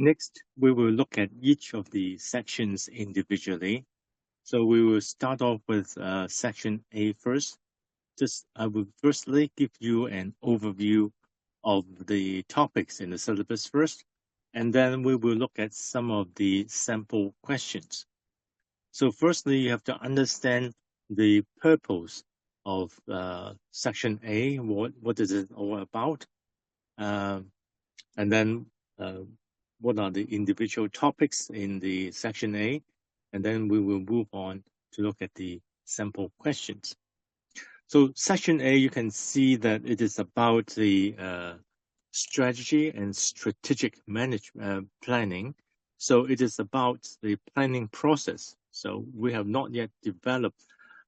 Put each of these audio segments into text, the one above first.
Next, we will look at each of the sections individually. So we will start off with section A first. I will firstly give you an overview of the topics in the syllabus first, and then we will look at some of the sample questions. So firstly, you have to understand the purpose of section A. What is it all about? And then what are the individual topics in the section A, and then we will move on to look at the sample questions. So section A, you can see that it is about the strategy and strategic management planning. So it is about the planning process. So we have not yet developed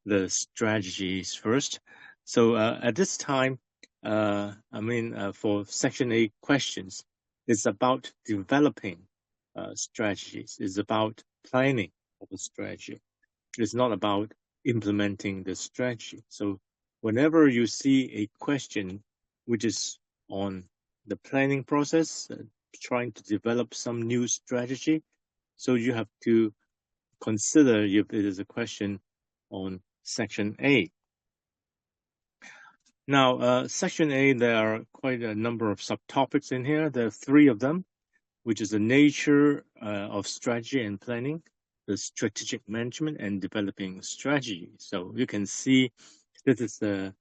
the strategies first. So at this time, for section A questions, it's about developing strategies. It's about planning of a strategy. It's not about implementing the strategy. So whenever you see a question which is on the planning process, trying to develop some new strategy, so you have to consider if it is a question on section A. Now, section A, there are quite a number of subtopics in here. There are 3 of them, which is the nature of strategy and planning, the strategic management, and developing strategy. So you can see this is the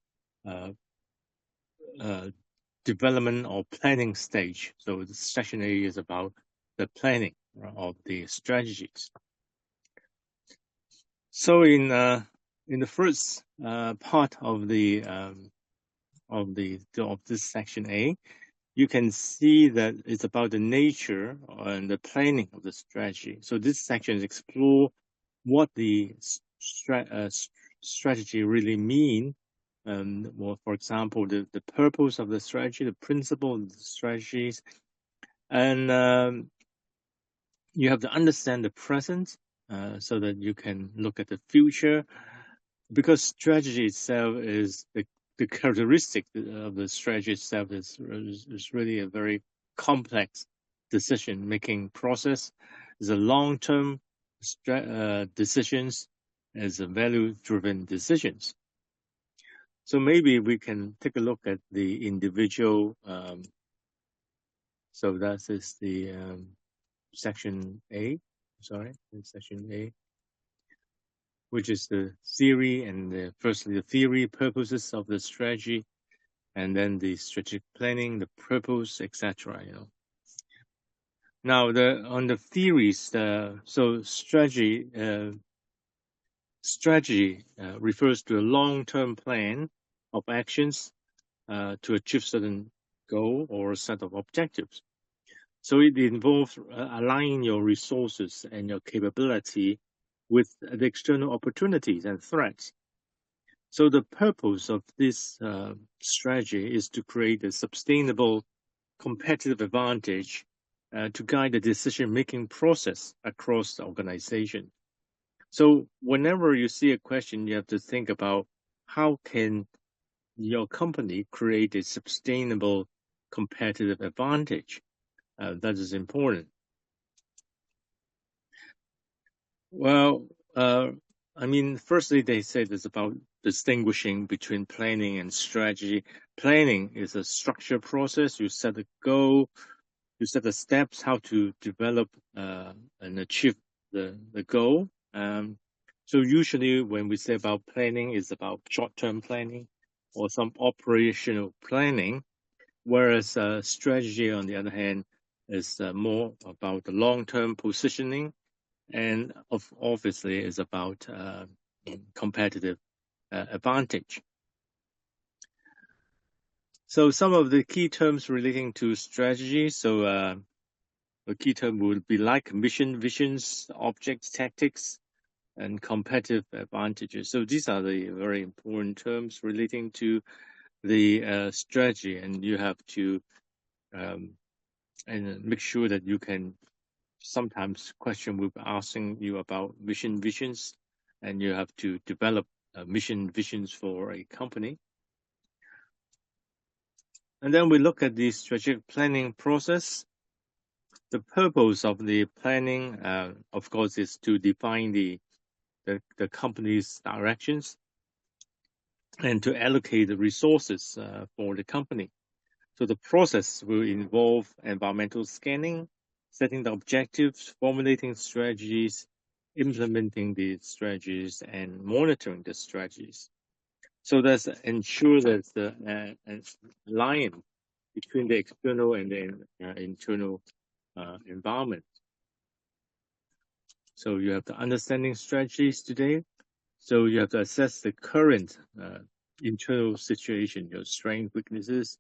development or planning stage. So the section A is about the planning of the strategies. So in the first part of this section A, you can see that it's about the nature and the planning of the strategy. So this section explore what the strategy really mean. Well, for example, the purpose of the strategy, the principle of the strategies, and you have to understand the present so that you can look at the future, because strategy itself is the characteristic of the strategy itself is really a very complex decision-making process. It's a long-term decisions, as a value-driven decisions. So maybe we can take a look at the individual. So that is the section A. Sorry, section A, which is the theory and firstly the theory, purposes of the strategy, and then the strategic planning, the purpose, etc. Now on the theories, so strategy refers to a long-term plan of actions to achieve certain goal or a set of objectives. So it involves aligning your resources and your capability with the external opportunities and threats. So the purpose of this strategy is to create a sustainable competitive advantage to guide the decision-making process across the organization. So whenever you see a question, you have to think about how can your company create a sustainable competitive advantage. That is important. Well, firstly, they said it's about distinguishing between planning and strategy. Planning is a structured process. You set a goal, you set the steps how to develop and achieve the goal. So usually when we say about planning, it's about short-term planning or some operational planning, whereas strategy, on the other hand, is more about the long-term positioning, and obviously is about competitive advantage. So some of the key terms relating to strategy. So the key term would be like mission, visions, objects, tactics, and competitive advantages. So these are the very important terms relating to the strategy, and you have to and make sure that you can. Sometimes question will be asking you about mission visions, and you have to develop mission visions for a company. And then we look at the strategic planning process. The purpose of the planning, of course, is to define the company's directions and to allocate the resources for the company. So the process will involve environmental scanning, setting the objectives, formulating strategies, implementing the strategies, and monitoring the strategies. So that's ensure that the line between the external and the internal environment. So you have the understanding strategies today. So you have to assess the current internal situation, your strengths, weaknesses,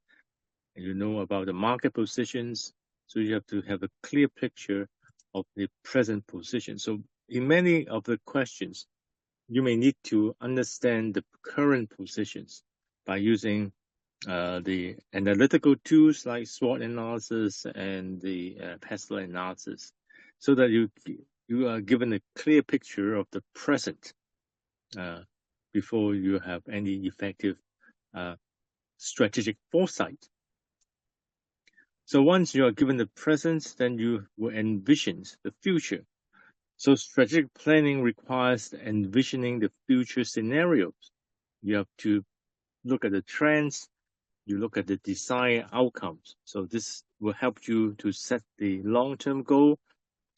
and you know about the market positions. So you have to have a clear picture of the present position. So in many of the questions, you may need to understand the current positions by using the analytical tools like SWOT analysis and the PESTLE analysis, so that you are given a clear picture of the present before you have any effective strategic foresight. So once you are given the present, then you will envision the future. So strategic planning requires envisioning the future scenarios. You have to look at the trends, you look at the desired outcomes. So this will help you to set the long-term goal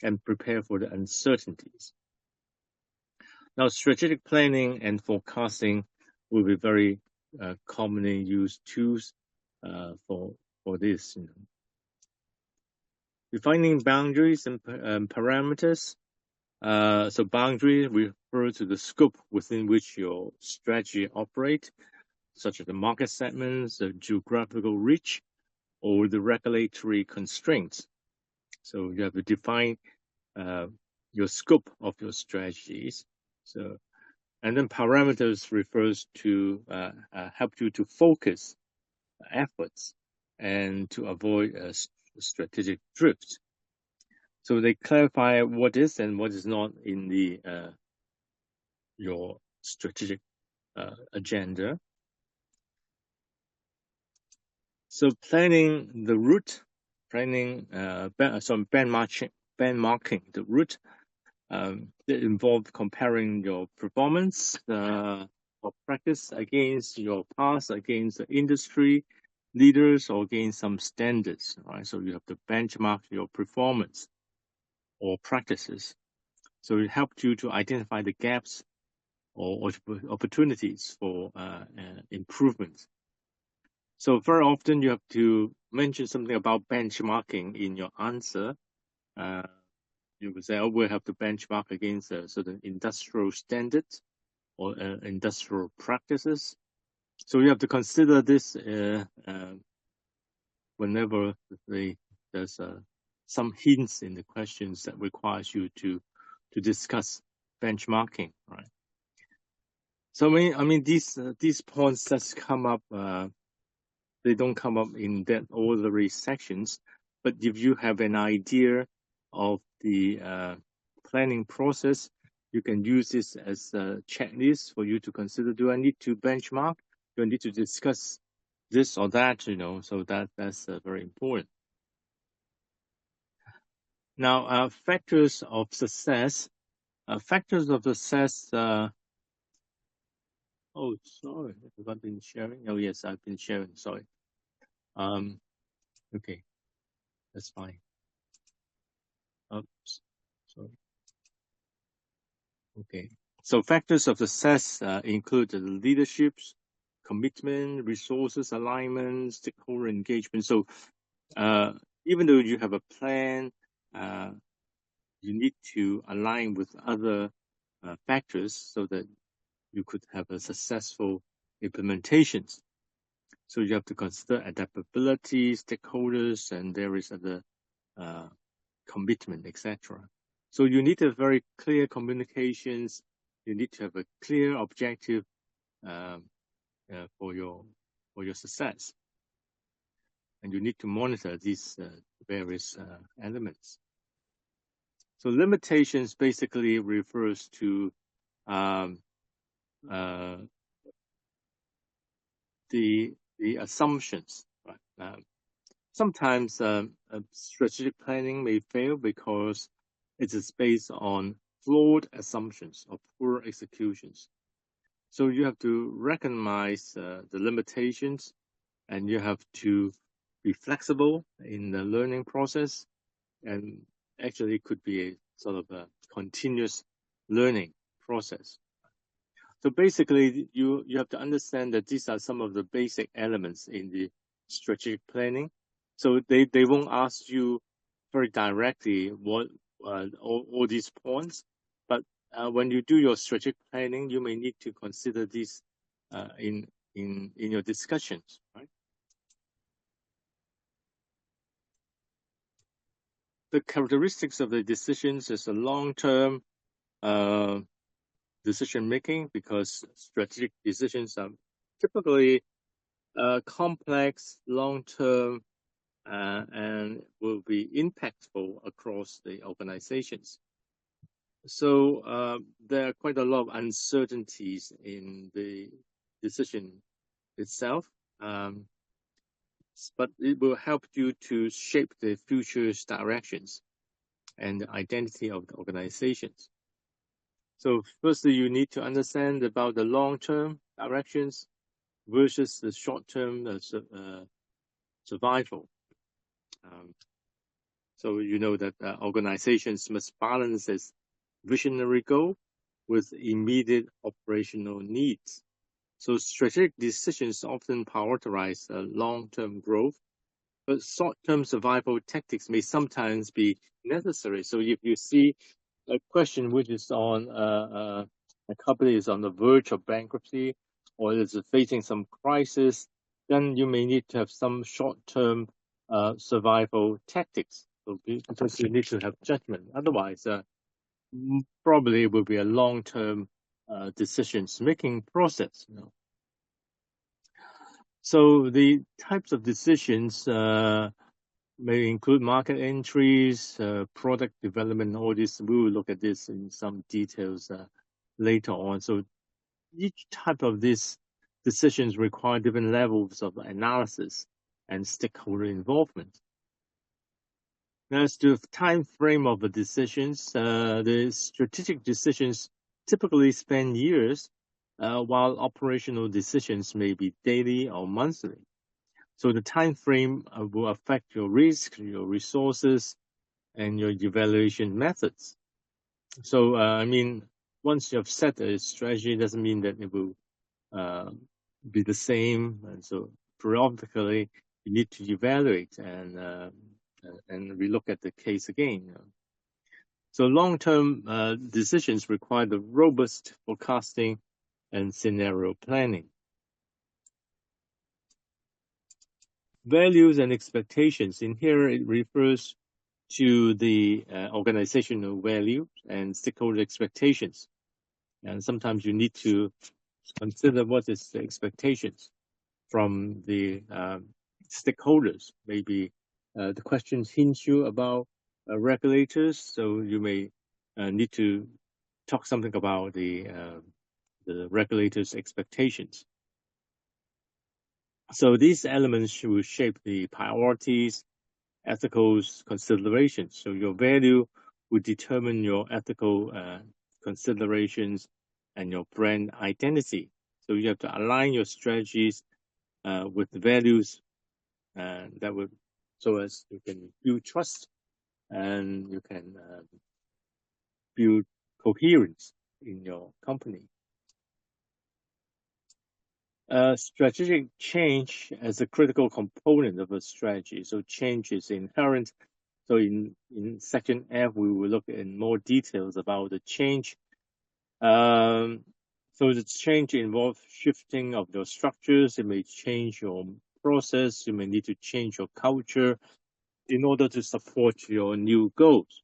and prepare for the uncertainties. Now, strategic planning and forecasting will be very commonly used tools for this. Defining boundaries and parameters. So boundary refer to the scope within which your strategy operates, such as the market segments, the geographical reach, or the regulatory constraints. So you have to define your scope of your strategies. So, and then parameters refers to help you to focus efforts and to avoid strategic drift. So they clarify what is and what is not in the your strategic agenda. So planning the route, benchmarking the route. It involves comparing your performance or practice against your past, against the industry leaders, or against some standards, right? So you have to benchmark your performance or practices. So it helps you to identify the gaps or opportunities for improvement. So very often you have to mention something about benchmarking in your answer. You would say, oh, we have to benchmark against certain industrial standards or industrial practices. So you have to consider this whenever there's some hints in the questions that requires you to discuss benchmarking, right? So I mean these points just come up. They don't come up in that orderly sections, but if you have an idea of the planning process, you can use this as a checklist for you to consider. Do I need to benchmark? Do I need to discuss this or that? So that's very important. Now, factors of success. Factors of success. Oh, sorry, have I been sharing? Oh, yes, I've been sharing. Sorry. Okay, that's fine. Oops, sorry. Okay, so factors of success include the leadership's commitment, resources alignment, stakeholder engagement. So even though you have a plan, you need to align with other factors so that you could have a successful implementations. So you have to consider adaptability, stakeholders, and various other commitment, etc. So you need a very clear communications. You need to have a clear objective for your success, and you need to monitor these various elements. So limitations basically refers to the assumptions, right? Sometimes strategic planning may fail because it is based on flawed assumptions or poor executions. So you have to recognize the limitations, and you have to be flexible in the learning process. And actually, it could be a sort of a continuous learning process. So basically, you have to understand that these are some of the basic elements in the strategic planning. So they won't ask you very directly what all these points, but when you do your strategic planning, you may need to consider these in your discussions, right? The characteristics of the decisions is a long-term uh, decision making, because strategic decisions are typically complex, long-term, and will be impactful across the organizations. So there are quite a lot of uncertainties in the decision itself, but it will help you to shape the future's directions and the identity of the organizations. So firstly, you need to understand about the long-term directions versus the short-term survival. So you know that organizations must balance this visionary goal with immediate operational needs. So strategic decisions often prioritize long-term growth, but short-term survival tactics may sometimes be necessary. So if you see a question which is on a company is on the verge of bankruptcy or is facing some crisis, then you may need to have some short-term survival tactics. So because you need to have judgment. Otherwise, probably it will be a long-term decisions making process. So the types of decisions may include market entries, product development, all this. We will look at this in some details later on. So each type of these decisions require different levels of analysis and stakeholder involvement. As to the time frame of the decisions, the strategic decisions typically span years, while operational decisions may be daily or monthly. So the time frame will affect your risk, your resources, and your evaluation methods. So, I mean, once you have set a strategy, doesn't mean that it will be the same. And so, periodically, you need to evaluate and relook at the case again. So, long-term decisions require the robust forecasting and scenario planning. Values and expectations. In here, it refers to the organizational value and stakeholder expectations. And sometimes you need to consider what is the expectations from the stakeholders. Maybe the questions hint you about regulators, so you may need to talk something about the regulators' expectations. So these elements will shape the priorities, ethical considerations. So your value will determine your ethical considerations and your brand identity. So you have to align your strategies with the values that would, so as you can build trust and you can build coherence in your company. Strategic change as a critical component of a strategy. So change is inherent. So in section F, we will look in more details about the change. So the change involves shifting of your structures. It may change your process. You may need to change your culture in order to support your new goals.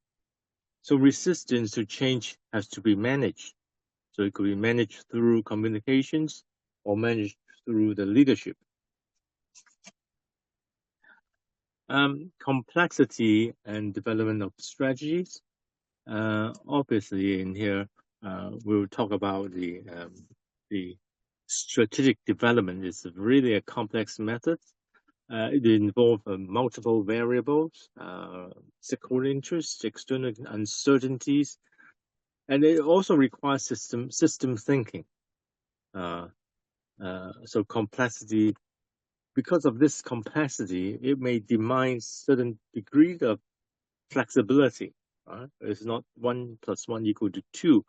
So resistance to change has to be managed. So it could be managed through communications or managed through the leadership. Complexity and development of strategies. Obviously, in here, we'll talk about the strategic development. Is really a complex method. It involves multiple variables, stakeholder interests, external uncertainties, and it also requires system thinking. So complexity, because of this complexity, it may demand certain degree of flexibility. It's not 1 + 1 = 2.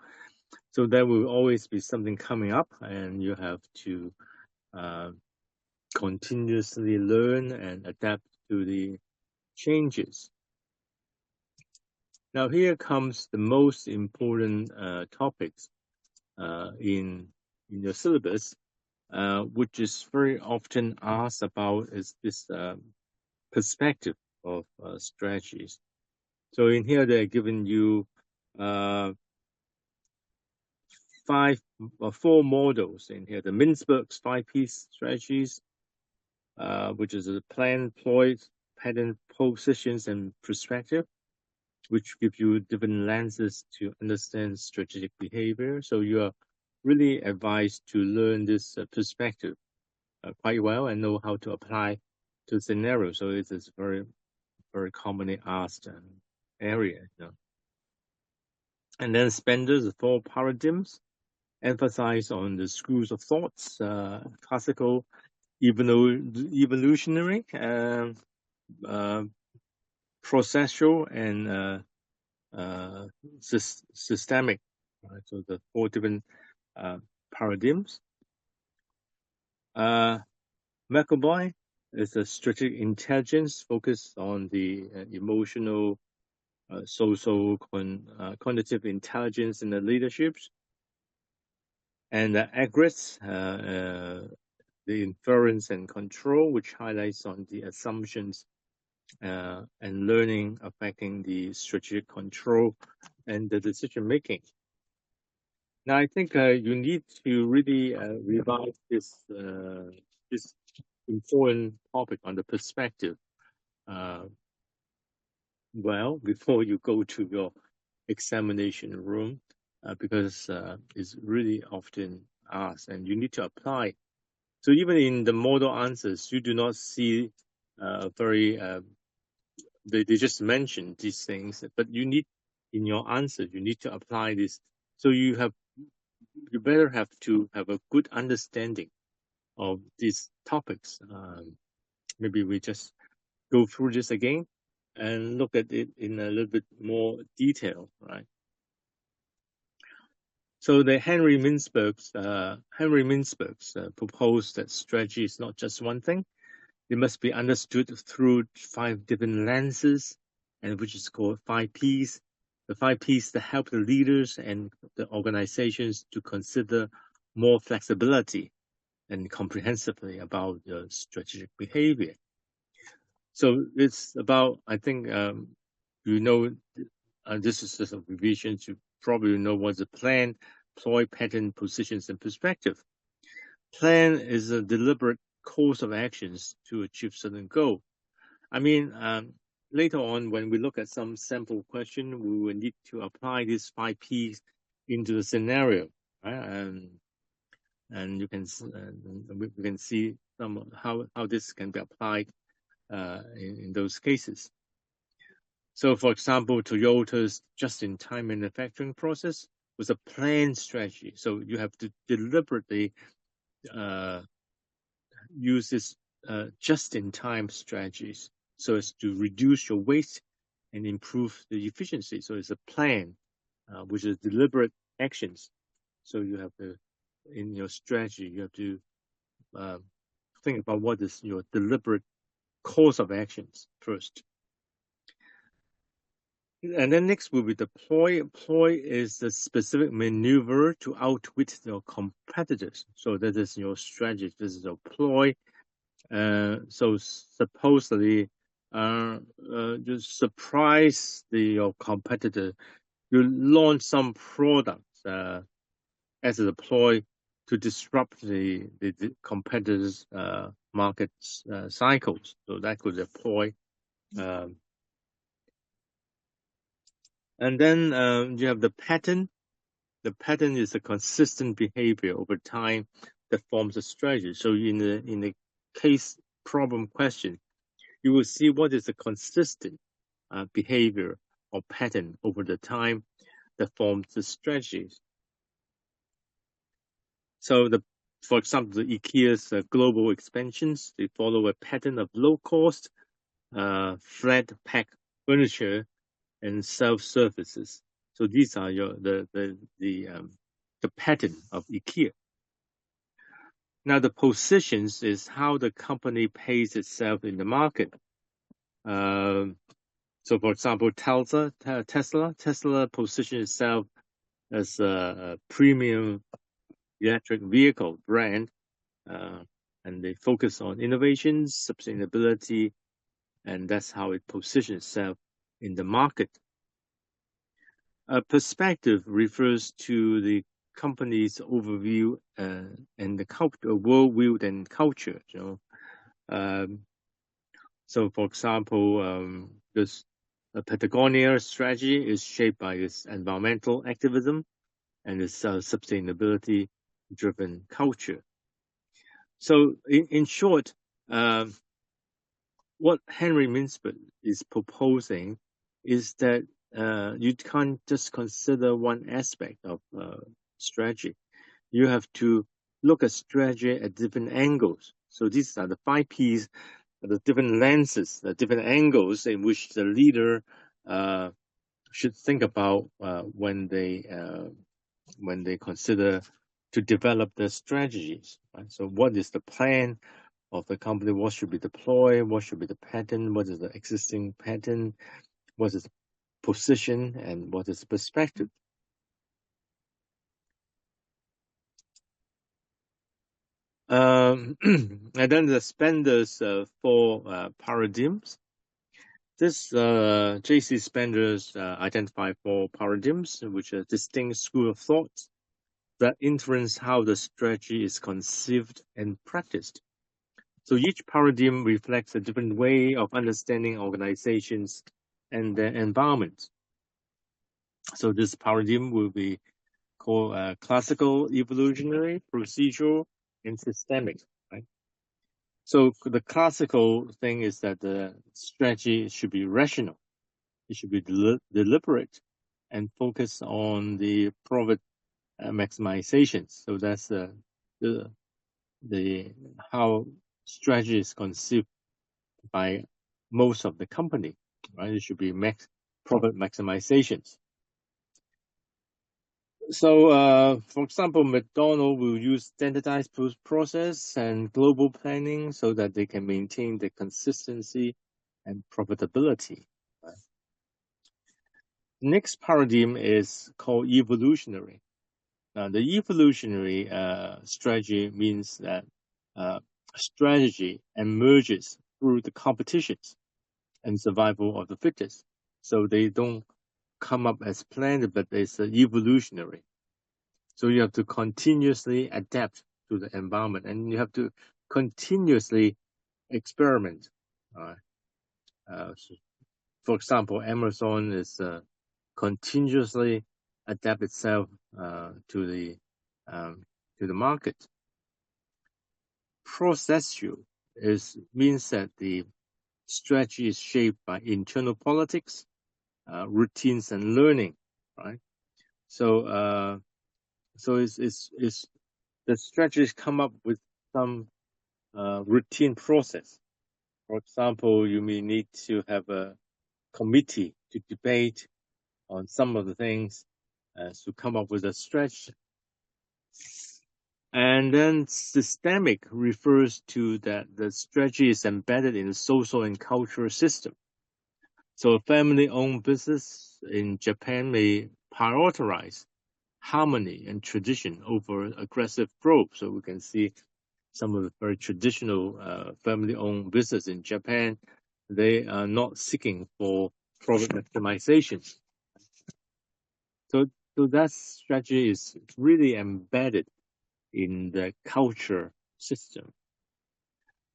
So there will always be something coming up, and you have to continuously learn and adapt to the changes. Now here comes the most important topics in your syllabus, which is very often asked about, is this perspective of strategies. So in here they're giving you 4 models in here. The Mintzberg's 5P strategies, which is a plan, ploy, pattern, positions, and perspective, which give you different lenses to understand strategic behavior. So you are really advised to learn this perspective quite well and know how to apply to the scenario. So it is very, very commonly asked area. And then Spencer's 4 paradigms emphasize on the schools of thoughts, classical, evolutionary, processual, and systemic. Right? So the 4 different paradigms. McAvoy is a strategic intelligence focused on the emotional, social, cognitive intelligence in the leaderships. And Agris, the inference and control, which highlights on the assumptions and learning affecting the strategic control and the decision making. Now, I think you need to really revise this important topic on the perspective well before you go to your examination room, because it's really often asked, and you need to apply. So even in the model answers, you do not see they just mention these things, but you need, in your answer, you need to apply this. So you better have to have a good understanding of these topics. Maybe we just go through this again and look at it in a little bit more detail, right? So the Henry Mintzberg's proposed that strategy is not just one thing. It must be understood through 5 different lenses, and which is called 5 Ps. The 5 Ps that help the leaders and the organizations to consider more flexibility and comprehensively about the strategic behavior. So it's about, I think, this is just a revision. You probably know what's a plan, ploy, pattern, positions, and perspective. Plan is a deliberate course of actions to achieve certain goal. I mean, later on, when we look at some sample question, we will need to apply these 5 Ps into the scenario, right? And you can we can see some how this can be applied in those cases. So, for example, Toyota's just-in-time manufacturing process was a planned strategy. So you have to deliberately use this just-in-time strategies so as to reduce your waste and improve the efficiency. So it's a plan, which is deliberate actions. So you have to, in your strategy, you have to think about what is your deliberate course of actions first. And then next will be the ploy. Ploy is the specific maneuver to outwit your competitors. So that is your strategy. This is your ploy. So supposedly, you surprise your competitor. You launch some products as a ploy to disrupt the competitors' market cycles. So that could be a ploy. And then you have the pattern. The pattern is a consistent behavior over time that forms a strategy. So in the case problem question, you will see what is a consistent behavior or pattern over the time that forms the strategies. So for example, the IKEA's global expansions, they follow a pattern of low cost, flat pack furniture and self-services. So these are the pattern of IKEA. Now the positions is how the company pays itself in the market. So for example, Tesla positions itself as a premium electric vehicle brand, and they focus on innovations, sustainability, and that's how it positions itself in the market. A perspective refers to the company's overview and the worldview and culture. So, for example, this Patagonia strategy is shaped by its environmental activism and its sustainability-driven culture. So, in short, what Henry Mintzberg is proposing is that you can't just consider one aspect of strategy. You have to look at strategy at different angles. So these are the 5 Ps, the different lenses, the different angles in which the leader should think about when they consider to develop their strategies. Right? So what is the plan of the company? What should be deployed? What should be the pattern? What is the existing pattern? What is the position? And what is the perspective? And then the Spender's 4 paradigms. This J.C. Spender's identified 4 paradigms, which are distinct school of thought that influence how the strategy is conceived and practiced. So each paradigm reflects a different way of understanding organizations and their environment. So this paradigm will be called classical, evolutionary, procedural, and systemic. Right? So the classical thing is that the strategy should be rational. It should be deliberate and focus on the profit maximization. So that's the how strategy is conceived by most of the company. Right? It should be profit maximizations. So, for example, McDonald's will use standardized process and global planning so that they can maintain the consistency and profitability. Next paradigm is called evolutionary. Now, the evolutionary strategy means that strategy emerges through the competitions and survival of the fittest. So they don't come up as planned, but it's evolutionary. So you have to continuously adapt to the environment, and you have to continuously experiment. For example, Amazon is continuously adapt itself to the market. Processual means that the strategy is shaped by internal politics, routines, and learning. Right. So it's the strategies come up with some routine process. For example, you may need to have a committee to debate on some of the things to come up with a strategy. And then systemic refers to that the strategy is embedded in the social and cultural system. So a family-owned business in Japan may prioritize harmony and tradition over aggressive growth. So we can see some of the very traditional family-owned business in Japan, they are not seeking for profit maximization. So that strategy is really embedded in the culture system.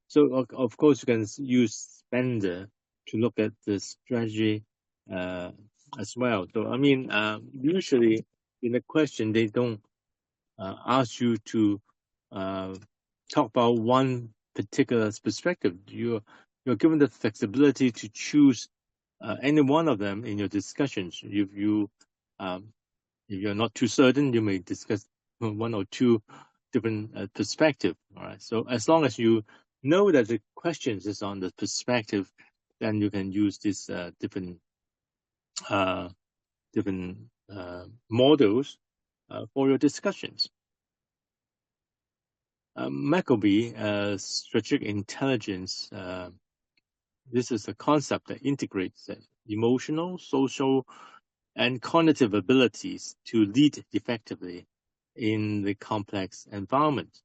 So of course you can use Spender to look at the strategy as well. So I mean, usually in the question they don't ask you to talk about one particular perspective. You're given the flexibility to choose any one of them in your discussions. If you're not too certain, you may discuss one or two different perspective. All right. So as long as you know that the questions is on the perspective, then you can use these different models for your discussions. McAbee, strategic intelligence. This is a concept that integrates emotional, social, and cognitive abilities to lead effectively in the complex environment.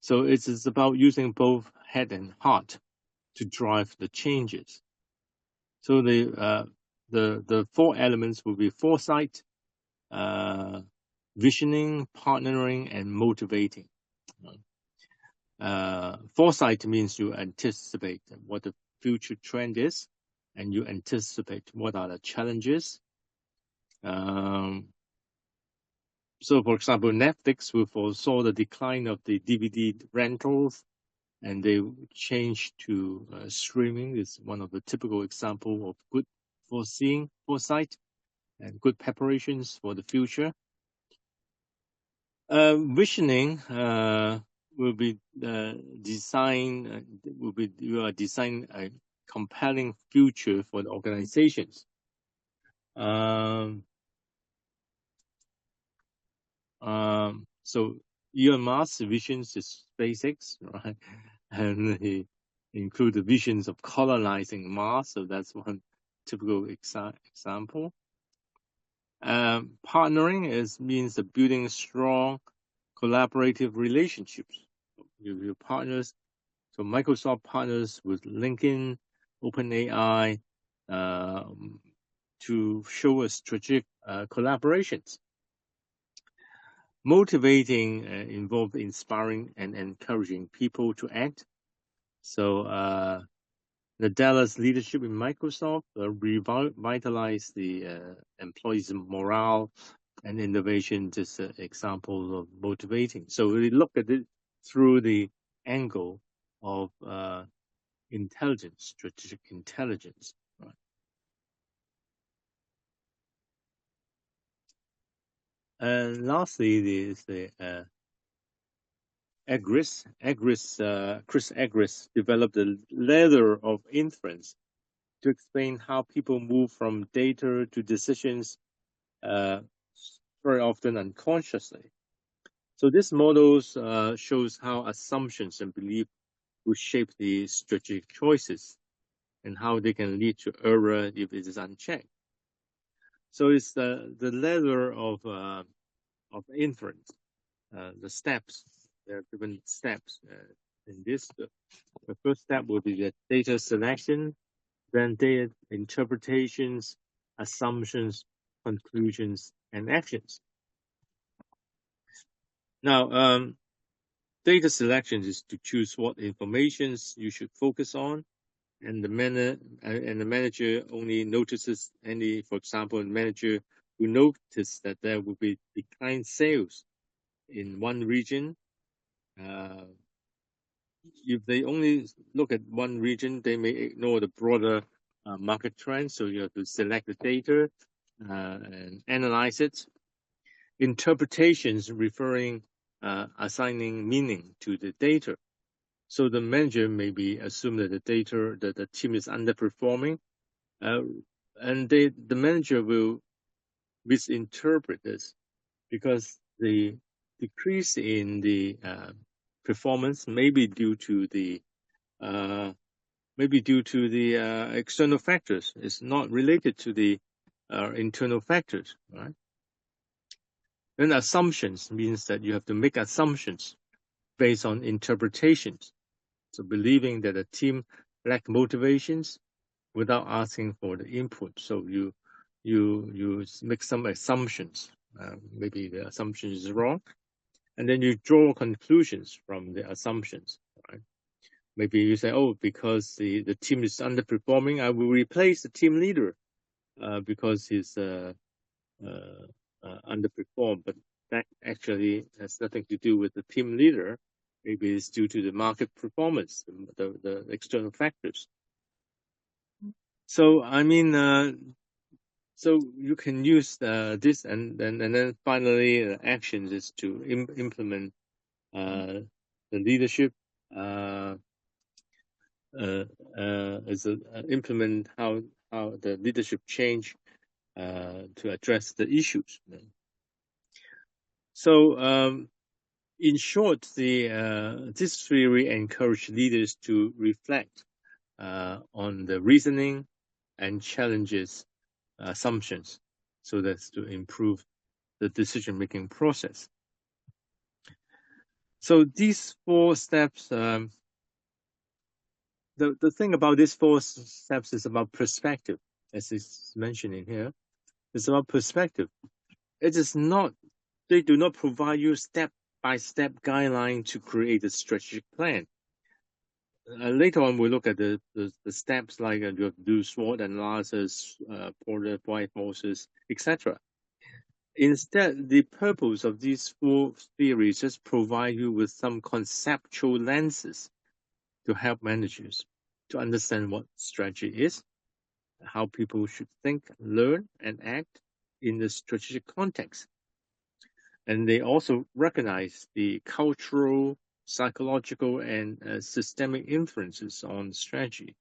So it is about using both head and heart to drive the changes. So the four elements will be foresight, visioning, partnering, and motivating. Foresight means you anticipate what the future trend is, and you anticipate what are the challenges. So, for example, Netflix will foresaw the decline of the DVD rentals, and they changed to streaming. Is one of the typical example of good foresight, and good preparations for the future. Visioning will be you are design a compelling future for the organizations. So Elon Musk's visions is SpaceX, right? And he include the visions of colonizing Mars. So that's one typical example. Partnering means building strong collaborative relationships with your partners. So Microsoft partners with LinkedIn, OpenAI to show a strategic collaborations. Motivating involved inspiring and encouraging people to act. So the Dallas leadership in Microsoft revitalized the employees' morale and innovation. Just an example of motivating. So we look at it through the angle of intelligence, strategic intelligence. Right? And lastly, is the Chris Agris developed a ladder of inference to explain how people move from data to decisions very often unconsciously. So this model shows how assumptions and belief will shape the strategic choices and how they can lead to error if it is unchecked. So it's the ladder of inference, the steps. There are different steps in this. The first step will be the data selection, then data interpretations, assumptions, conclusions, and actions. Now, data selection is to choose what informations you should focus on, and the manager only notices any, for example, a manager who noticed that there will be declined sales in one region. If they only look at one region, they may ignore the broader market trend. So you have to select the data and analyze it. Interpretations assigning meaning to the data. So the manager may be assume that the team is underperforming, and the manager will misinterpret this because the decrease in the performance may be due to the external factors. It's not related to the internal factors, right? Then assumptions means that you have to make assumptions based on interpretations. So believing that a team lack motivations without asking for the input. So you make some assumptions. Maybe the assumption is wrong, and then you draw conclusions from the assumptions. Right? Maybe you say, "Oh, because the team is underperforming, I will replace the team leader because he's underperformed." But that actually has nothing to do with the team leader. Maybe it's due to the market performance, the external factors. So I mean, so you can use this, and then finally, actions is to implement the leadership. Implement how the leadership change to address the issues. So in short, this theory encourage leaders to reflect on the reasoning and challenges assumptions, so that's to improve the decision-making process. So these 4 steps, the thing about these 4 steps is about perspective, as is mentioned in here. It's about perspective. It is not, they do not provide you step-by-step guideline to create a strategic plan. Later on, we'll look at the steps like you have to do SWOT analysis, Porter, White Moses, etc. Instead, the purpose of these 4 theories is provide you with some conceptual lenses to help managers to understand what strategy is, how people should think, learn, and act in the strategic context. And they also recognize the cultural, psychological, and systemic influences on strategy.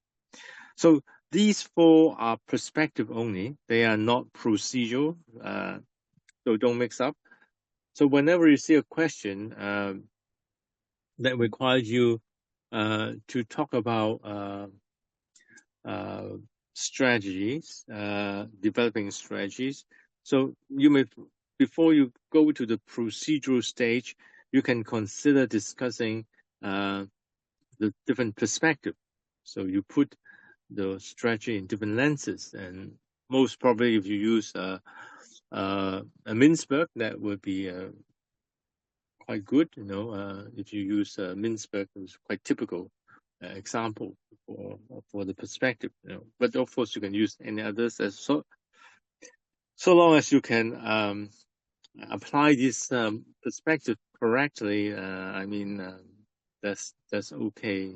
So these 4 are perspective only. They are not procedural, so don't mix up. So whenever you see a question that requires you to talk about strategies, developing strategies, so you may, before you go to the procedural stage, you can consider discussing the different perspective. So you put the strategy in different lenses, and most probably if you use a Mintzberg, that would be quite good. If you use Mintzberg, it's quite typical example for the perspective. But of course, you can use any others as so long as you can apply this perspective correctly. I mean, that's okay.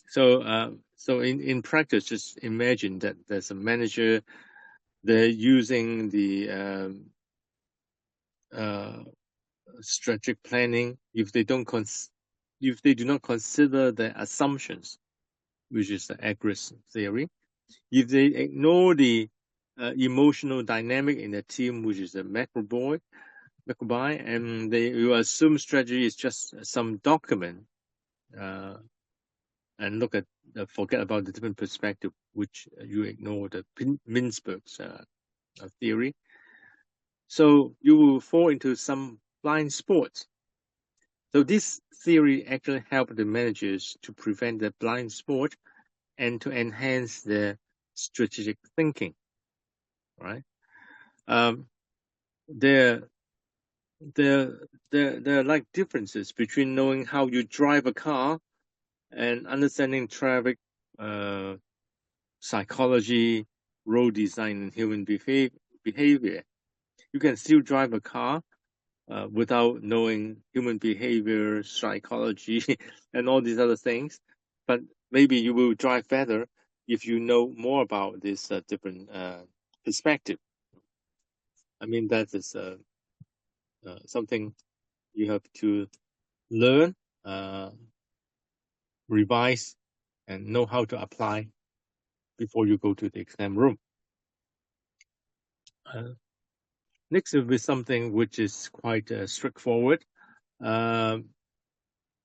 So in practice, just imagine that there's a manager. They're using the strategic planning. If they do not consider the assumptions, which is the Agris theory, if they ignore the emotional dynamic in the team, which is the McBride, and you assume strategy is just some document, and forget about the different perspective, which you ignore the Mintzberg's theory. So you will fall into some blind spots. So this theory actually helped the managers to prevent the blind spot and to enhance their strategic thinking, right? There are like differences between knowing how you drive a car and understanding traffic psychology, road design, and human behavior. You can still drive a car without knowing human behavior, psychology, and all these other things. But maybe you will drive better if you know more about this different perspective. I mean, that is something you have to learn, revise, and know how to apply before you go to the exam room. Next will be something which is quite straightforward. For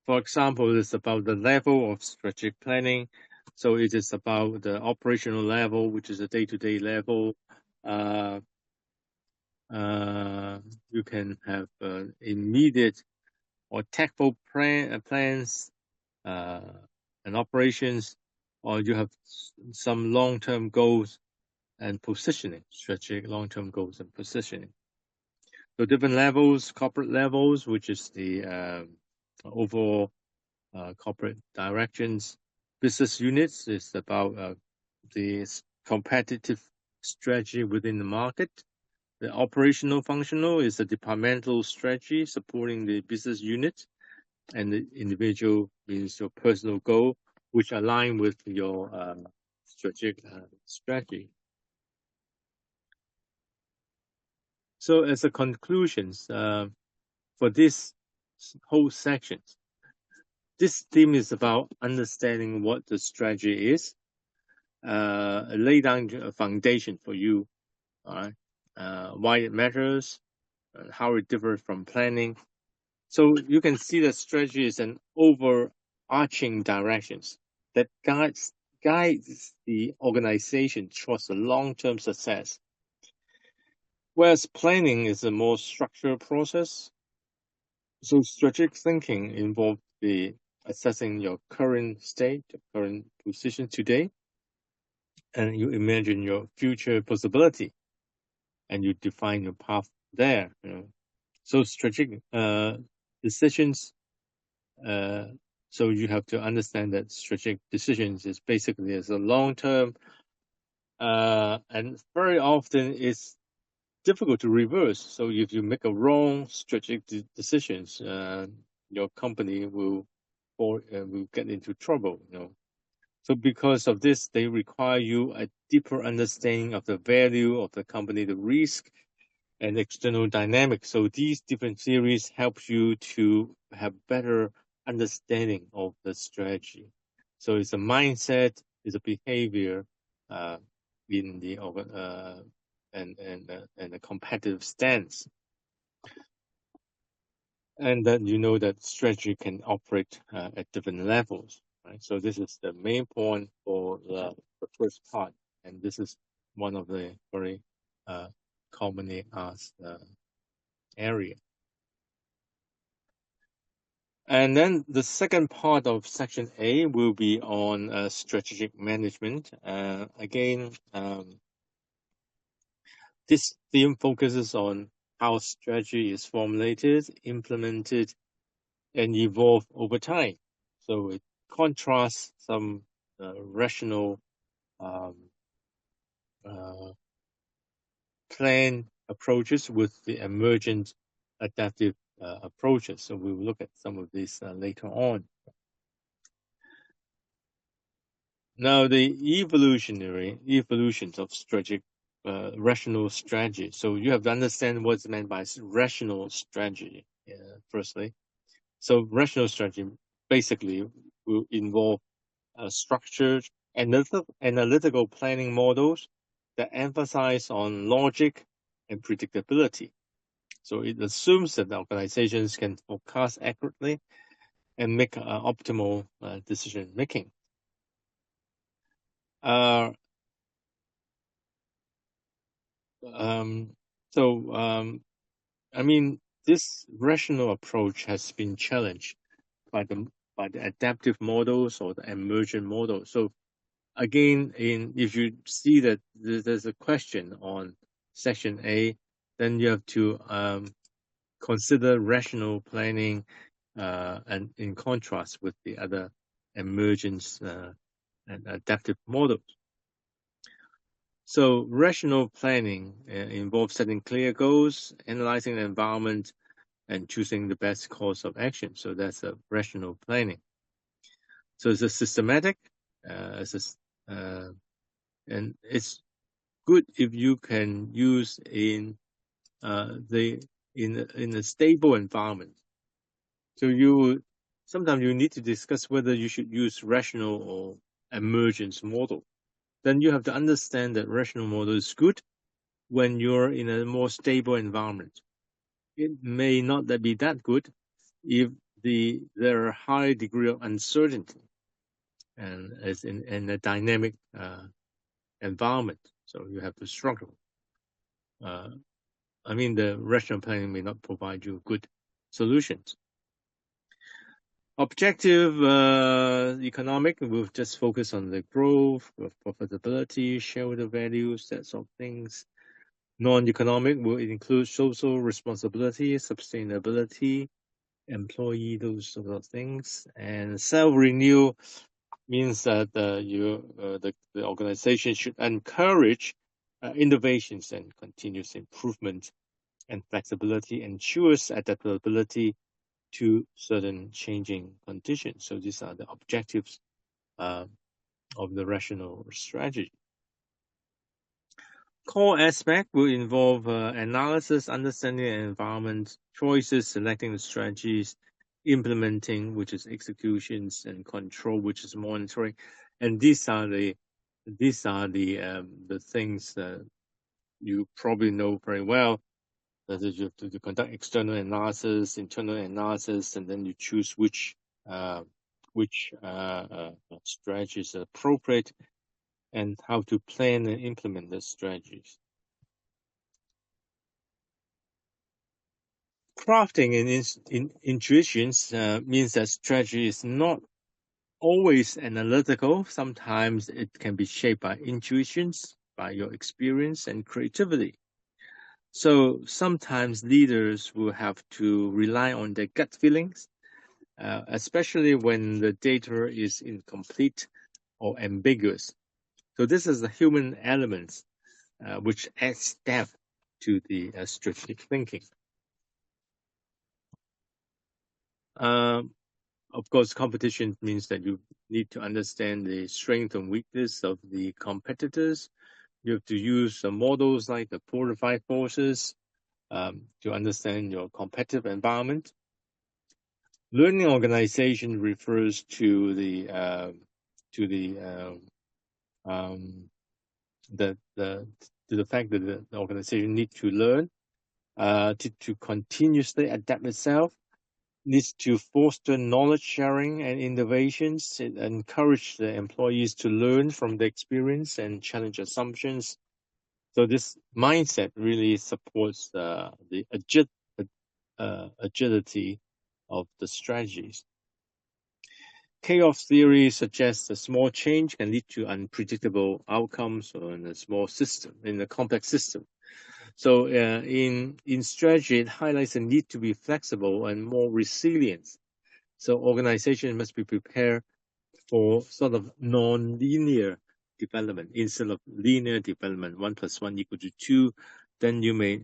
example, it's about the level of strategic planning. So it is about the operational level, which is a day-to-day level. You can have immediate or tactful plans and operations, or you have some long-term goals and positioning, strategic long-term goals and positioning. So different levels, corporate levels, which is the overall corporate directions. Business units is about the competitive strategy within the market. The operational functional is the departmental strategy supporting the business unit, and the individual means your personal goal, which align with your strategic strategy. So as a conclusions for this whole section, this theme is about understanding what the strategy is, lay down a foundation for you, all right, why it matters, how it differs from planning. So you can see that strategy is an overarching directions that guides the organization towards the long-term success. Whereas planning is a more structured process. So strategic thinking involves the assessing your current state, your current position today, and you imagine your future possibility, and you define your path there. So strategic decisions. So you have to understand that strategic decisions is basically as a long term, and very often it's difficult to reverse. So if you make a wrong strategic decisions, your company will get into trouble. So because of this, they require you a deeper understanding of the value of the company, the risk, and external dynamics. So these different theories help you to have better understanding of the strategy. So it's a mindset, it's a behavior in the and a competitive stance. And then you know that strategy can operate at different levels. Right? So this is the main point for the first part, and this is one of the very commonly asked area. And then the second part of section A will be on strategic management. Again, this theme focuses on how strategy is formulated, implemented, and evolve over time. So it contrasts some rational plan approaches with the emergent adaptive approaches. So we will look at some of these later on. Now, the evolutions of strategic rational strategy. So you have to understand what's meant by rational strategy. Firstly, so rational strategy basically will involve structured analytical planning models that emphasize on logic and predictability. So it assumes that the organizations can forecast accurately and make optimal decision making. I mean, this rational approach has been challenged by the adaptive models or the emergent models. So again, if you see that there's a question on section A, then you have to consider rational planning and in contrast with the other emergence and adaptive models. So rational planning involves setting clear goals, analyzing the environment, and choosing the best course of action. So that's a rational planning. So it's a systematic, and it's good if you can use in a stable environment. So sometimes you need to discuss whether you should use rational or emergence model. Then you have to understand that rational model is good when you're in a more stable environment. It may not be that good if there are high degree of uncertainty and as in a dynamic environment. So you have to struggle. I mean, the rational planning may not provide you good solutions. Objective economic will just focus on the growth, profitability, shareholder values, that sort of things. Non-economic will include social responsibility, sustainability, employee, those sort of things. And self-renew means that the organization should encourage innovations and continuous improvement and flexibility ensures adaptability to certain changing conditions. So these are the objectives uh, of the rational strategy. Core aspect will involve analysis, understanding the environment, choices, selecting the strategies, implementing, which is executions, and control, which is monitoring. And these are the things that you probably know very well. That is, you have to conduct external analysis, internal analysis, and then you choose which strategy is appropriate and how to plan and implement the strategies. Crafting in intuitions means that strategy is not always analytical. Sometimes it can be shaped by intuitions, by your experience and creativity. So sometimes leaders will have to rely on their gut feelings, especially when the data is incomplete or ambiguous. So this is the human elements which adds depth to the strategic thinking. Of course, competition means that you need to understand the strength and weakness of the competitors. You have to use models like the 4 to 5 forces to understand your competitive environment. Learning organization refers to the fact that the organization needs to learn to continuously adapt itself, needs to foster knowledge sharing and innovations. It encourages the employees to learn from the experience and challenge assumptions. So this mindset really supports the agility of the strategies. Chaos theory suggests a small change can lead to unpredictable outcomes in a small system, in a complex system. So in strategy, it highlights the need to be flexible and more resilient. So organizations must be prepared for sort of non-linear development instead of linear development, 1 + 1 = 2. Then you may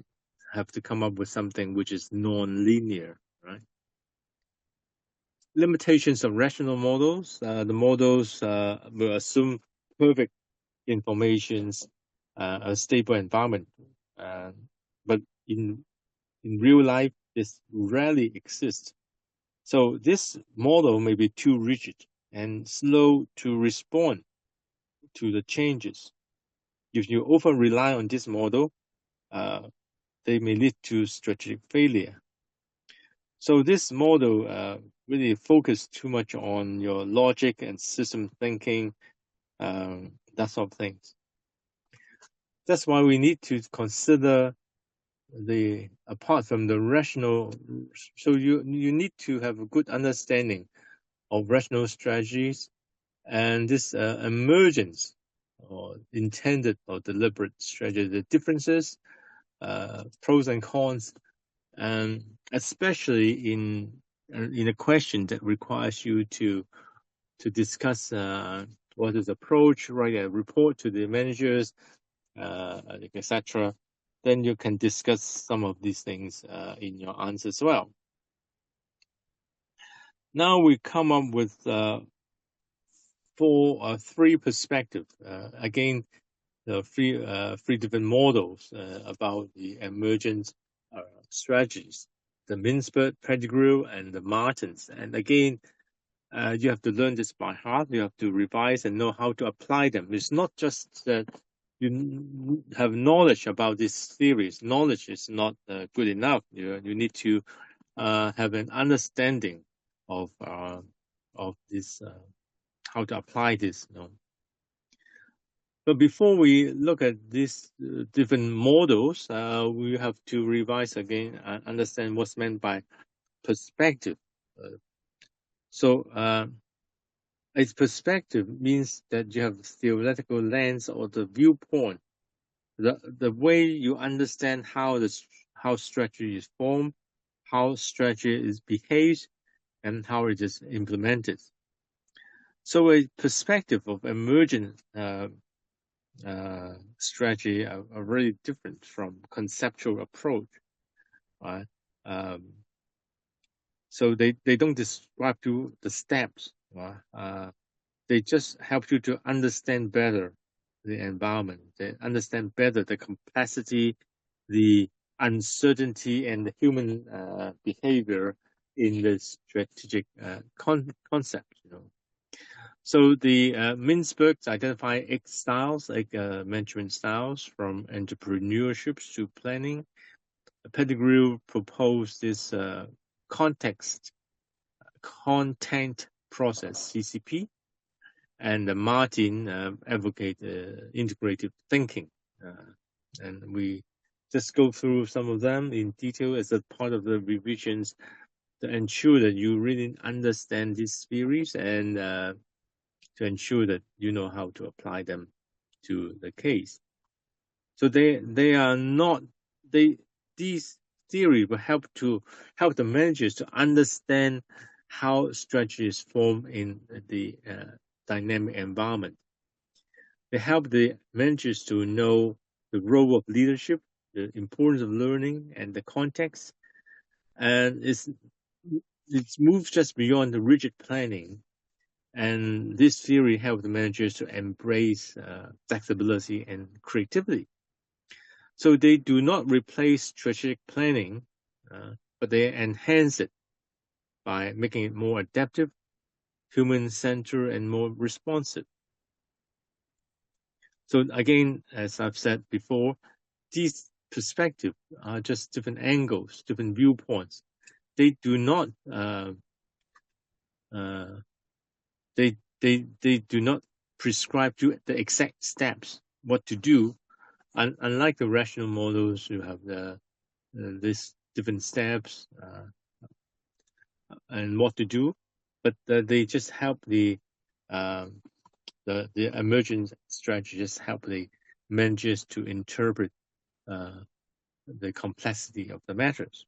have to come up with something which is non-linear, right? Limitations of rational models. The models will assume perfect informations, a stable environment, but in real life, this rarely exists. So this model may be too rigid and slow to respond to the changes. If you over rely on this model, they may lead to strategic failure. So this model really focus too much on your logic and system thinking, that sort of things. That's why we need to consider apart from the rational, so you need to have a good understanding of rational strategies and this emergence or intended or deliberate strategy, the differences, pros and cons, and especially in a question that requires you to discuss what is the approach, write a report to the managers, etc. Then you can discuss some of these things in your answer as well. Now we come up with 3 perspectives. Again, the three different models about the emergent strategies, the Mintzberg, Pettigrew, and the Martens. And again, you have to learn this by heart. You have to revise and know how to apply them. It's not just that you have knowledge about these theories. Knowledge is not good enough. You need to have an understanding of this, how to apply this. But before we look at these different models, we have to revise again and understand what's meant by perspective. So its perspective means that you have theoretical lens or the viewpoint, the way you understand how strategy is formed, how strategy is behaved, and how it is implemented. So a perspective of emergent strategy are very different from conceptual approach, right? So they don't describe you the steps, right? They just help you to understand better the environment. They understand better the complexity, the uncertainty, and the human behavior in the strategic concept. So the Mintzberg identify 8 styles, like management styles, from entrepreneurship to planning. Pettigrew proposed this content process (CCP), and Martin advocate integrative thinking. And we just go through some of them in detail as a part of the revisions to ensure that you really understand these theories and to ensure that you know how to apply them to the case. So they are not these theories will help the managers to understand how strategy is formed in the dynamic environment. They help the managers to know the role of leadership, the importance of learning, and the context. And it's moved just beyond the rigid planning. And this theory helps the managers to embrace flexibility and creativity. So they do not replace strategic planning, but they enhance it by making it more adaptive, human-centered, and more responsive. So again, as I've said before, these perspectives are just different angles, different viewpoints. They do not they do not prescribe to the exact steps what to do. Unlike the rational models, you have these different steps and what to do, but they just help the emergent strategy just help the managers to interpret the complexity of the matters.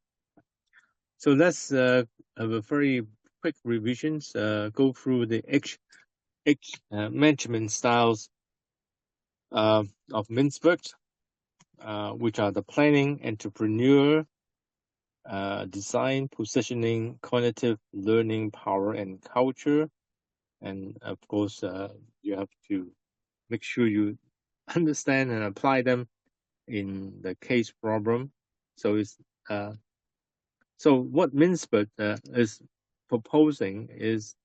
So let's have a very quick revisions. Go through the H management styles of Mintzberg, which are the planning, entrepreneur, design, positioning, cognitive, learning, power, and culture. And of course, you have to make sure you understand and apply them in the case problem. So it's so what Mintzberg is proposing is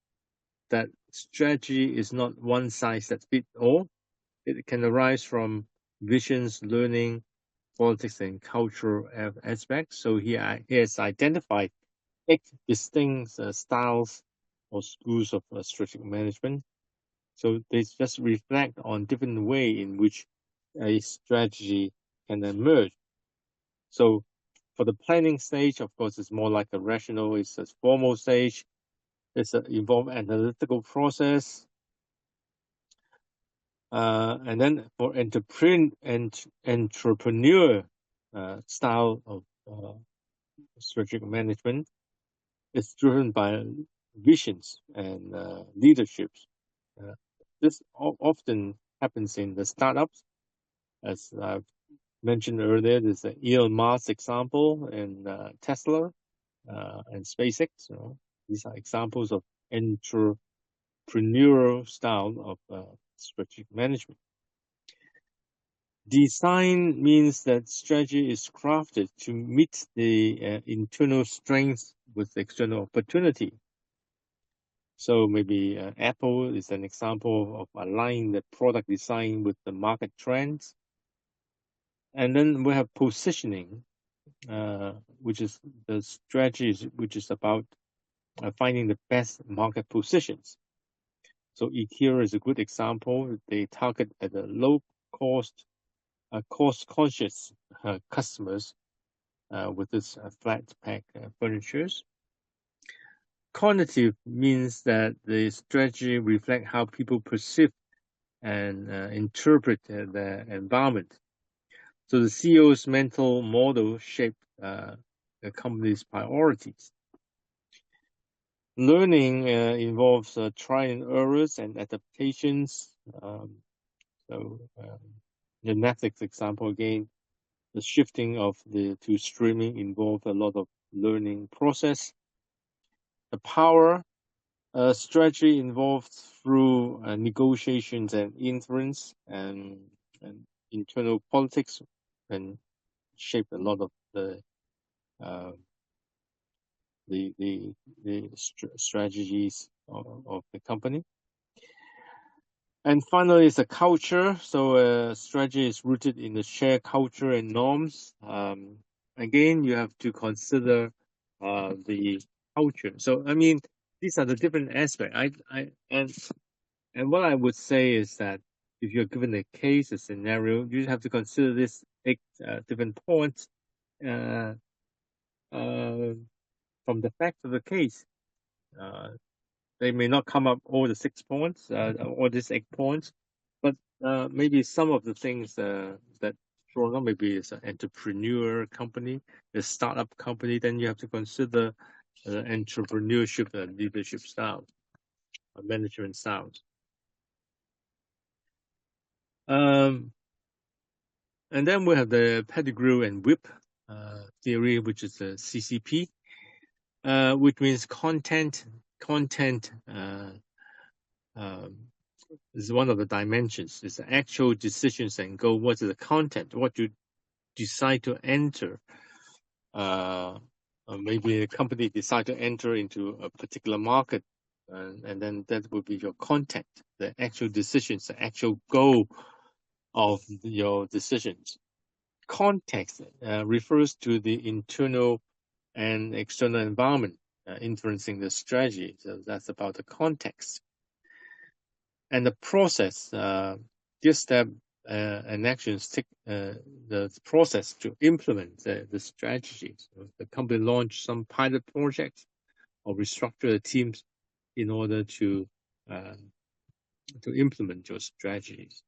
that strategy is not one size that fits all. It can arise from visions, learning, politics, and cultural aspects. So he has identified 8 distinct styles or schools of strategic management. So they just reflect on different way in which a strategy can emerge. So for the planning stage, of course, it's more like a rational, it's a formal stage. It's involve analytical process. And then for entrepreneur style of strategic management, it's driven by visions and leaderships. This often happens in the startups, as I've mentioned earlier. There's the Elon Musk example in Tesla and SpaceX. These are examples of entrepreneurial style of strategic management. Design means that strategy is crafted to meet the internal strengths with external opportunity. So maybe Apple is an example of aligning the product design with the market trends. And then we have positioning, which is the strategy, which is about finding the best market positions. So IKEA is a good example. They target at the low cost, cost-conscious customers with this flat pack furnitures. Cognitive means that the strategy reflects how people perceive and interpret the environment. So the CEO's mental model shaped the company's priorities. Learning involves try and errors and adaptations. So the Netflix example again, the shifting of to streaming involved a lot of learning process. The power strategy involved through negotiations and influence and internal politics and shape a lot of uh, the strategies of the company. And finally, it's a culture. So strategy is rooted in the shared culture and norms. Again, you have to consider the culture. So I mean, these are the different aspects. And what I would say is that if you're given a case, a scenario, you have to consider this eight different points uh, uh, from the facts of the case. They may not come up all the 6 points, all these 8 points, but maybe some of the things that drawn up, maybe it's an entrepreneur company, a startup company, then you have to consider entrepreneurship and leadership style, management styles. And then we have the pedigree and whip theory, which is the CCP, which means content. Content is one of the dimensions. It's the actual decisions and goal. What is the content? What you decide to enter? Maybe a company decide to enter into a particular market, and then that would be your content, the actual decisions, the actual goal of your decisions. Context refers to the internal and external environment influencing the strategy. So that's about the context. And the process, this step and actions take the process to implement the strategy. So the company launch some pilot projects or restructure the teams in order to implement your strategies.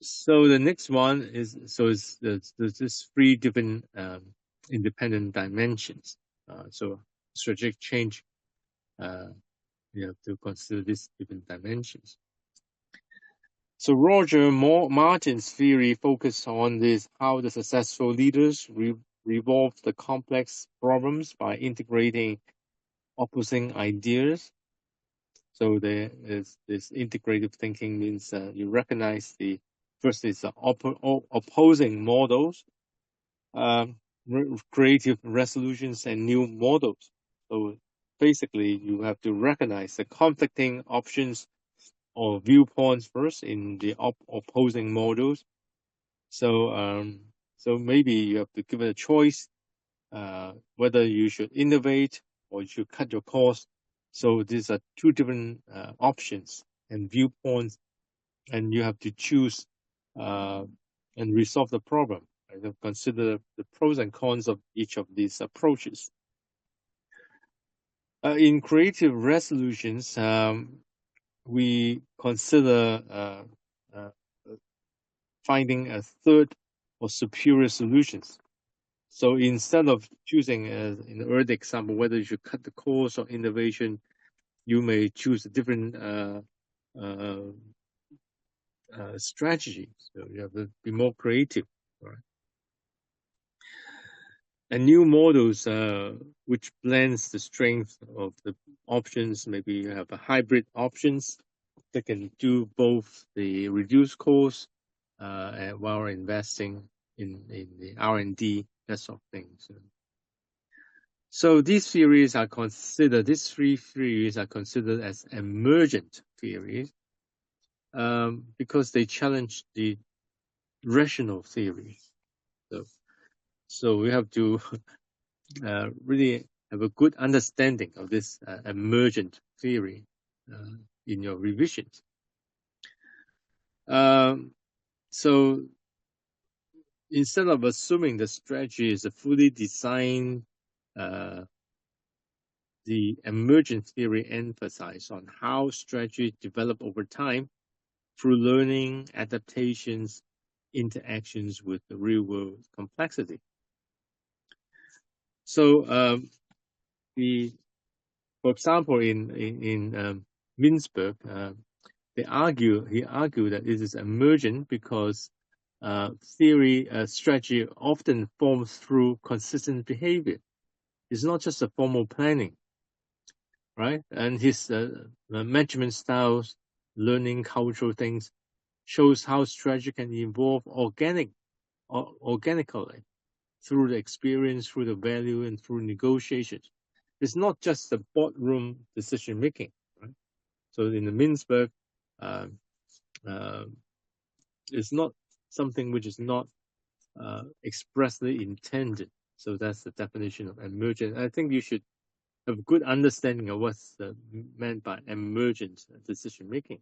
So the next one is there's this 3 different independent dimensions. So strategic change, you have to consider these different dimensions. So Roger Martin's theory focused on this: how the successful leaders resolve the complex problems by integrating opposing ideas. So there is this integrative thinking means you recognize the first is the opposing models, creative resolutions, and new models. So basically, you have to recognize the conflicting options or viewpoints first in the opposing models. So so maybe you have to give it a choice whether you should innovate or you should cut your costs. So these are 2 different options and viewpoints, and you have to choose and resolve the problem. And consider the pros and cons of each of these approaches. In creative resolutions, we consider finding a third or superior solutions. So instead of choosing, in the early example, whether you should cut the cost or innovation, you may choose a different strategy. So you have to be more creative. Right? And new models, which blends the strength of the options. Maybe you have a hybrid options that can do both the reduced cost and while investing in the R&D, that sort of thing. So these theories are considered, these 3 theories are considered as emergent theories because they challenge the rational theory. So we have to really have a good understanding of this emergent theory in your revisions. So instead of assuming the strategy is a fully designed, the emergent theory emphasizes on how strategies develop over time through learning, adaptations, interactions with the real world complexity. So for example, in Mintzberg, he argued that it is emergent because strategy often forms through consistent behavior. It's not just a formal planning, right? And his management styles, learning cultural things, shows how strategy can evolve organically through the experience, through the value, and through negotiations. It's not just the boardroom decision making, right? So in the Mintzberg, uh, uh, it's not something which is not expressly intended. So that's the definition of emergent. I think you should have a good understanding of what's meant by emergent decision making.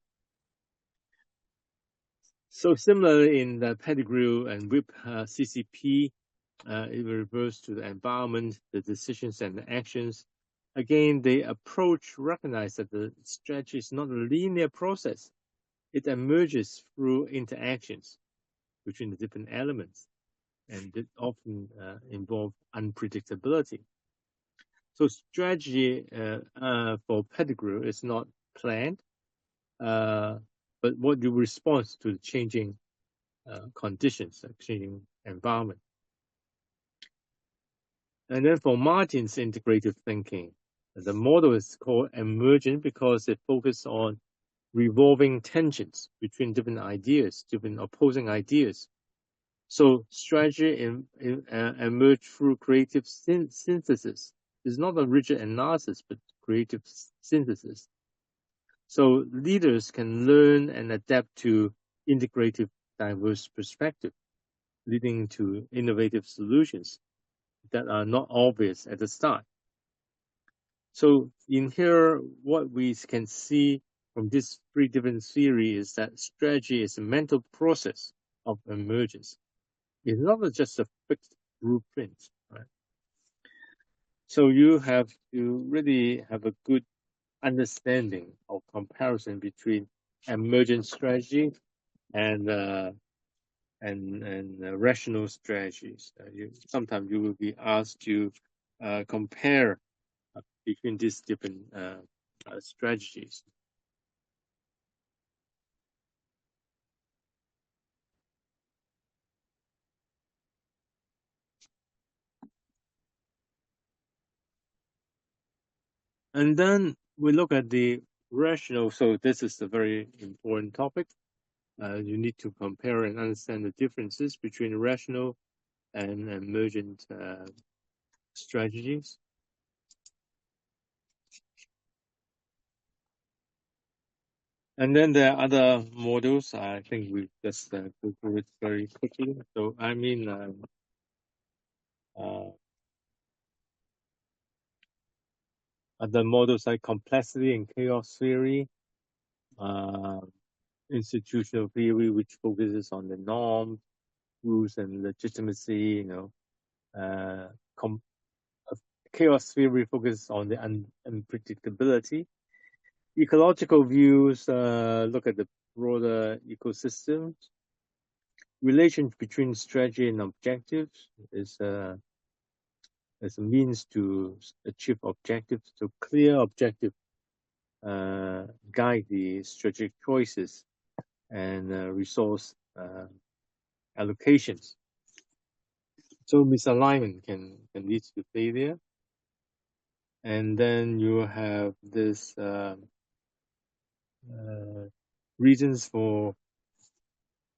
So similarly in the Pettigrew and WIP CCP, it refers to the environment, the decisions, and the actions. Again, the approach recognizes that the strategy is not a linear process. It emerges through interactions between the different elements, and it often involve unpredictability. So strategy for Pettigrew is not planned, but what you respond to the changing conditions, changing environment. And then for Martin's integrative thinking, the model is called emergent because it focuses on revolving tensions between different ideas, different opposing ideas. So strategy emerge through creative synthesis. It's not a rigid analysis, but creative synthesis. So leaders can learn and adapt to integrative, diverse perspective, leading to innovative solutions that are not obvious at the start. So in here, what we can see from these three different theories is that strategy is a mental process of emergence. It's not just a fixed blueprint, right? So you have to really have a good understanding of comparison between emergent strategy and rational strategies. Sometimes you will be asked to compare between these different strategies. And then we look at the rational. So this is a very important topic. You need to compare and understand the differences between rational and emergent strategies. And then there are other models. I think we just go through it very quickly. So I mean, other models like complexity and chaos theory, institutional theory, which focuses on the norms, rules, and legitimacy. Chaos theory focuses on the unpredictability. Ecological views look at the broader ecosystem. Relation between strategy and objectives is a means to achieve objectives. So clear objective guide the strategic choices and resource allocations. So misalignment can lead to failure. And then you have this reasons for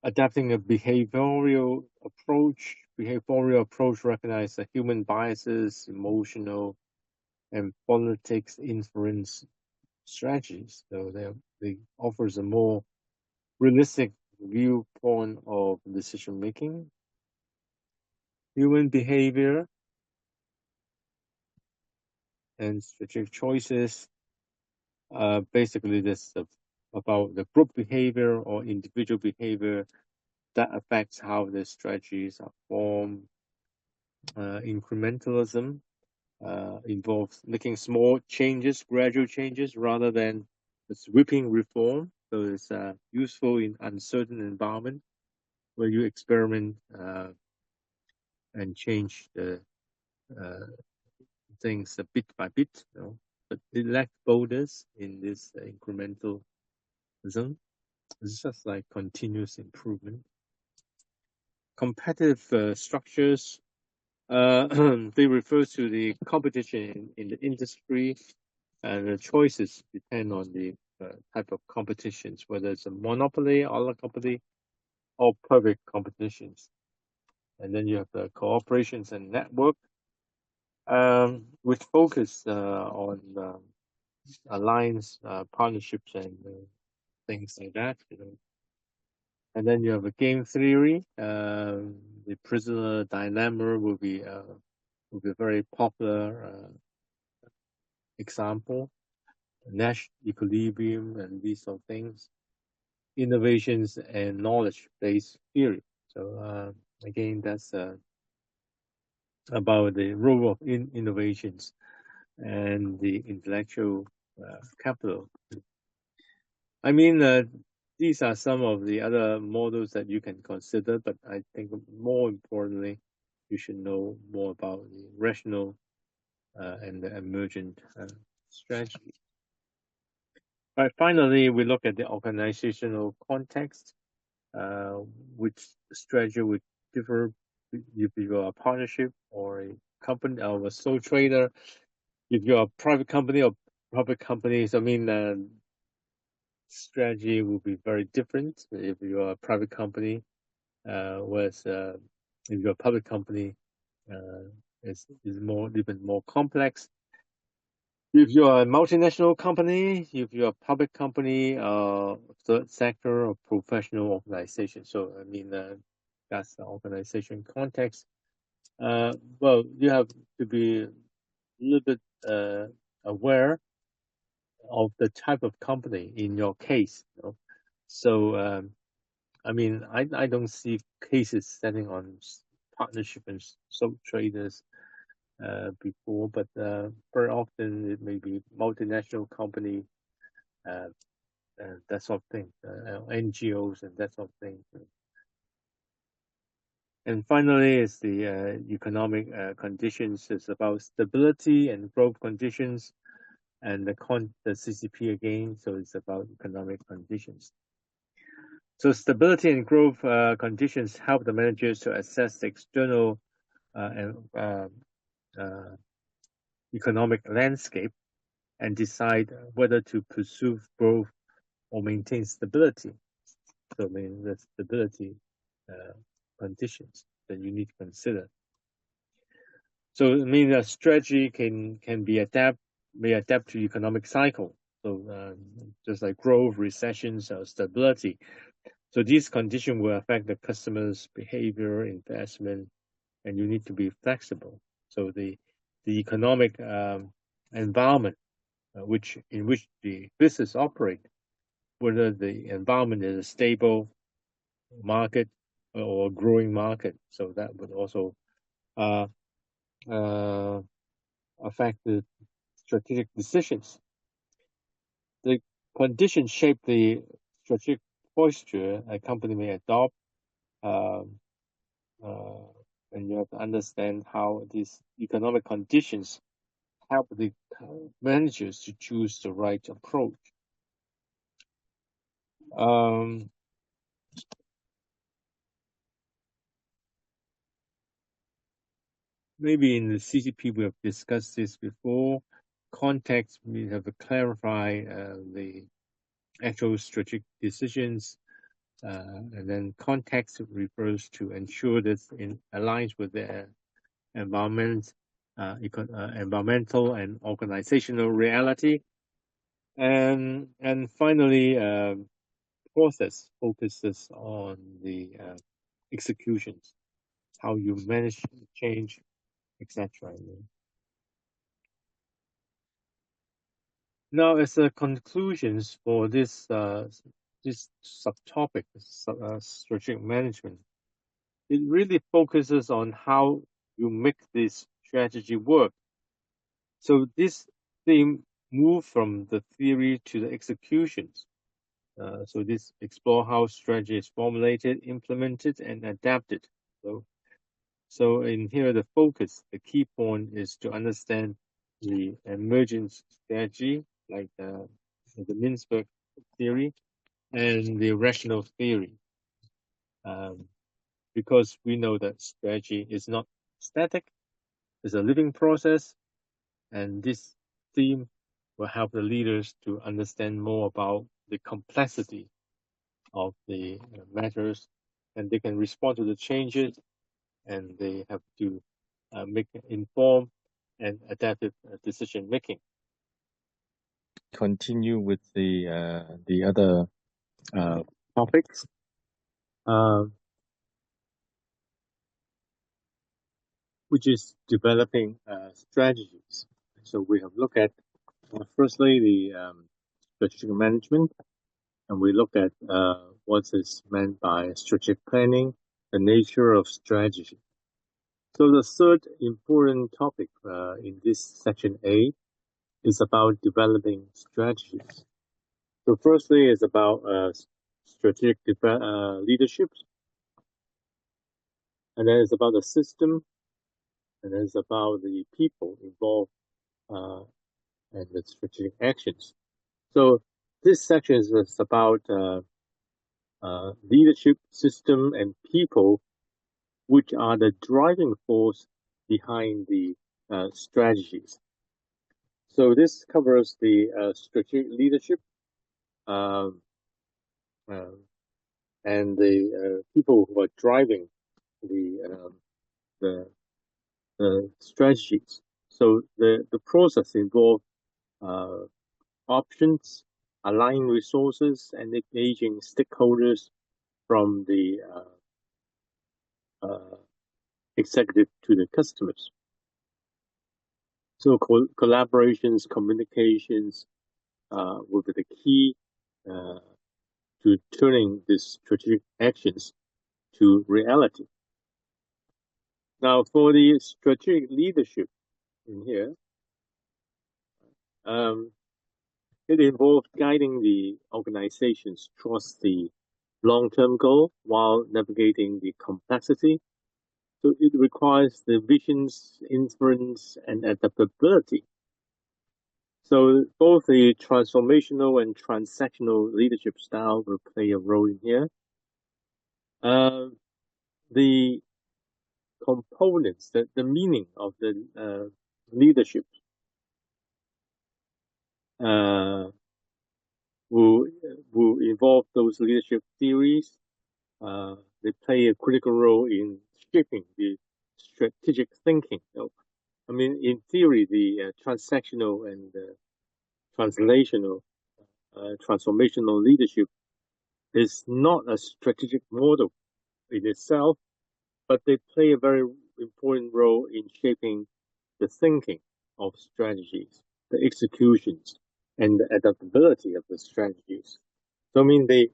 adapting a behavioral approach. Behavioral approach recognizes that human biases, emotional, and politics influence strategies. So they offers a more realistic viewpoint of decision making. Human behavior and strategic choices. Basically, this about the group behavior or individual behavior that affects how the strategies are formed. Incrementalism involves making small changes, gradual changes, rather than the sweeping reform. So it's useful in uncertain environment where you experiment and change the things bit by bit. But it lacks boldness in this incremental It's just like continuous improvement. Competitive structures, they refer to the competition in the industry, and the choices depend on the type of competitions, whether it's a monopoly, oligopoly, or public competitions. And then you have the cooperations and network, which focus on alliance, partnerships, and things like that. And then you have a game theory. The prisoner dilemma will be a very popular example. Nash equilibrium and these sort of things. Innovations and knowledge-based theory. So again, that's about the role of innovations and the intellectual capital. I mean, these are some of the other models that you can consider, but I think more importantly, you should know more about the rational and the emergent strategy. But finally, we look at the organizational context, uh, which strategy would differ if you're a partnership or a company or a sole trader. If you're a private company or public companies, I mean, strategy will be very different if you're a private company, whereas if you're a public company, is more even more complex. If you're a multinational company, if you're a public company, third sector or professional organization. So I mean, that's the organization context. Well, you have to be a little bit aware of the type of company in your case. So I mean, I don't see cases setting on partnership and sole traders before, but very often it may be multinational company, uh, that sort of thing, NGOs and that sort of thing. And finally, is the economic conditions. It's about stability and growth conditions, and the CCP again. So it's about economic conditions. So stability and growth conditions help the managers to assess the external and economic landscape and decide whether to pursue growth or maintain stability. So I mean the stability conditions that you need to consider. So I mean the strategy can be may adapt to economic cycle. So just like growth, recessions, or stability. So these conditions will affect the customer's behavior, investment, and you need to be flexible. So the economic environment in which the business operate, whether the environment is a stable market or a growing market, so that would also uh, uh, affect the strategic decisions. The conditions shape the strategic posture a company may adopt. Um, uh, and you have to understand how these economic conditions help the managers to choose the right approach. Um, Maybe in the CCP we have discussed this before. Context, we have to clarify the actual strategic decisions, and then context refers to ensure that it aligns with the environmental and organizational reality. And finally, process focuses on the executions, how you manage change, etc. Now, as a conclusions for this subtopic, strategic management, it really focuses on how you make this strategy work. So this theme move from the theory to the executions. So this explore how strategy is formulated, implemented, and adapted. So in here, the focus, the key point is to understand the emergent strategy, like the Mintzberg theory, and the rational theory, because we know that strategy is not static, it's a living process, and this theme will help the leaders to understand more about the complexity of the matters, and they can respond to the changes, and they have to make informed and adaptive decision making. Continue with the other topics. Which is developing strategies. So we have looked at firstly the strategic management, and we look at what is meant by strategic planning, the nature of strategy. So the third important topic in this section A is about developing strategies. So firstly is about strategic leadership, and then it's about the system, and then it's about the people involved and the strategic actions. So this section is about leadership, system, and people, which are the driving force behind the strategies. So this covers the strategic leadership and the people who are driving the strategies. So the process involves options, aligning resources, and engaging stakeholders from the executive to the customers. So collaborations, communications will be the key to turning these strategic actions to reality. Now, for the strategic leadership in here, it involves guiding the organizations towards the long-term goal while navigating the complexity. So it requires the visions, influence, and adaptability. So both the transformational and transactional leadership style will play a role in here. The components, the meaning of the leadership will involve those leadership theories. They play a critical role in shaping the strategic thinking. I mean, in theory, the transactional and translational, transformational leadership is not a strategic model in itself, but they play a very important role in shaping the thinking of strategies, the executions, and the adaptability of the strategies. So, I mean, they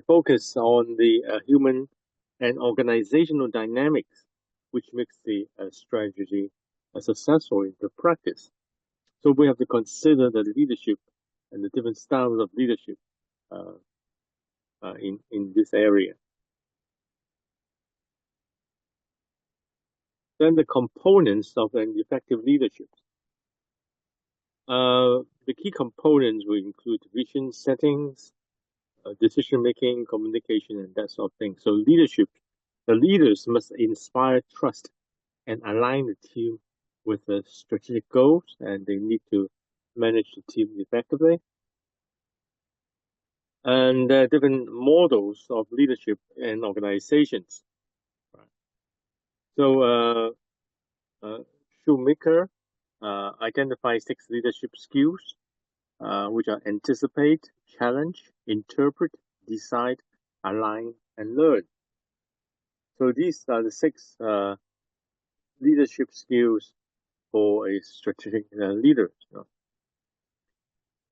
focus on the human and organizational dynamics, which makes the strategy successful in the practice. So we have to consider the leadership and the different styles of leadership in this area. Then the components of an effective leadership. The key components will include vision settings, decision making, communication, and that sort of thing. So leadership, the leaders must inspire trust and align the team with the strategic goals, and they need to manage the team effectively. And there are different models of leadership in organizations. So Shoemaker identifies 6 leadership skills, which are anticipate, challenge, interpret, decide, align, and learn. So these are the 6 leadership skills for a strategic leader.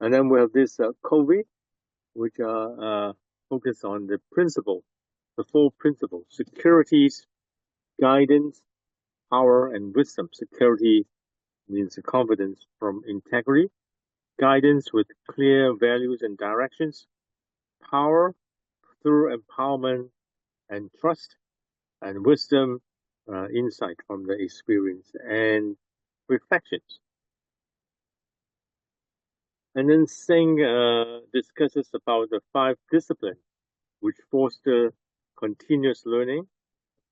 And then we have this COVID, which are focused on the principle, the 4 principles: securities, guidance, power, and wisdom. Security means confidence from integrity, guidance with clear values and directions, power through empowerment and trust, and wisdom, insight from the experience and reflections. And then Singh discusses about the 5 disciplines which foster continuous learning.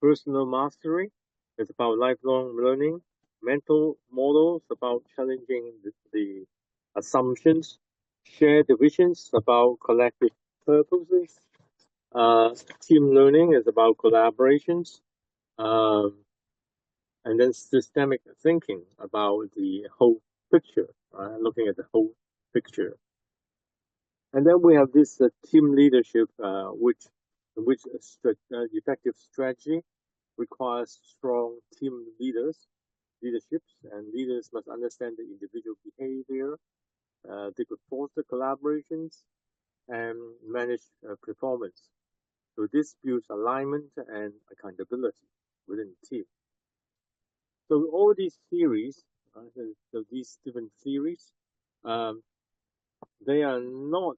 Personal mastery is about lifelong learning. Mental models about challenging the assumptions. Shared visions about collective purposes. Team learning is about collaborations. Um, and then systemic thinking about the whole picture, looking at the whole picture. And then we have this team leadership, which effective strategy requires strong team leaderships, and leaders must understand the individual behavior. They could foster collaborations and manage performance. So this builds alignment and accountability within the team. So all these theories, so these different theories, um, they are not,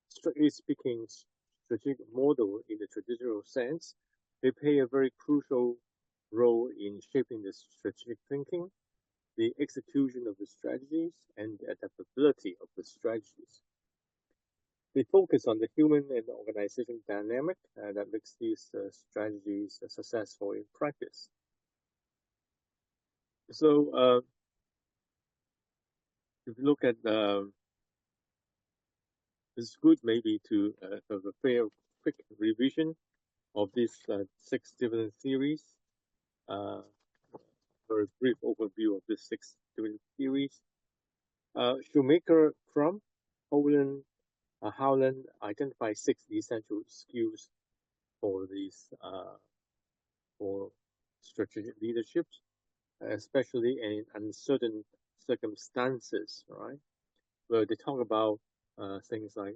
strictly speaking, strategic model in the traditional sense. They play a very crucial role in shaping the strategic thinking, the execution of the strategies, and the adaptability of the strategies. They focus on the human and organization dynamic that makes these strategies successful in practice. So if you look at it's good maybe to have a fair quick revision of these 6 different theories. Uh, very brief overview of the 6 different theories. Shoemaker, Crumb, Howland identify 6 essential skills for these for strategic leadership, especially in uncertain circumstances, right? Where they talk about things like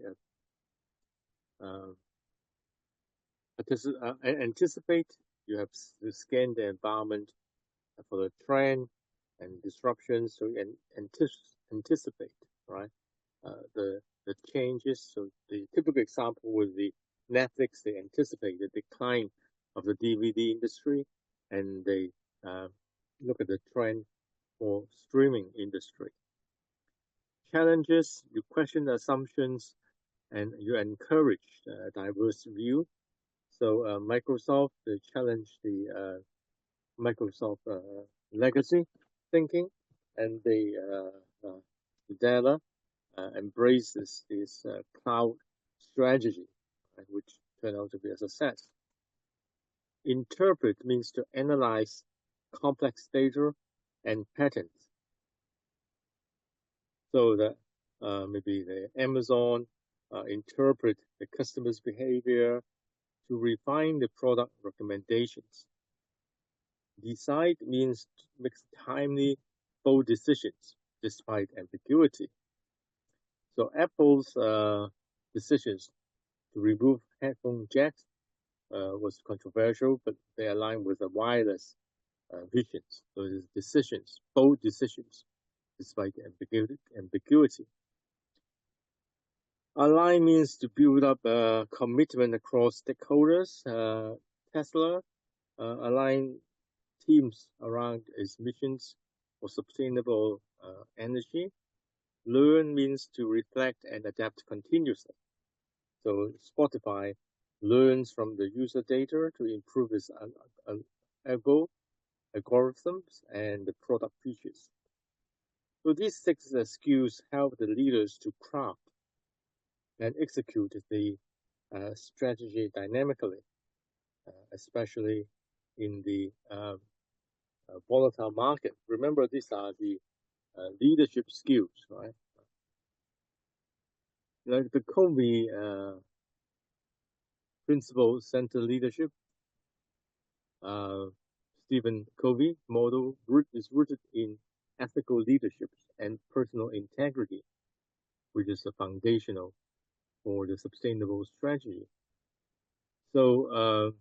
uh, anticipate. You have to scan the environment for the trend and disruptions, so you anticipate, right? The changes. So the typical example was the Netflix. They anticipate the decline of the DVD industry, and they look at the trend for streaming industry. Challenges, you question the assumptions, and you encourage a diverse view. So Microsoft, they challenge the Microsoft legacy thinking, and they Dell embraces this cloud strategy, which turned out to be a success. Interpret means to analyze complex data and patterns. So that maybe the Amazon interpret the customer's behavior to refine the product recommendations. Decide means to make timely, bold decisions despite ambiguity. So Apple's decisions to remove headphone jacks was controversial, but they align with the wireless visions. So it's decisions, bold decisions, despite the ambiguity. Align means to build up a commitment across stakeholders. Tesla align teams around its missions for sustainable energy. Learn means to reflect and adapt continuously. So Spotify learns from the user data to improve its algorithms and the product features. So these 6 skills help the leaders to craft and execute the strategy dynamically, especially in the volatile market. Remember, these are the leadership skills, right? Like the Covey principle center leadership, uh, Stephen Covey model is rooted in ethical leadership and personal integrity, which is the foundational for the sustainable strategy. So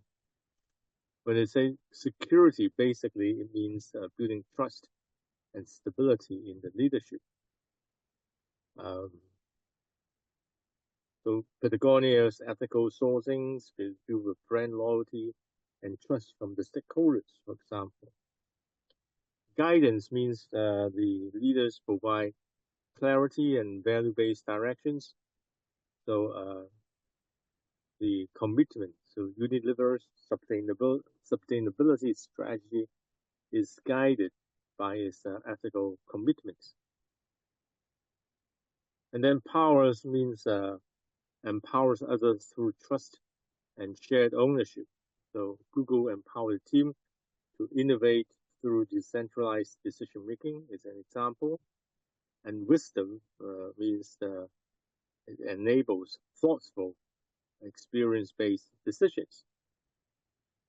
when they say security, basically it means building trust and stability in the leadership. Um, so Patagonia's ethical sourcing is built with brand loyalty and trust from the stakeholders, for example. Guidance means the leaders provide clarity and value-based directions. So the commitment, so Unilever's sustainability strategy is guided by its ethical commitments. And then powers means empowers others through trust and shared ownership. So Google empowered the team to innovate through decentralized decision making is an example. And wisdom means it enables thoughtful, experience-based decisions.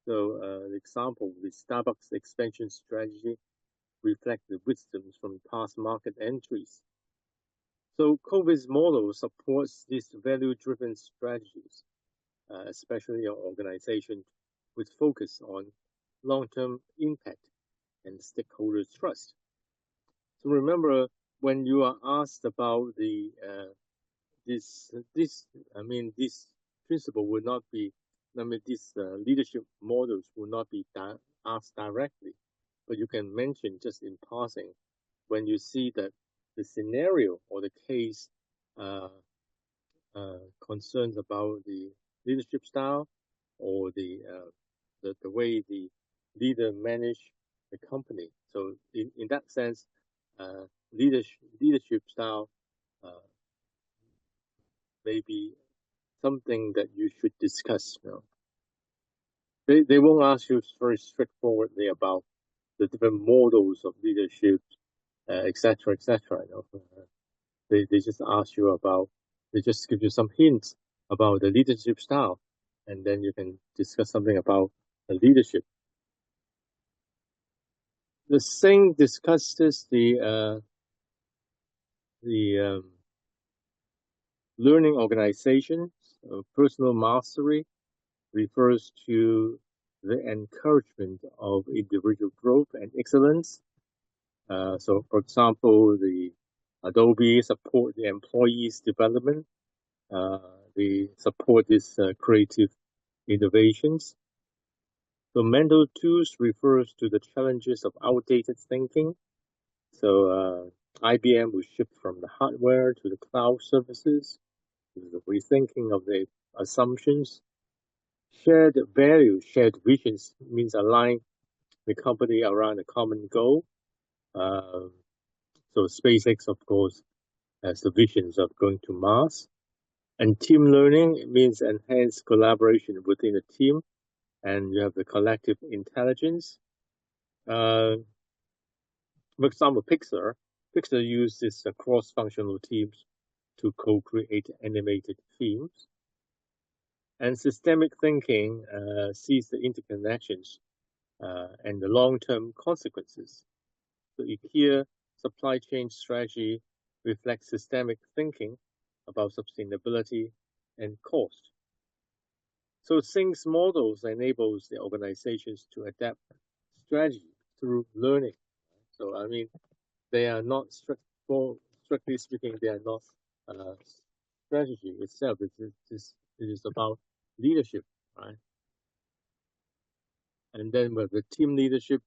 So the example, the Starbucks expansion strategy reflect the wisdoms from past market entries. So COVID's model supports these value-driven strategies, especially on organizations with focus on long-term impact and stakeholder trust. So remember, when you are asked about the this principle will not be, these leadership models will not be asked directly, but you can mention just in passing when you see that the scenario or the case uh, concerns about the leadership style or the way the leader manage the company. So in that sense, leadership style uh, may be something that you should discuss. They won't ask you very straightforwardly about the different models of leadership, etc., etc. They just ask you about, they just give you some hints about the leadership style, and then you can discuss something about the leadership. The thing discusses the learning organization. Personal mastery refers to the encouragement of individual growth and excellence. So, for example, the Adobe support the employees' development. They support these creative innovations. So, mental tools refers to the challenges of outdated thinking. So, IBM will shift from the hardware to the cloud services. The rethinking of the assumptions. Shared values, shared visions means align the company around a common goal. So SpaceX, of course, has the visions of going to Mars. And team learning means enhanced collaboration within a team, and you have the collective intelligence. For example, Pixar uses cross-functional teams to co-create animated films. And systemic thinking sees the interconnections and the long-term consequences. So IKEA supply chain strategy reflects systemic thinking about sustainability and cost. So Singh's models enables the organizations to adapt strategy through learning. So they are not strictly speaking, they are not strategy itself. It is about leadership, right? And then with the team leadership,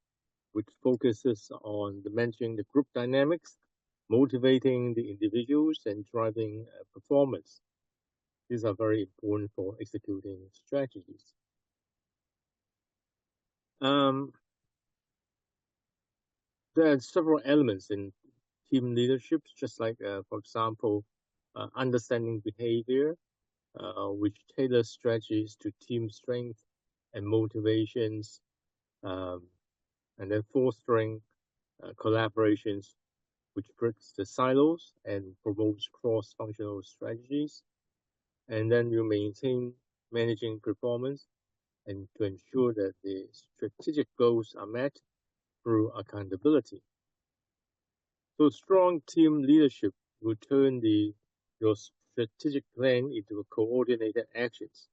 which focuses on managing the group dynamics, motivating the individuals, and driving performance. These are very important for executing strategies. There are several elements in team leadership, just like, for example, understanding behavior, which tailors strategies to team strength and motivations, and then fostering collaborations, which breaks the silos and promotes cross-functional strategies. And then you maintain managing performance and to ensure that the strategic goals are met through accountability. So strong team leadership will turn your strategic plan into coordinated actions,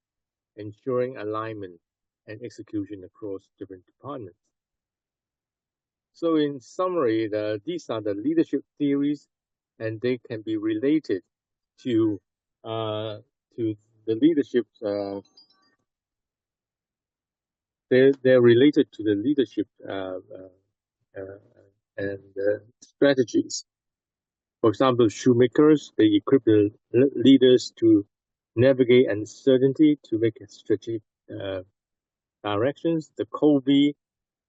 ensuring alignment and execution across different departments. So in summary, these are the leadership theories, and they can be related to the leadership. They're related to the leadership and strategies. For example, shoemakers, they equip the leaders to navigate uncertainty to make strategic directions. The Kobe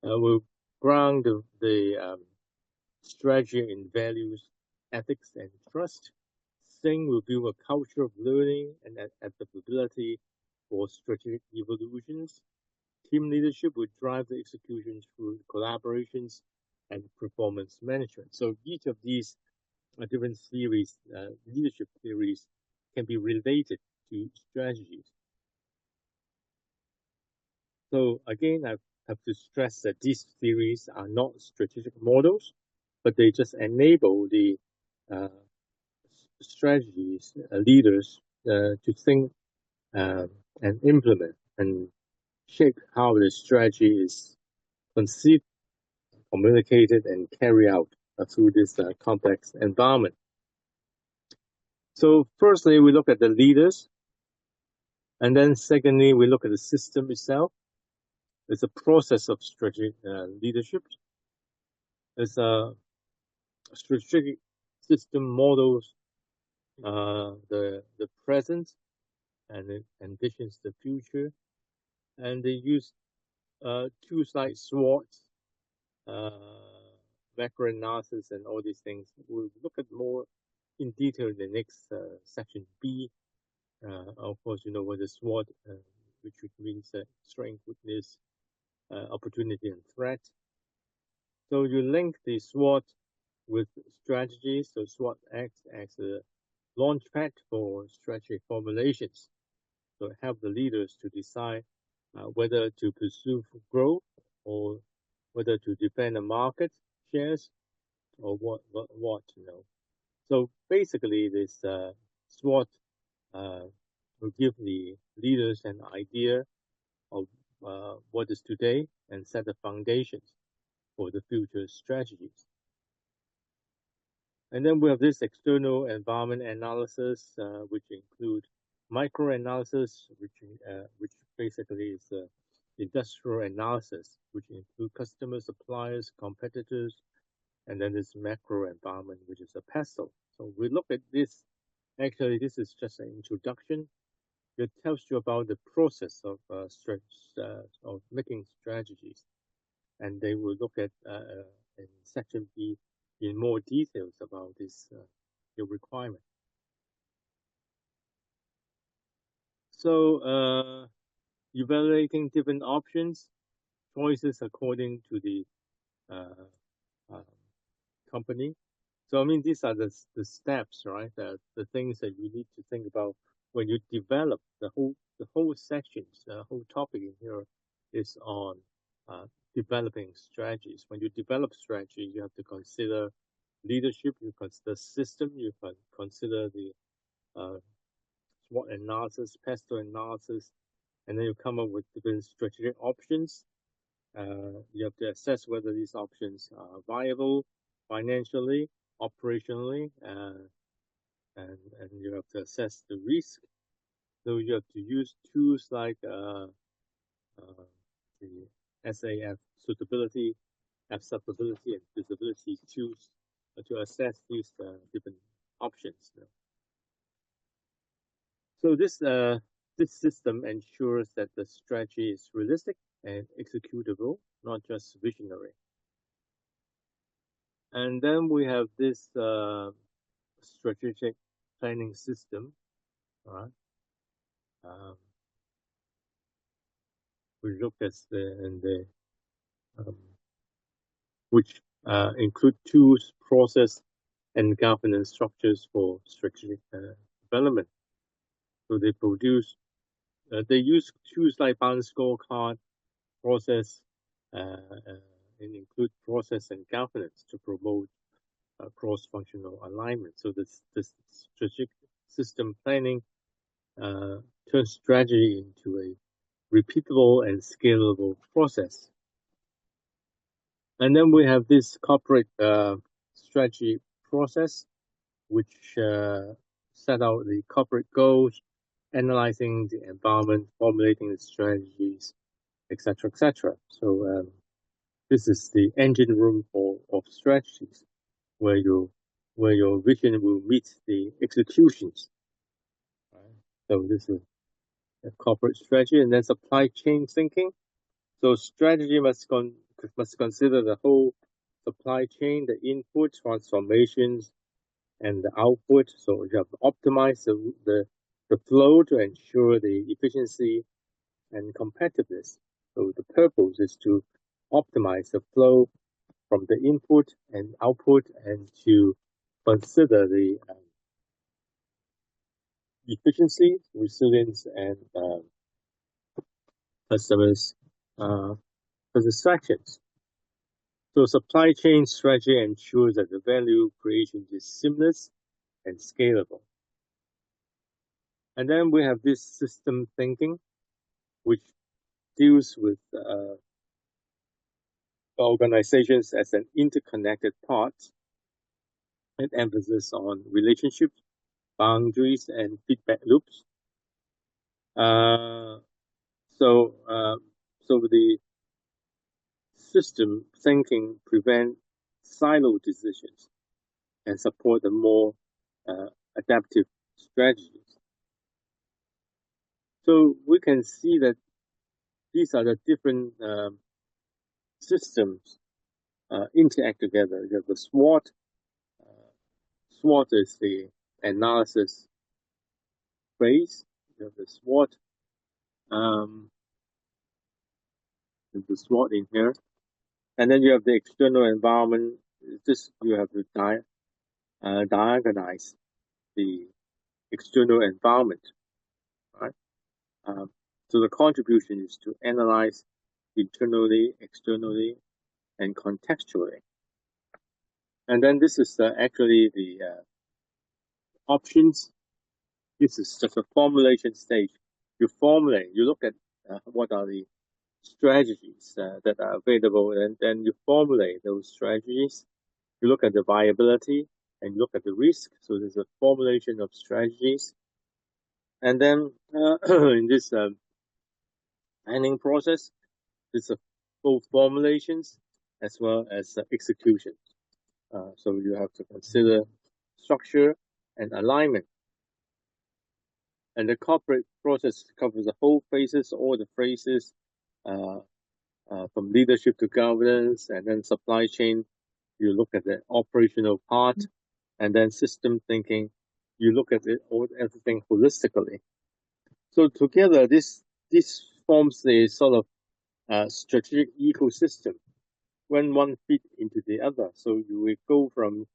will ground the strategy in values, ethics, and trust. Sing will build a culture of learning and adaptability for strategic evolutions. Team leadership will drive the execution through collaborations and performance management. So each of these different theories, leadership theories, can be related to strategies. So again, I have to stress that these theories are not strategic models, but they just enable the uh, strategies, leaders to think and implement and shape how the strategy is conceived, communicated, and carried out through this complex environment. So firstly, we look at the leaders, and then secondly, we look at the system itself. It's a process of strategic leadership. It's a strategic system models the present and it envisions the future, and they use tools like SWOT, uh, macro analysis, and all these things. We'll look at more in detail in the next section B. Of course, you know what the SWOT, which means strength, weakness, opportunity, and threat. So you link the SWOT with strategies. So SWOT acts as a launchpad for strategy formulations. So help the leaders to decide whether to pursue growth or whether to defend the market shares or what, you know. So basically, this SWOT will give the leaders an idea of what is today and set the foundations for the future strategies. And then we have this external environment analysis, which include microanalysis, which basically is industrial analysis, which include customers, suppliers, competitors, and then this macro environment, which is a PESTLE. So we look at this. Actually, this is just an introduction. It tells you about the process of making strategies, and they will look at in section B in more details about this your requirement. So evaluating different options, choices according to the uh, company. So I mean, these are the steps, right? The things that you need to think about when you develop the whole sections, the whole topic in here is on developing strategies. When you develop strategy, you have to consider leadership, you consider system, you can consider the SWOT analysis, PESTLE analysis, and then you come up with different strategic options. You have to assess whether these options are viable financially, operationally, and you have to assess the risk. So you have to use tools like the SAF, suitability, acceptability, and feasibility tools to assess these different options. So this system ensures that the strategy is realistic and executable, not just visionary. And then we have this strategic planning system, right? We look at which include tools, process, and governance structures for strategic development. So they use tools like balance scorecard, process, and include process and governance to promote cross-functional alignment. So this strategic system planning turns strategy into a repeatable and scalable process. And then we have this corporate strategy process, which set out the corporate goals, analyzing the environment, formulating the strategies, etc., etc. So this is the engine room of strategies, where you where your vision will meet the executions. Right? So this is a corporate strategy, and then supply chain thinking. So strategy must consider the whole supply chain, the input, transformations, and the output. So you have to optimize the flow to ensure the efficiency and competitiveness. So the purpose is to optimize the flow from the input and output and to consider the efficiency, resilience, and customers' satisfactions. So supply chain strategy ensures that the value creation is seamless and scalable. And then we have this system thinking, which deals with organizations as an interconnected part and emphasis on relationships, boundaries, and feedback loops. Uh, so, uh, so the system thinking prevent silo decisions and support the more adaptive strategies. So we can see that these are the different systems interact together. You have the SWOT. SWOT is the analysis phase. You have the SWOT. There's the SWOT in here, and then you have the external environment. This you have to diagnose the external environment, right? So the contribution is to analyze internally, externally, and contextually. And then this is actually the options. This is just a formulation stage. You formulate, you look at what are the strategies that are available, and then you formulate those strategies. You look at the viability and you look at the risk. So there's a formulation of strategies. And then in this planning process, there's both formulations as well as execution. So you have to consider structure and alignment. And the corporate process covers the whole phases, all the phases, from leadership to governance, and then supply chain. You look at the operational part, and then system thinking. You look at everything holistically. So together, this forms a sort of strategic ecosystem when one fit into the other. So you will go from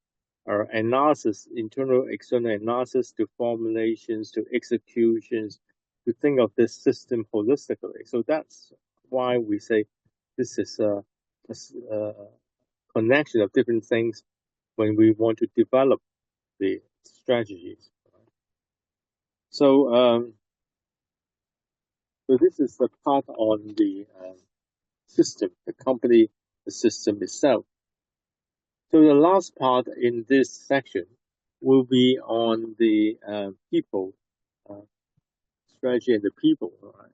our analysis, internal, external analysis, to formulations, to executions, to think of this system holistically. So that's why we say this is a connection of different things when we want to develop the strategies. So, so this is the part on the system, the company, the system itself. So the last part in this section will be on the people, strategy and the people. Right?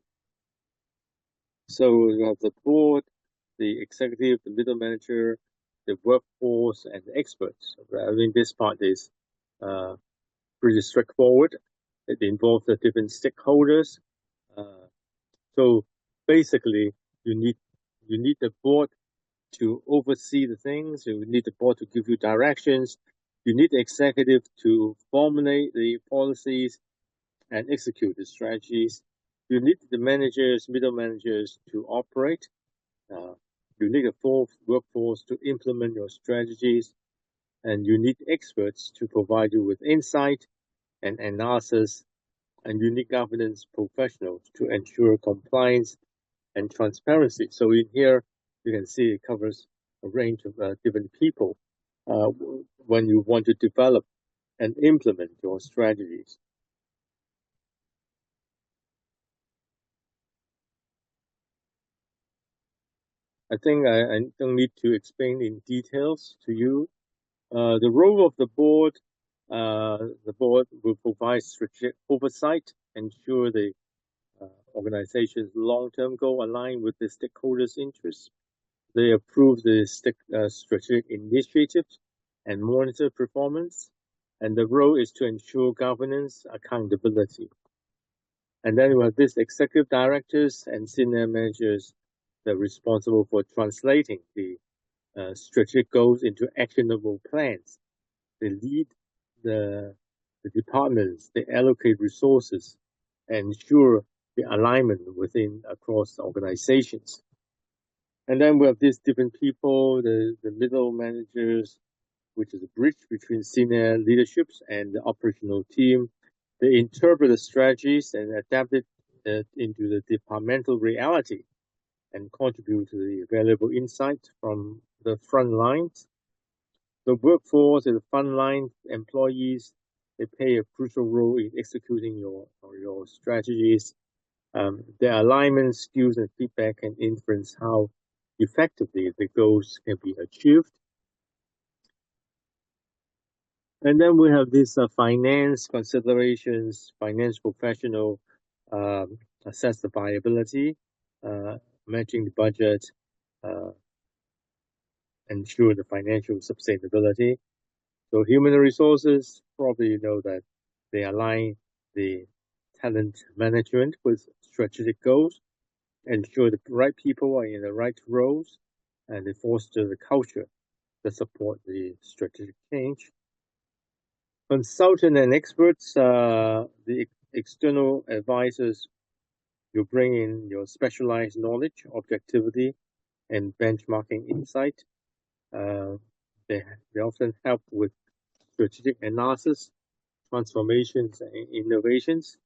So you have the board, the executive, the middle manager, the workforce, and the experts. I mean, this part is pretty straightforward. It involves the different stakeholders. So basically, you need the board to oversee the things. You need the board to give you directions. You need the executive to formulate the policies and execute the strategies. You need the managers, middle managers to operate. You need a full workforce to implement your strategies. And you need experts to provide you with insight and analysis, and you need governance professionals to ensure compliance and transparency. So in here, you can see it covers a range of different people when you want to develop and implement your strategies. I think I don't need to explain in details to you. The role of the board will provide strategic oversight, ensure the organization's long-term goal align with the stakeholders' interests. They approve the strategic initiatives and monitor performance. And the role is to ensure governance, accountability. And then we have these executive directors and senior managers that are responsible for translating the strategic goals into actionable plans. They lead the, the departments, they allocate resources, and ensure the alignment within across organizations. And then we have these different people, the middle managers, which is a bridge between senior leaderships and the operational team. They interpret the strategies and adapt it into the departmental reality and contribute to the valuable insight from the front lines. The workforce and the frontline employees, they play a crucial role in executing your strategies. Their alignment, skills, and feedback can influence how effectively the goals can be achieved. And then we have these finance considerations, finance professional assess the viability, matching the budget, uh, ensure the financial sustainability. So human resources, probably you know that they align the talent management with strategic goals, ensure the right people are in the right roles, and they foster the culture that support the strategic change. Consultant and experts, the external advisors, you bring in your specialized knowledge, objectivity, and benchmarking insight. Uh, they often help with strategic analysis, transformations, and innovations.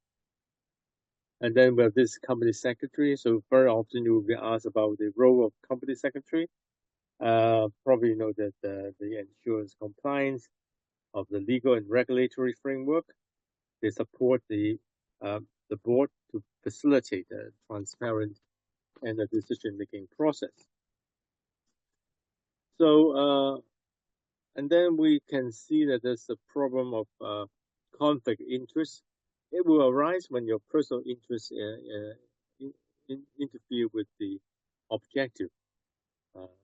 And then we have this company secretary. So very often you will be asked about the role of company secretary. Probably you know that the ensures compliance of the legal and regulatory framework. They support the board to facilitate a transparent and a decision-making process. So, and then we can see that there's a problem of conflict interest. It will arise when your personal interests interfere with the objective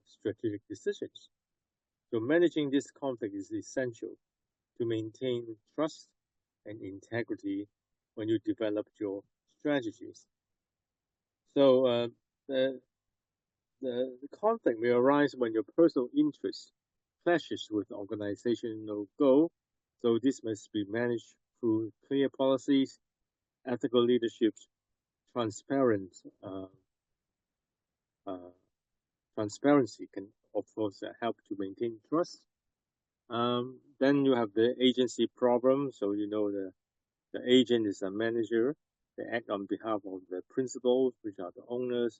strategic decisions. So managing this conflict is essential to maintain trust and integrity when you develop your strategies. So the conflict may arise when your personal interest clashes with organizational goal. So this must be managed through clear policies, ethical leadership, transparent uh, transparency can of course help to maintain trust. Then you have the agency problem. So you know the agent is a manager. They act on behalf of the principals, which are the owners.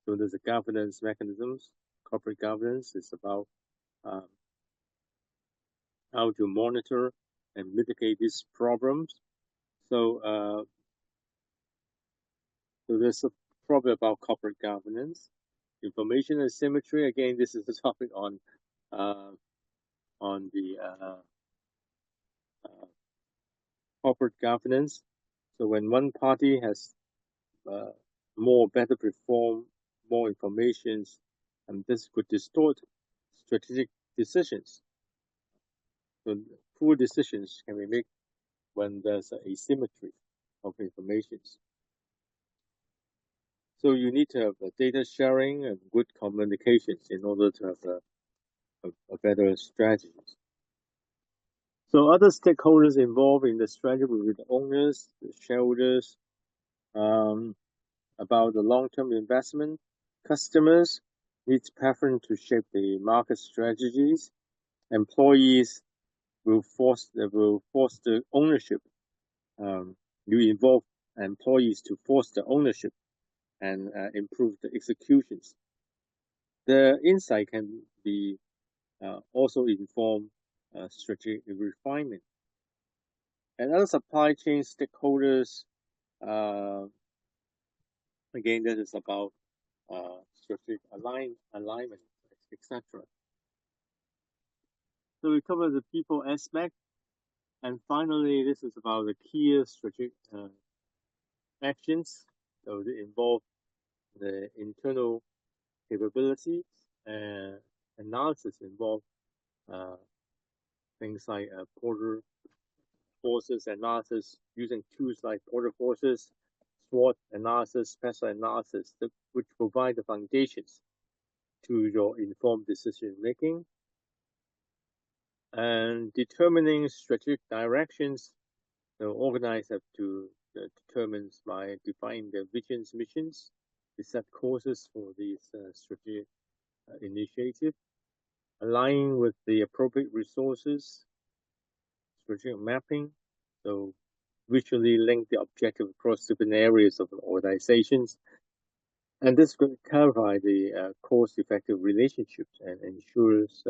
So there's a governance mechanisms. Corporate governance is about um, how to monitor and mitigate these problems. So, so there's a problem about corporate governance, information asymmetry. Again, this is a topic uh, on the uh, corporate governance. So when one party has uh, better perform, more informations, and this could distort strategic decisions. So poor decisions can be made when there's an asymmetry of information. So you need to have data sharing and good communications in order to have a better strategy. So other stakeholders involved in the strategy will be the owners, the shareholders, about the long-term investment, customers, needs preference to shape the market strategies, employees will foster ownership. You involve employees to foster ownership and improve the executions. The insight can be also inform strategic refinement. And other supply chain stakeholders, uh, again, this is about strategic alignment, etc. So we cover the people aspect. And finally, this is about the key strategic actions. So they involve the internal capabilities and analysis involved things like Porter forces analysis, using tools like Porter forces, SWOT analysis, special analysis, which provide the foundations to your informed decision making. And determining strategic directions, the organizer have to determine by defining their visions, missions, to set courses for these strategic initiatives, aligning with the appropriate resources, strategic mapping, so visually link the objective across different areas of organizations. And this could clarify the cost-effective relationships and ensures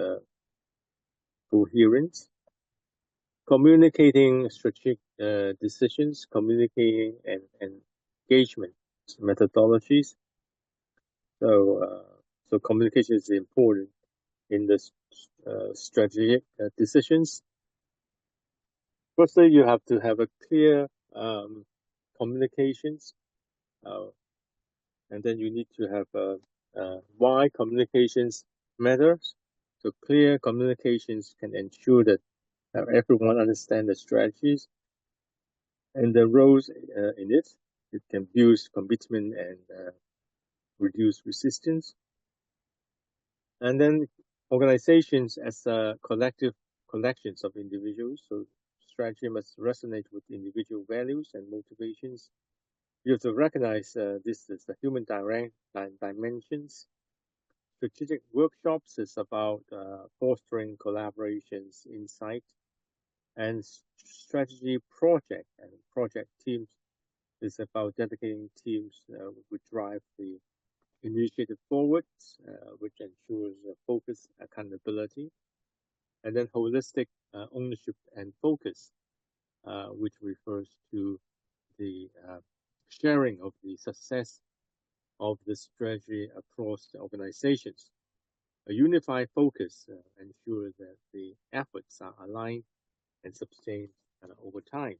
coherence. Communicating strategic decisions, communicating and engagement methodologies. So communication is important in the strategic decisions. Firstly, you have to have a clear communications, and then you need to have why communications matters. So clear communications can ensure that everyone understands the strategies and the roles in it. It can build commitment and reduce resistance. And then organizations as collective collections of individuals. So strategy must resonate with individual values and motivations. You have to recognize this as the human dimensions. Strategic workshops is about fostering collaborations, insight, and strategy project and project teams is about dedicating teams which drive the initiative forward, which ensures focus, accountability, and then holistic ownership and focus, which refers to the sharing of the success of the strategy across the organizations. A unified focus ensures that the efforts are aligned and sustained over time.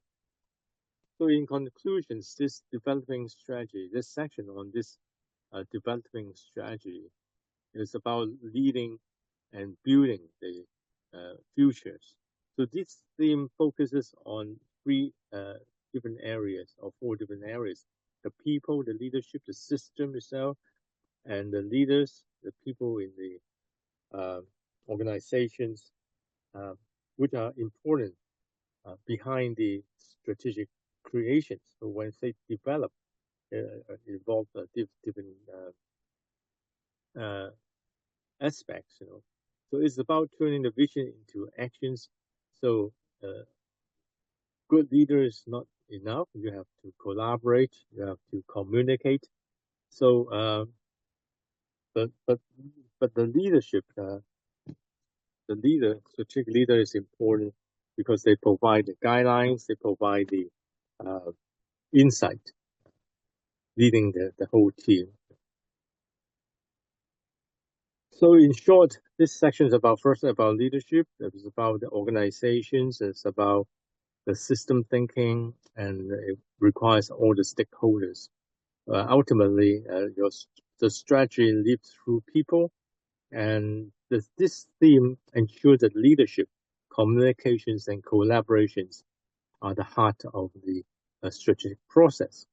So in conclusions, this developing strategy, this section on this developing strategy is about leading and building the futures. So this theme focuses on three different areas or four different areas: the people, the leadership, the system itself, and the leaders, the people in the organizations, which are important behind the strategic creations. So when they develop, involve different aspects, So it's about turning the vision into actions. So good leader is not enough. You have to collaborate. You have to communicate. So, but the leadership, strategic leader is important because they provide the guidelines. They provide the insight, leading the whole team. So in short, this section is about leadership. It's about the organizations. It's about the system thinking, and it requires all the stakeholders. Ultimately, the strategy lives through people, and this theme ensures that leadership, communications, and collaborations are the heart of the strategic process.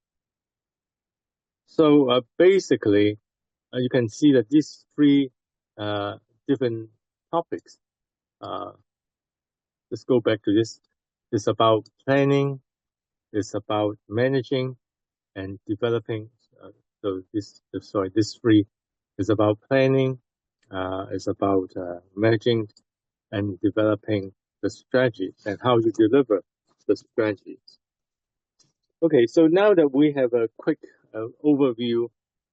So basically, you can see that these three different topics. Let's go back to this. It's about planning, it's about managing and developing. So this three is about planning, it's about managing and developing the strategies and how you deliver the strategies. Okay, so now that we have a quick overview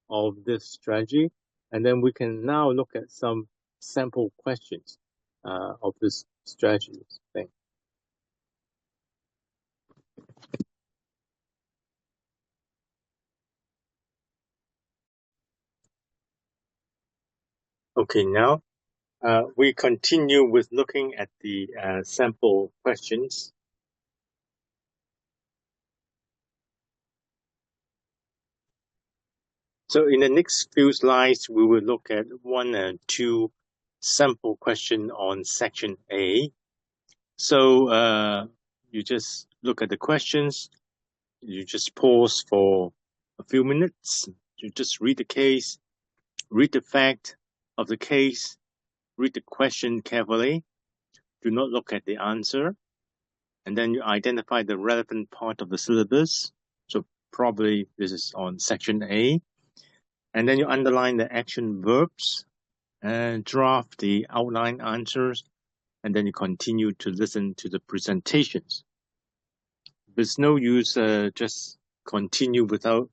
of this strategy, and then we can now look at some sample questions of this strategy thing. Okay, now we continue with looking at the sample questions. So in the next few slides, we will look at one and two sample question on section A. So you just look at the questions, you just pause for a few minutes, you just read the case, read the fact of the case, read the question carefully, do not look at the answer, and then you identify the relevant part of the syllabus. So probably this is on section A. And then you underline the action verbs and draft the outline answers, and then you continue to listen to the presentations. There's no use just continue without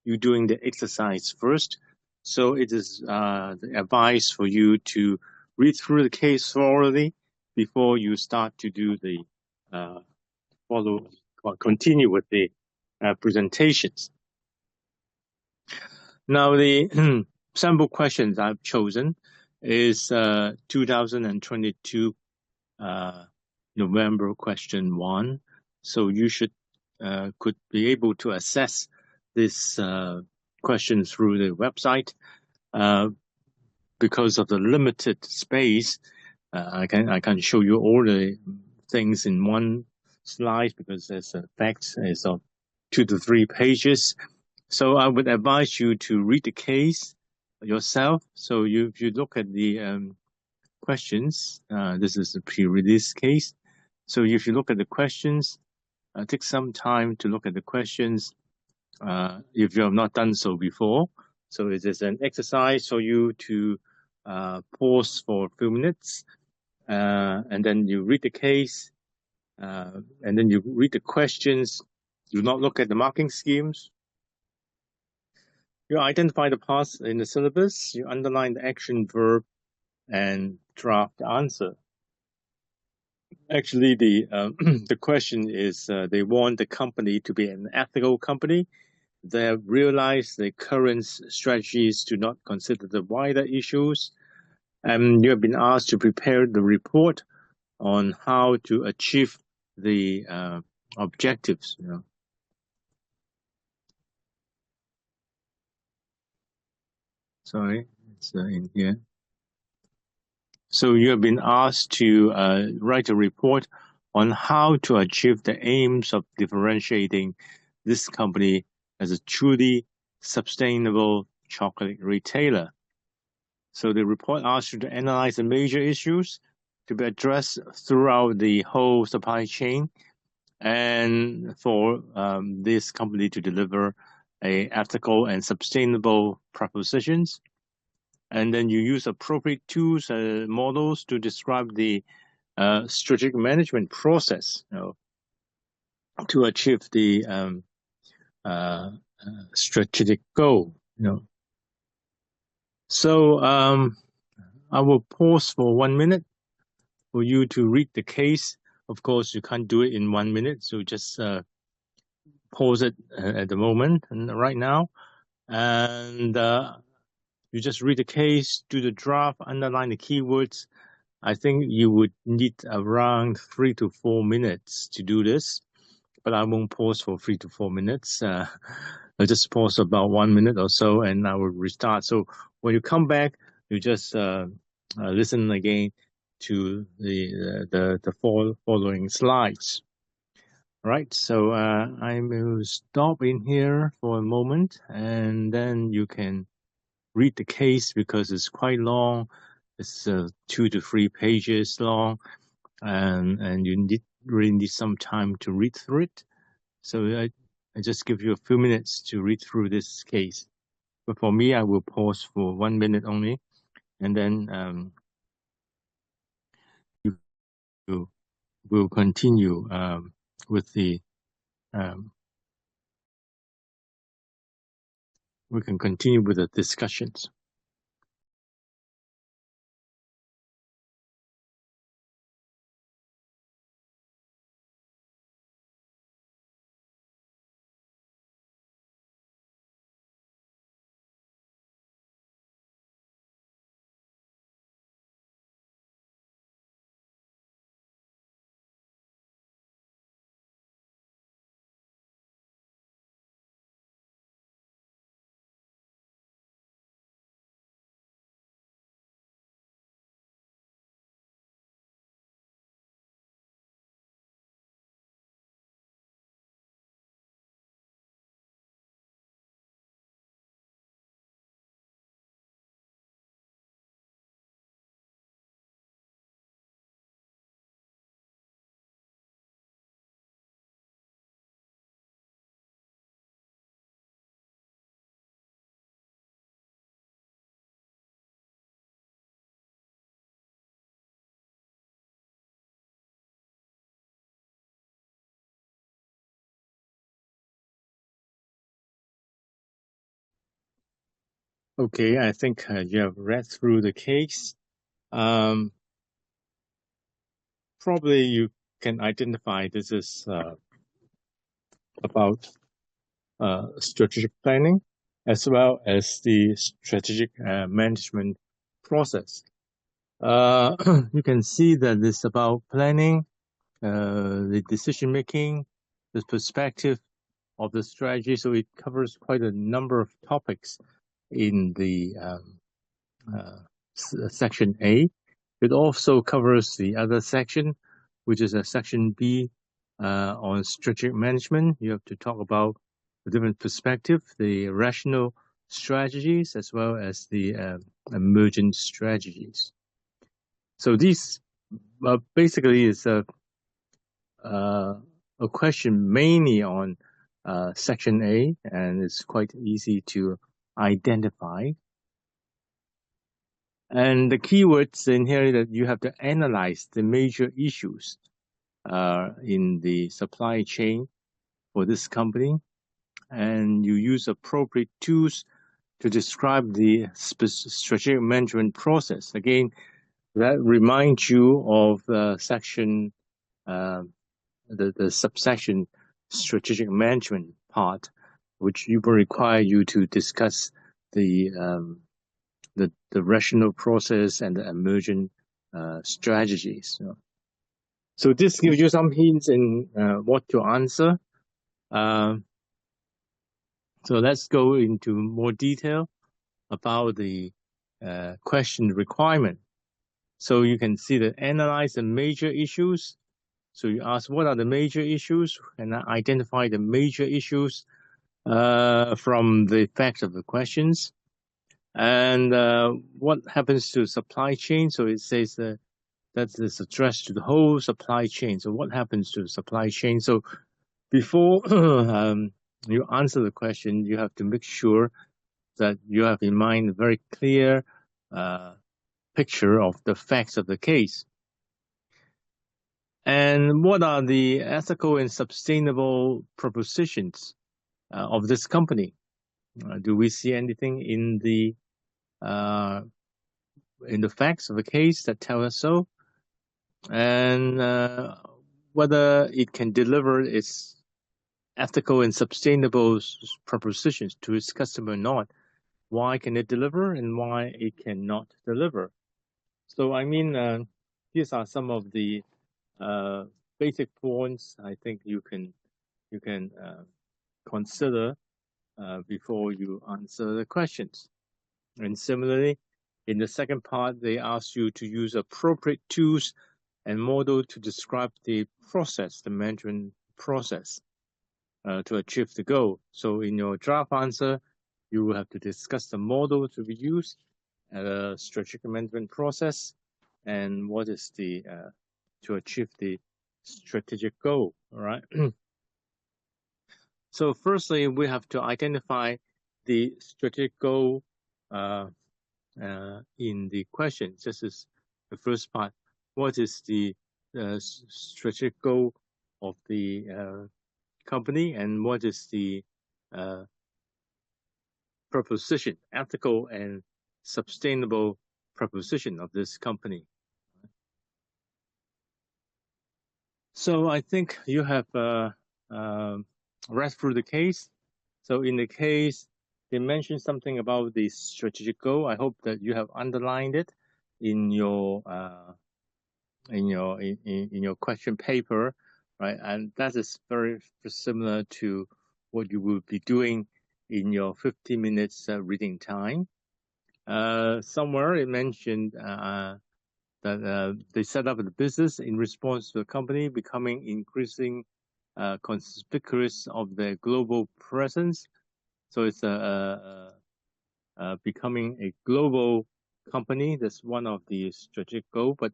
you doing the exercise first. So it is the advice for you to read through the case thoroughly before you start to do the continue with the presentations. Now the sample questions I've chosen is 2022 November question 1. So you should could be able to assess this question through the website. Because of the limited space, I can show you all the things in one slide because there's a fact is of 2 to 3 pages. So I would advise you to read the case yourself. So if you look at the questions, this is a pre-release case. So if you look at the questions, take some time to look at the questions if you have not done so before. So it is an exercise for you to pause for a few minutes, and then you read the case, and then you read the questions. Do not look at the marking schemes. You identify the parts in the syllabus, you underline the action verb, and draft the answer. Actually, the question is they want the company to be an ethical company. They have realized the current strategies do not consider the wider issues, and you have been asked to prepare the report on how to achieve the objectives. Sorry, it's in here. So you have been asked to write a report on how to achieve the aims of differentiating this company as a truly sustainable chocolate retailer. So the report asks you to analyze the major issues to be addressed throughout the whole supply chain, and for this company to deliver ethical and sustainable propositions. And then you use appropriate tools and models to describe the strategic management process to achieve the strategic goal. So I will pause for 1 minute for you to read the case. Of course, you can't do it in 1 minute, so just pause it at the moment and right now, and you just read the case, do the draft, underline the keywords. I think you would need around 3 to 4 minutes to do this, but I won't pause for 3 to 4 minutes. I'll just pause about 1 minute or so, and I will restart. So when you come back, you just listen again to the following slides. Right, so I will stop in here for a moment, and then you can read the case because it's quite long. It's 2 to 3 pages long, and you really need some time to read through it. So I just give you a few minutes to read through this case. But for me, I will pause for 1 minute only, and then we'll continue with the we can continue with the discussions. Okay, I think you have read through the case. Probably you can identify this is about strategic planning as well as the strategic management process. You can see that it's about planning, the decision making, the perspective of the strategy. So it covers quite a number of topics in the section A. It also covers the other section, which is a section B on strategic management. You have to talk about the different perspective, the rational strategies, as well as the emergent strategies. So these basically is a question mainly on section A, and it's quite easy to identify. And the keywords in here that you have to analyze the major issues in the supply chain for this company, and you use appropriate tools to describe the strategic management process. Again, that reminds you of section, the subsection strategic management part, which will require you to discuss the rational process and the emergent strategies. So this gives you some hints in what to answer. So let's go into more detail about the question requirement. So you can see that analyze the major issues. So you ask what are the major issues and identify the major issues from the facts of the questions. And what happens to supply chain? So it says that is addressed to the whole supply chain. So what happens to the supply chain? So before you answer the question, you have to make sure that you have in mind a very clear picture of the facts of the case. And what are the ethical and sustainable propositions of this company? Do we see anything in the facts of the case that tell us so? And whether it can deliver its ethical and sustainable propositions to its customer or not. Why can it deliver and why it cannot deliver? So I mean, these are some of the basic points I think you can consider before you answer the questions. And similarly, in the second part, they ask you to use appropriate tools and model to describe the process, the management process, to achieve the goal. So in your draft answer, you will have to discuss the model to be used, strategic management process, and what is the to achieve the strategic goal. All right. So firstly, we have to identify the strategic goal in the question. This is the first part. What is the strategic goal of the company, and what is the proposition, ethical and sustainable proposition of this company? So I think you have read through the case. So in the case, they mentioned something about the strategic goal. I hope that you have underlined it in your question paper, right? And that is very similar to what you will be doing in your 50 minutes reading time. Somewhere it mentioned that they set up the business in response to the company becoming increasing conspicuous of their global presence. So it's becoming a global company. That's one of the strategic goals, but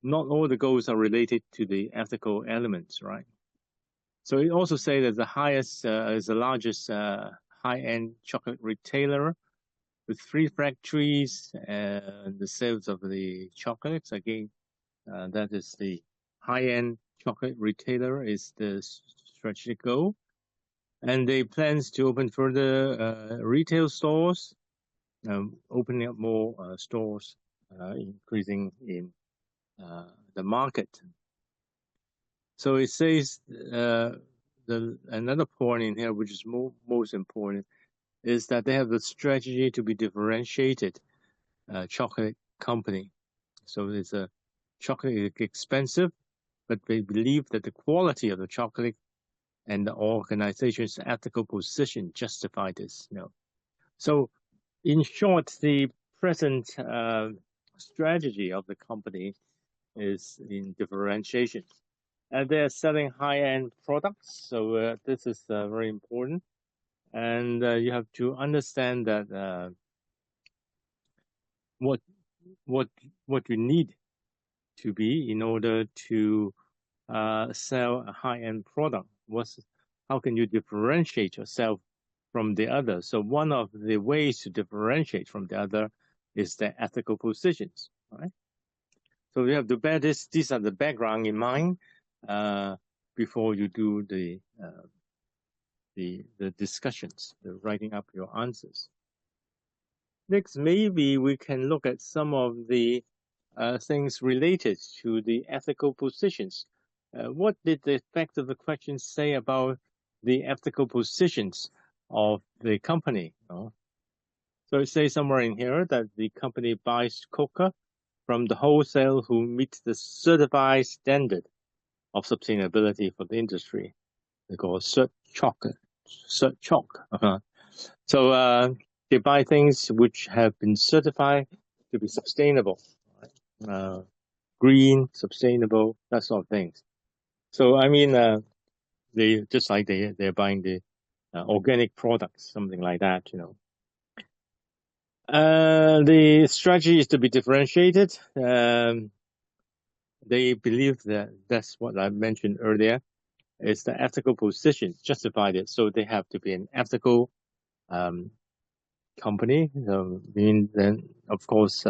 not all the goals are related to the ethical elements, right? So it also says that the highest is the largest high-end chocolate retailer with 3 factories and the sales of the chocolates. Again, that is the high-end chocolate retailer is the strategic goal. And they plans to open further retail stores opening up more stores, increasing in the market. So it says another point in here, which is most important, is that they have the strategy to be differentiated chocolate company. So it's a chocolate is expensive, but they believe that the quality of the chocolate and the organization's ethical position justify this. So in short, the present strategy of the company is in differentiation. And they're selling high-end products, so this is very important. And you have to understand that what you need to be in order to sell a high-end product. How can you differentiate yourself from the other? So one of the ways to differentiate from the other is the ethical positions, right? So you have to bear this. These are the background in mind before you do the discussions, the writing up your answers. Next, maybe we can look at some of the things related to the ethical positions. What did the effect of the question say about the ethical positions of the company? So it says somewhere in here that the company buys cocoa from the wholesale who meets the certified standard of sustainability for the industry. They call it Cert Choc. So they buy things which have been certified to be sustainable, green, sustainable, that sort of things. So I mean, they just like they're buying the organic products, something like that, The strategy is to be differentiated. They believe that that's what I mentioned earlier. It's the ethical position justified it, so they have to be an ethical company. Then of course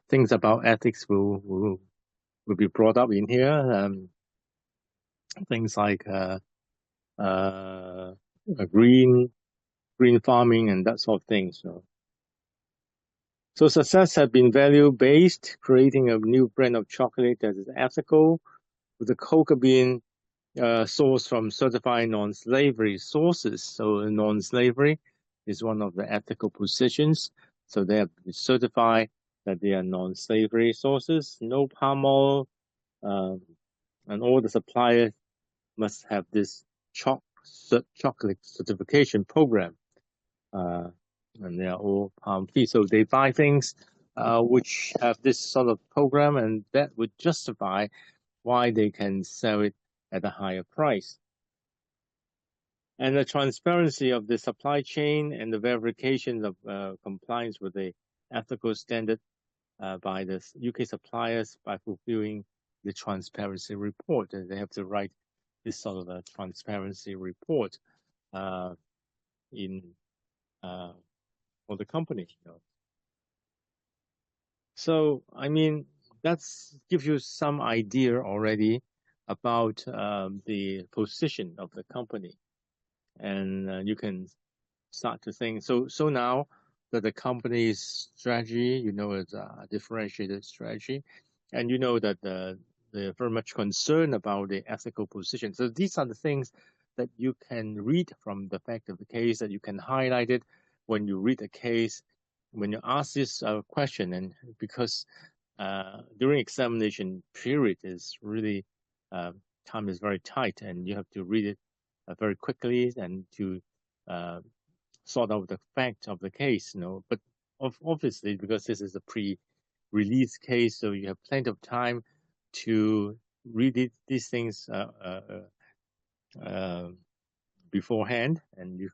things about ethics will be brought up in here. Things like green farming and that sort of thing. So success has been value-based, creating a new brand of chocolate that is ethical, with the cocoa being sourced from certified non-slavery sources. So non-slavery is one of the ethical positions. So they have to certify that they are non-slavery sources, no palm oil, and all the suppliers must have this chocolate certification program. And they are all palm-free. So they buy things which have this sort of program, and that would justify why they can sell it at a higher price. And the transparency of the supply chain and the verification of compliance with the ethical standard by the UK suppliers by fulfilling the transparency report. And they have to write this sort of a transparency report for the company. So, I mean, that gives you some idea already about the position of the company. And you can start to think. So now that the company's strategy, is a differentiated strategy, and you know that they're very much concerned about the ethical position. So these are the things that you can read from the fact of the case, that you can highlight it when you read the case, when you ask this question. And because during examination period is really time is very tight, and you have to read it very quickly and to sort out the fact of the case, But obviously, because this is a pre-release case, so you have plenty of time to read these things beforehand, and you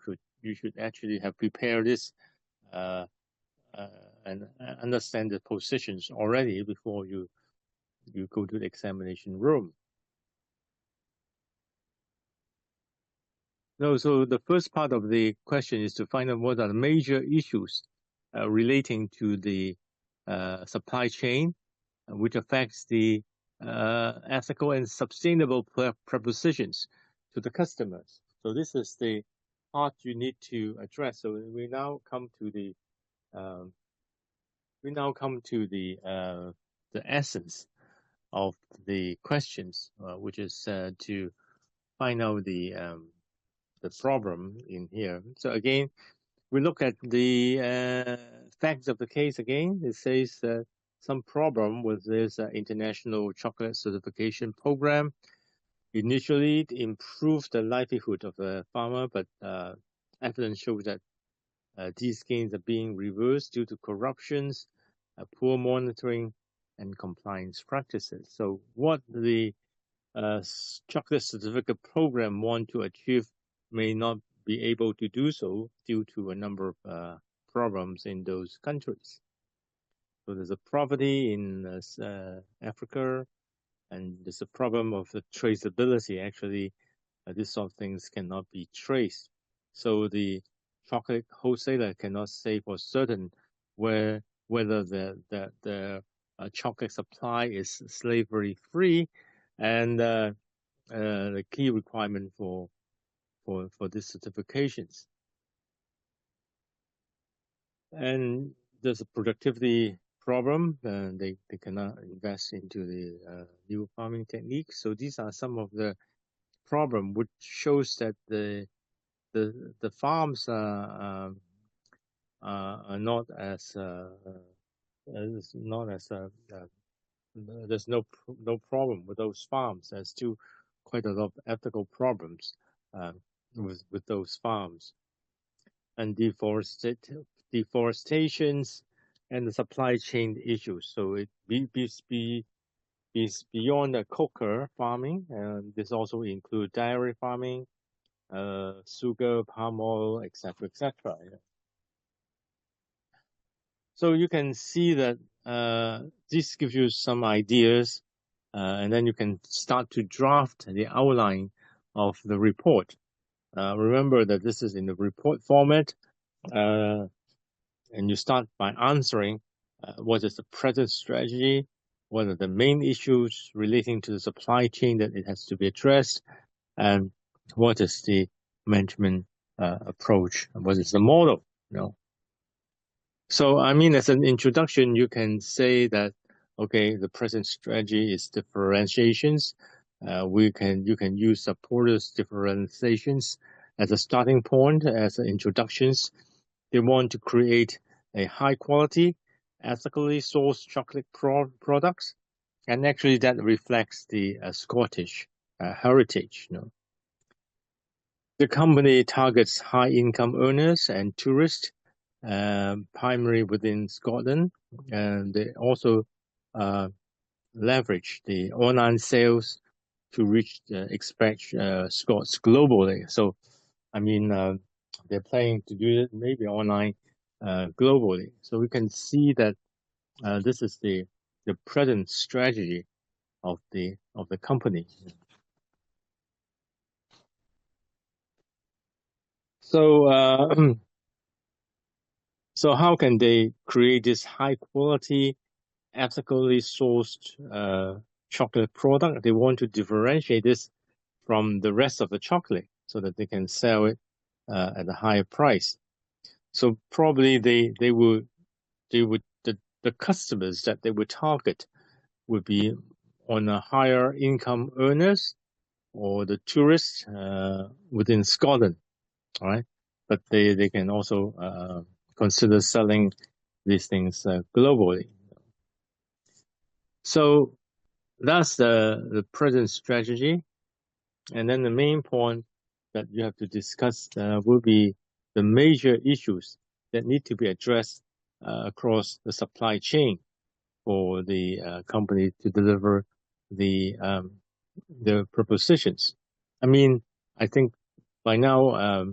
should actually have prepared this and understand the positions already before you go to the examination room. No, so the first part of the question is to find out what are the major issues relating to the supply chain, which affects the ethical and sustainable propositions to the customers. So this is the part you need to address. So we now come to the um, we now come to the essence of the questions, which is to find out the problem in here. So again, we look at the facts of the case again. It says some problem with this international chocolate certification program. Initially, it improved the livelihood of the farmer, but evidence shows that these gains are being reversed due to corruptions, poor monitoring, and compliance practices. So what the chocolate certificate program want to achieve may not be able to do so due to a number of problems in those countries. So there's a poverty in Africa, and there's a problem of the traceability. Actually, this sort of things cannot be traced. So the chocolate wholesaler cannot say for certain whether the chocolate supply is slavery free, and the key requirement for these certifications. And there's a productivity problem. They cannot invest into the new farming techniques. So these are some of the problem, which shows that the farms are not as there's no problem with those farms. There's still quite a lot of ethical problems with those farms, and deforestations and the supply chain issues. So it is beyond the cocoa farming, and this also include dairy farming, sugar, palm oil, etc., etc. So you can see that this gives you some ideas, and then you can start to draft the outline of the report. Remember that this is in the report format, and you start by answering what is the present strategy, what are the main issues relating to the supply chain that it has to be addressed, and what is the management approach, what is the model, you know. So, I mean, as an introduction, you can say that, okay, the present strategy is differentiations. You can use supporters differentiations as a starting point, as introductions. They want to create a high quality, ethically sourced chocolate products. And actually that reflects the Scottish heritage, you know. The company targets high income earners and tourists, primarily within Scotland, and they also leverage the online sales to reach Scots globally. So, I mean, they're planning to do it maybe online globally. So we can see that this is the present strategy of the company. So so how can they create this high quality, ethically sourced chocolate product? They want to differentiate this from the rest of the chocolate so that they can sell it at a higher price. So probably the customers that they would target would be on a higher income earners or the tourists within Scotland, all right? But they can also consider selling these things globally. So that's the present strategy. And then the main point that you have to discuss will be the major issues that need to be addressed across the supply chain for the company to deliver the propositions. I mean, I think by now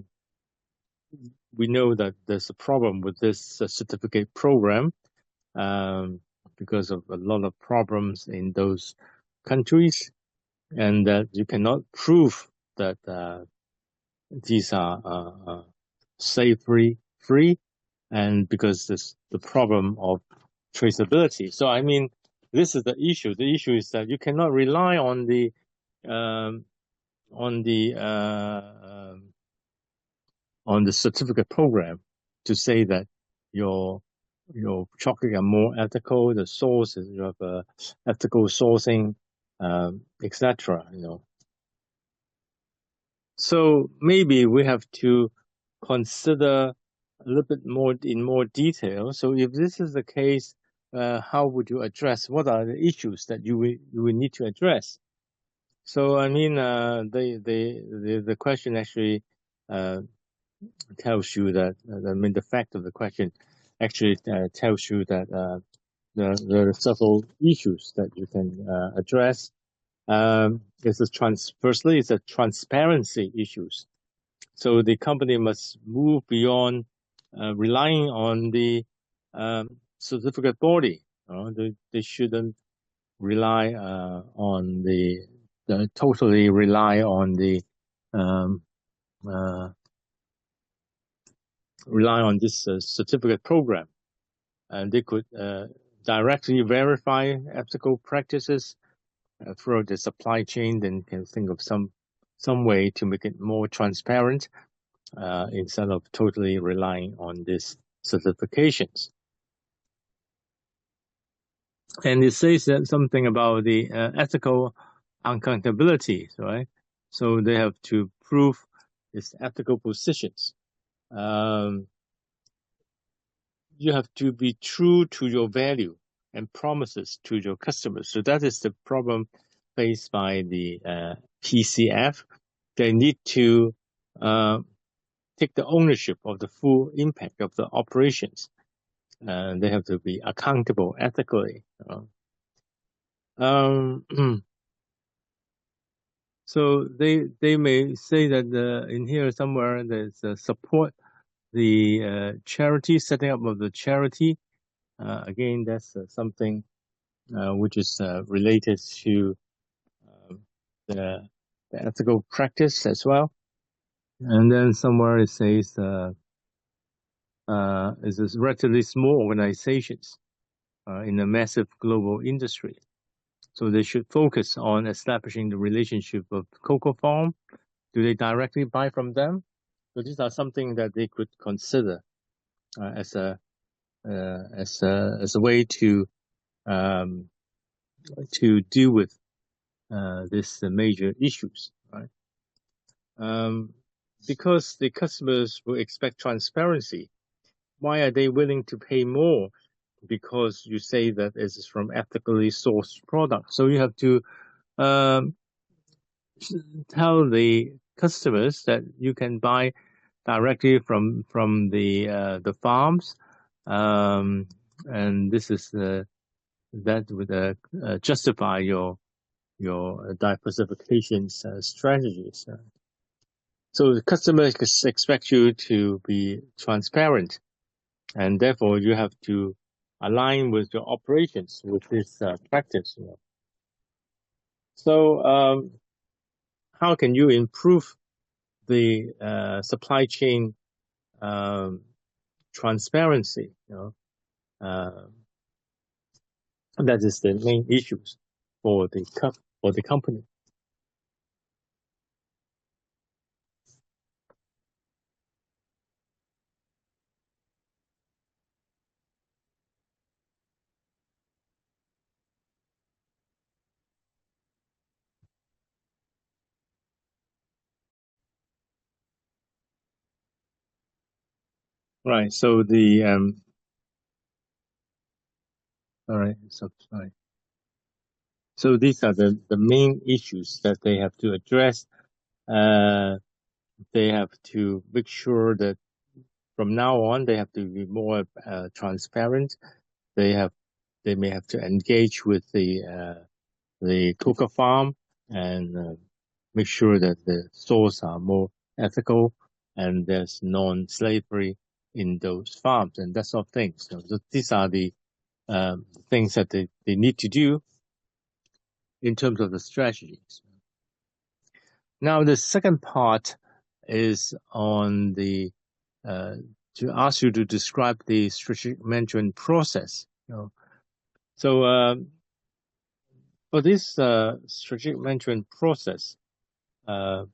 we know that there's a problem with this certificate program because of a lot of problems in those countries, and that you cannot prove that these are slavery free, and because there's the problem of traceability. So I mean, this is the issue. The issue is that you cannot rely on the um, on the uh, on the certificate program to say that your chocolate are more ethical. The sources you have ethical sourcing, etc. So maybe we have to consider a little bit more in more detail. So if this is the case, how would you address? What are the issues that you will need to address? So I mean, the question actually tells you that I mean the fact of the question actually tells you that there are several issues that you can address. Firstly, it's a transparency issues. So the company must move beyond relying on the certificate body. They shouldn't rely on totally rely on the um, rely on this certificate program, and they could directly verify ethical practices throughout the supply chain. Then can think of some way to make it more transparent instead of totally relying on these certifications. And it says that something about the ethical accountability, right? So they have to prove its ethical positions. You have to be true to your value and promises to your customers. So that is the problem faced by the PCF. They need to take the ownership of the full impact of the operations. They have to be accountable ethically. So they may say that in here somewhere there's support the charity, setting up of the charity. Again, that's something which is related to the ethical practice as well. And then somewhere it says it's relatively small organizations in a massive global industry. So they should focus on establishing the relationship of cocoa farm. Do they directly buy from them? So these are something that they could consider as a way to deal with these major issues, right? Because the customers will expect transparency. Why are they willing to pay more? Because you say that it is from ethically sourced products. So you have to tell the customers that you can buy directly from the farms, and this is that would justify your diversification strategies. So the customers expect you to be transparent, and therefore you have to align with your operations with this practice. So how can you improve the supply chain transparency? That is the main issues for the company. Right. So the all right. So sorry. So these are the main issues that they have to address. They have to make sure that from now on they have to be more transparent. They may have to engage with the cocoa farm and make sure that the stores are more ethical and there's non-slavery in those farms and that sort of thing. So these are the things that they need to do in terms of the strategies. Now, the second part is on the to ask you to describe the strategic management process. So for this strategic management process, you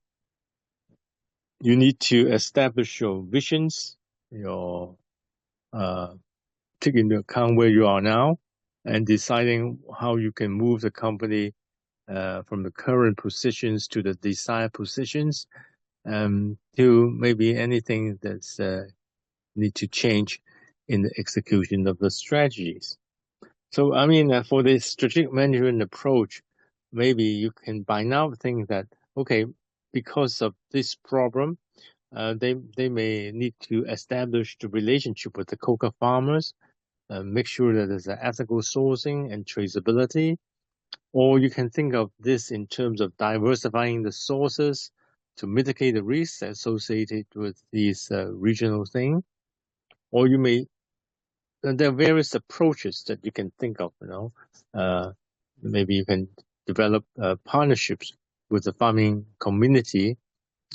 need to establish your visions, your take into account where you are now and deciding how you can move the company from the current positions to the desired positions, to maybe anything that's need to change in the execution of the strategies. So, I mean, for the strategic management approach, maybe you can by now think that, okay, because of this problem, they may need to establish the relationship with the cocoa farmers, make sure that there's an ethical sourcing and traceability. Or you can think of this in terms of diversifying the sources to mitigate the risks associated with these regional things. Or you may, there are various approaches that you can think of, maybe you can develop partnerships with the farming community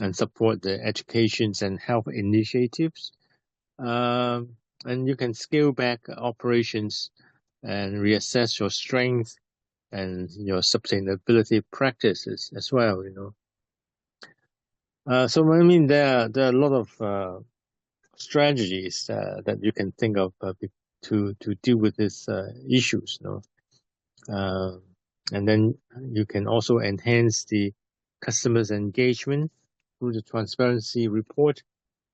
and support the educations and health initiatives. And you can scale back operations and reassess your strength and your sustainability practices as well. So I mean, there are a lot of strategies that you can think of to deal with these issues. And then you can also enhance the customers' engagement through the transparency report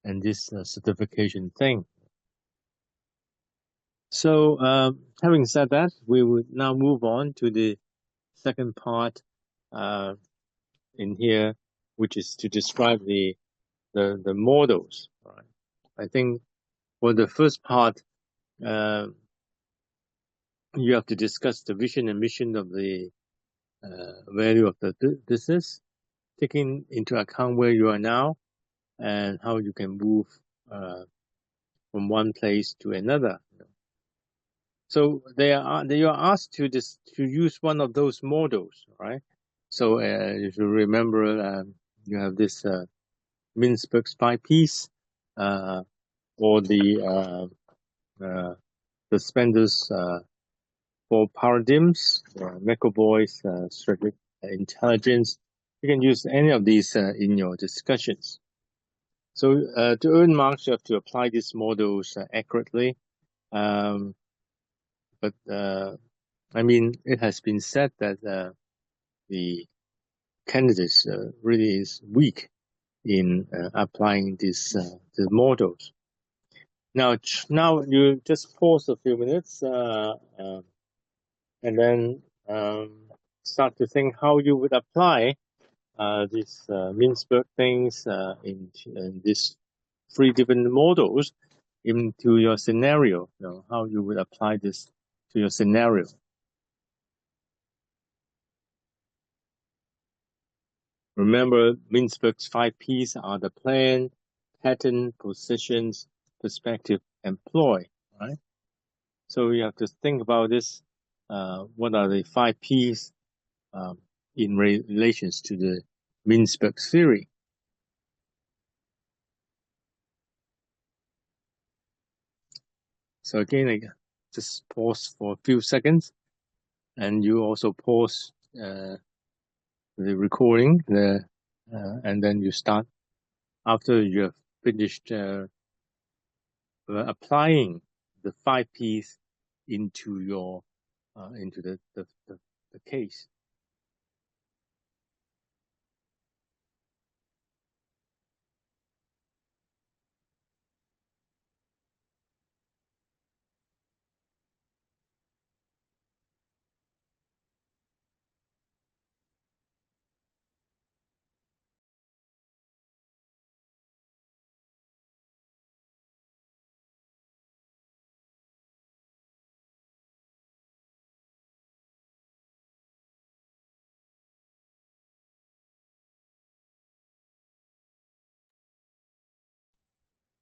and this certification thing. So, having said that, we would now move on to the second part in here, which is to describe the models. Right? I think for the first part, you have to discuss the vision and mission of the value of the business, taking into account where you are now and how you can move from one place to another. So they are asked to use one of those models, right? So if you remember, you have this Mintzberg's 5 Ps, or the Spender's 4 paradigms, McAvoy's strategic intelligence. You can use any of these in your discussions. So to earn marks, you have to apply these models accurately. But I mean, it has been said that the candidates really is weak in applying these models. Now you just pause a few minutes and then start to think how you would apply these Mintzberg things in these 3 different models into your scenario. How you would apply this to your scenario. Remember, Mintzberg's 5 Ps are the plan, pattern, positions, perspective, employ, right? So you have to think about this. What are the 5 Ps in relations to the Mintzberg theory? So again, I just pause for a few seconds, and you also pause the recording, and then you start after you have finished applying the 5 Ps into your into the case.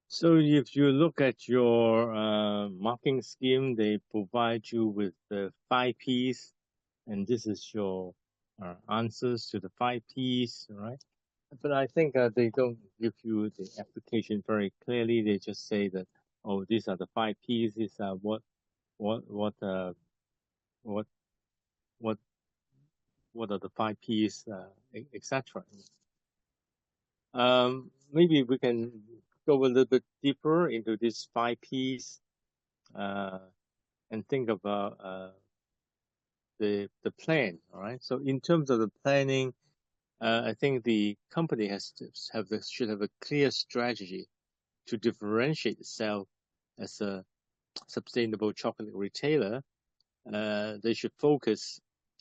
So if you look at your marking scheme, they provide you with the 5 Ps, and this is your answers to the 5 Ps, right? But I think they don't give you the application very clearly. They just say that, oh, these are the 5 Ps. These are what are the 5 Ps, etc. Maybe we can go a little bit deeper into these 5 Ps. and think about the plan. All right. So in terms of the planning, I think the company should have a clear strategy to differentiate itself as a sustainable chocolate retailer. They should focus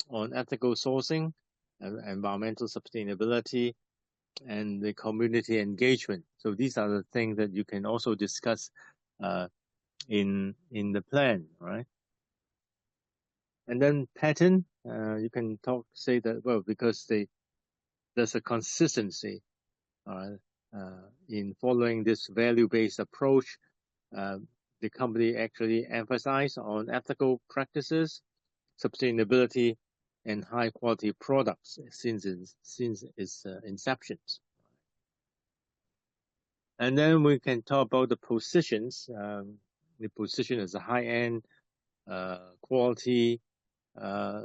on ethical sourcing, environmental sustainability, and the community engagement. So these are the things that you can also discuss in the plan, right? And then pattern, you can say that, well, because there's a consistency in following this value-based approach. The company actually emphasizes on ethical practices, sustainability, and high-quality products since its inception. And then we can talk about the positions. The position as a high-end, quality,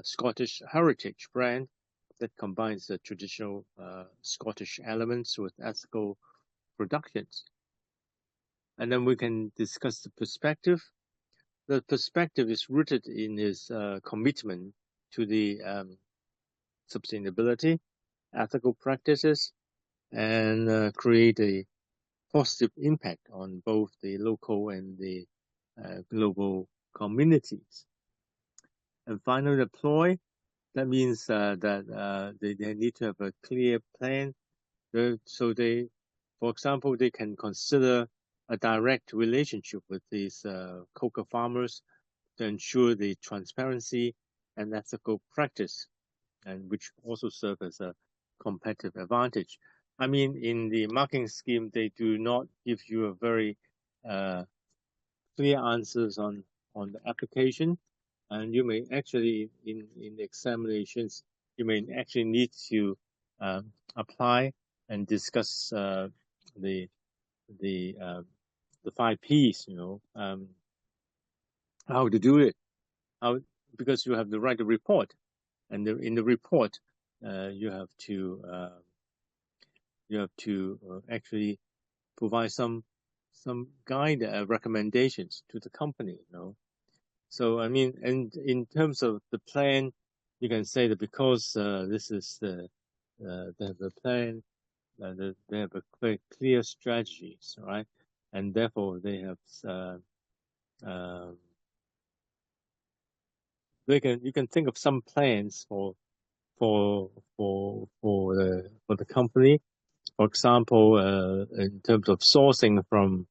Scottish heritage brand that combines the traditional Scottish elements with ethical productions. And then we can discuss the perspective. The perspective is rooted in his commitment to the sustainability, ethical practices, and create a positive impact on both the local and the global communities. And finally, deploy. That means that they need to have a clear plan. So they, for example, they can consider a direct relationship with these cocoa farmers to ensure the transparency and ethical practice, and which also serve as a competitive advantage. I mean, in the marketing scheme, they do not give you a very clear answers on the application, and you may actually in the examinations you may actually need to apply and discuss the 5 Ps, how to do it, because you have to write a report, and in the report you have to actually provide some guide recommendations to the company. So I mean, and in terms of the plan, you can say that because this is they have a plan, they have a clear strategies, right? And therefore they have you can think of some plans for the company. For example, in terms of sourcing from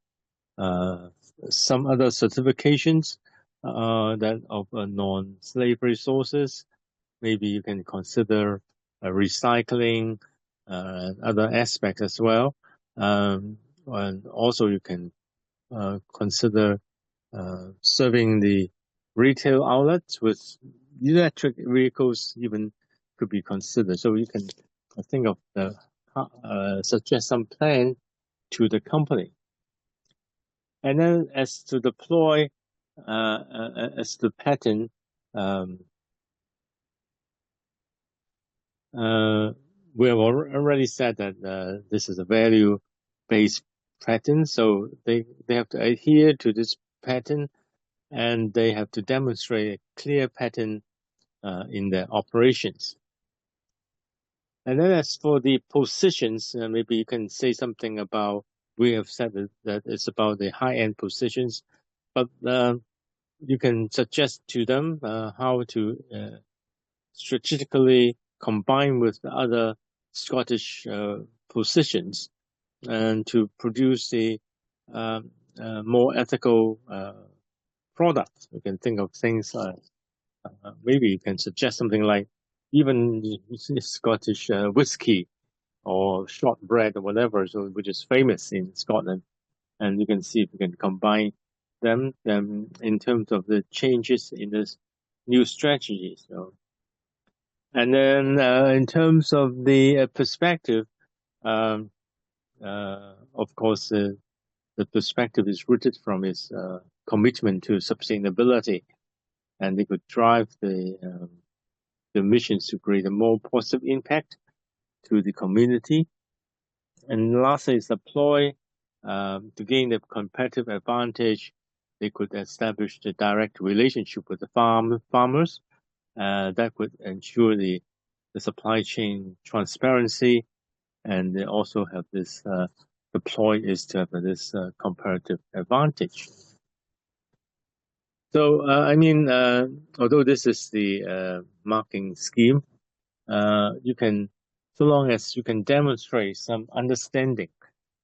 some other certifications that of non-slavery sources. Maybe you can consider recycling other aspects as well. And also you can consider serving the retail outlets with electric vehicles, even could be considered. So you can think of suggest some plan to the company. And then as to deploy, as the pattern, we have already said that this is a value-based pattern, so they have to adhere to this pattern, and they have to demonstrate a clear pattern in their operations. And then as for the positions, maybe you can say something about, we have said that it's about the high-end positions, but you can suggest to them how to strategically combine with the other Scottish positions and to produce a more ethical product. You can think of things like, maybe you can suggest something like even Scottish whiskey or shortbread or whatever, so which is famous in Scotland. And you can see if you can combine them in terms of the changes in this new strategy. So, and then in terms of the perspective, of course, the perspective is rooted from its commitment to sustainability, and they could drive the missions to create a more positive impact to the community. And lastly is deploy to gain the competitive advantage they could establish the direct relationship with the farmers. That would ensure the supply chain transparency, and they also have this deploy is to have this comparative advantage. So I mean, although this is the marking scheme, you can, so long as you can demonstrate some understanding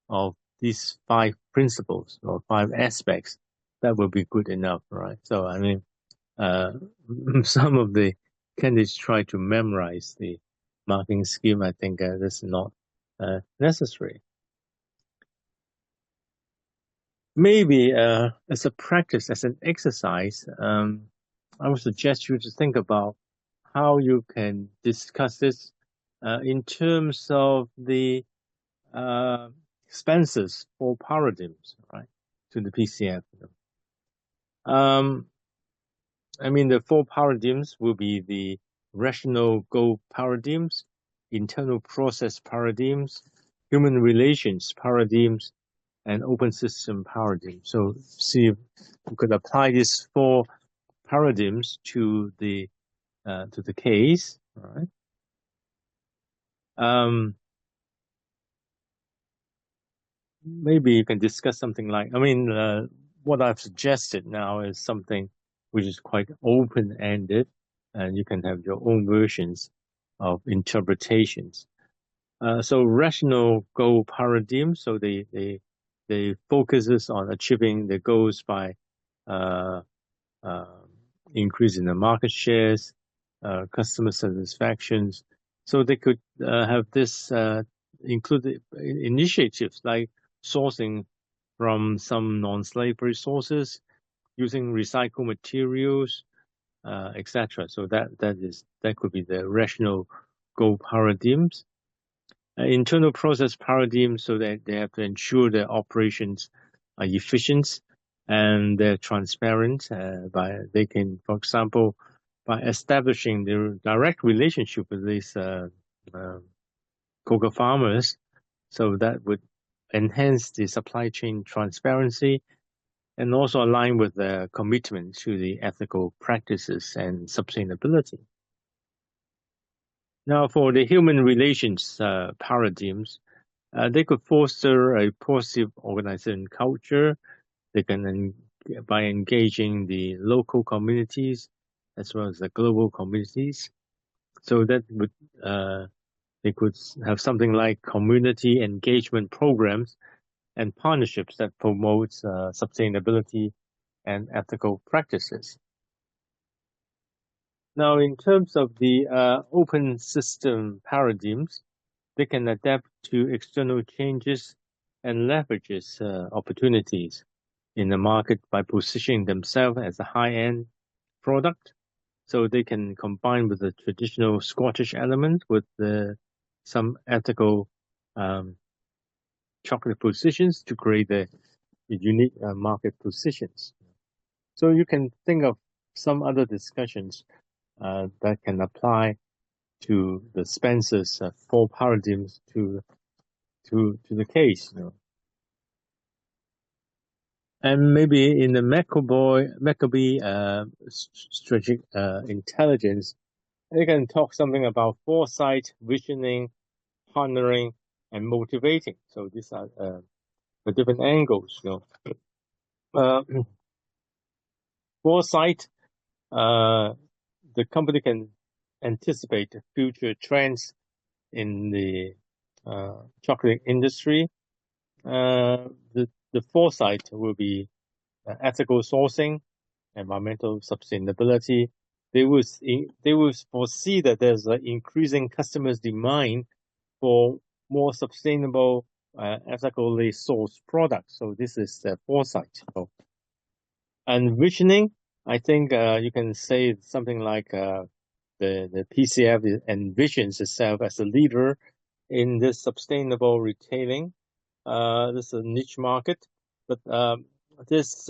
of these 5 principles or 5 aspects, that will be good enough, right? So I mean, some of the candidates try to memorize the marking scheme. I think that's not necessary. Maybe as a practice, as an exercise, I would suggest you to think about how you can discuss this in terms of the expenses for paradigms, right, to the PCF. I mean, the 4 paradigms will be the rational goal paradigms, internal process paradigms, human relations paradigms, and open system paradigm. So see if we could apply these 4 paradigms to the case. All right. Maybe you can discuss something like, I mean, what I've suggested now is something which is quite open-ended, and you can have your own versions of interpretations. So rational goal paradigm, so they focuses on achieving the goals by increasing the market shares, customer satisfactions. So they could have this include initiatives like sourcing from some non-slavery sources, using recycled materials, etc. So that could be the rational goal paradigms. Internal process paradigm, so that they have to ensure their operations are efficient and they're transparent. They can, for example, by establishing their direct relationship with these cocoa farmers, so that would enhance the supply chain transparency and also align with their commitment to the ethical practices and sustainability. Now, for the human relations paradigms, they could foster a positive organization culture. They can, by engaging the local communities as well as the global communities. So that would they could have something like community engagement programs and partnerships that promotes sustainability and ethical practices. Now, in terms of the open system paradigms, they can adapt to external changes and leverages opportunities in the market by positioning themselves as a high-end product. So they can combine with the traditional Scottish element with some ethical chocolate positions to create the unique market positions. So you can think of some other discussions that can apply to the Spencer's 4 paradigms to the case. And maybe in the Maccabee strategic intelligence, they can talk something about foresight, visioning, partnering, and motivating. So these are the different angles. Foresight, the company can anticipate future trends in the chocolate industry. The foresight will be ethical sourcing, environmental sustainability. They will foresee that there's an increasing customers' demand for more sustainable, ethically sourced products. So this is the foresight. And visioning, I think you can say something like the PCF envisions itself as a leader in this sustainable retailing. This is a niche market, but this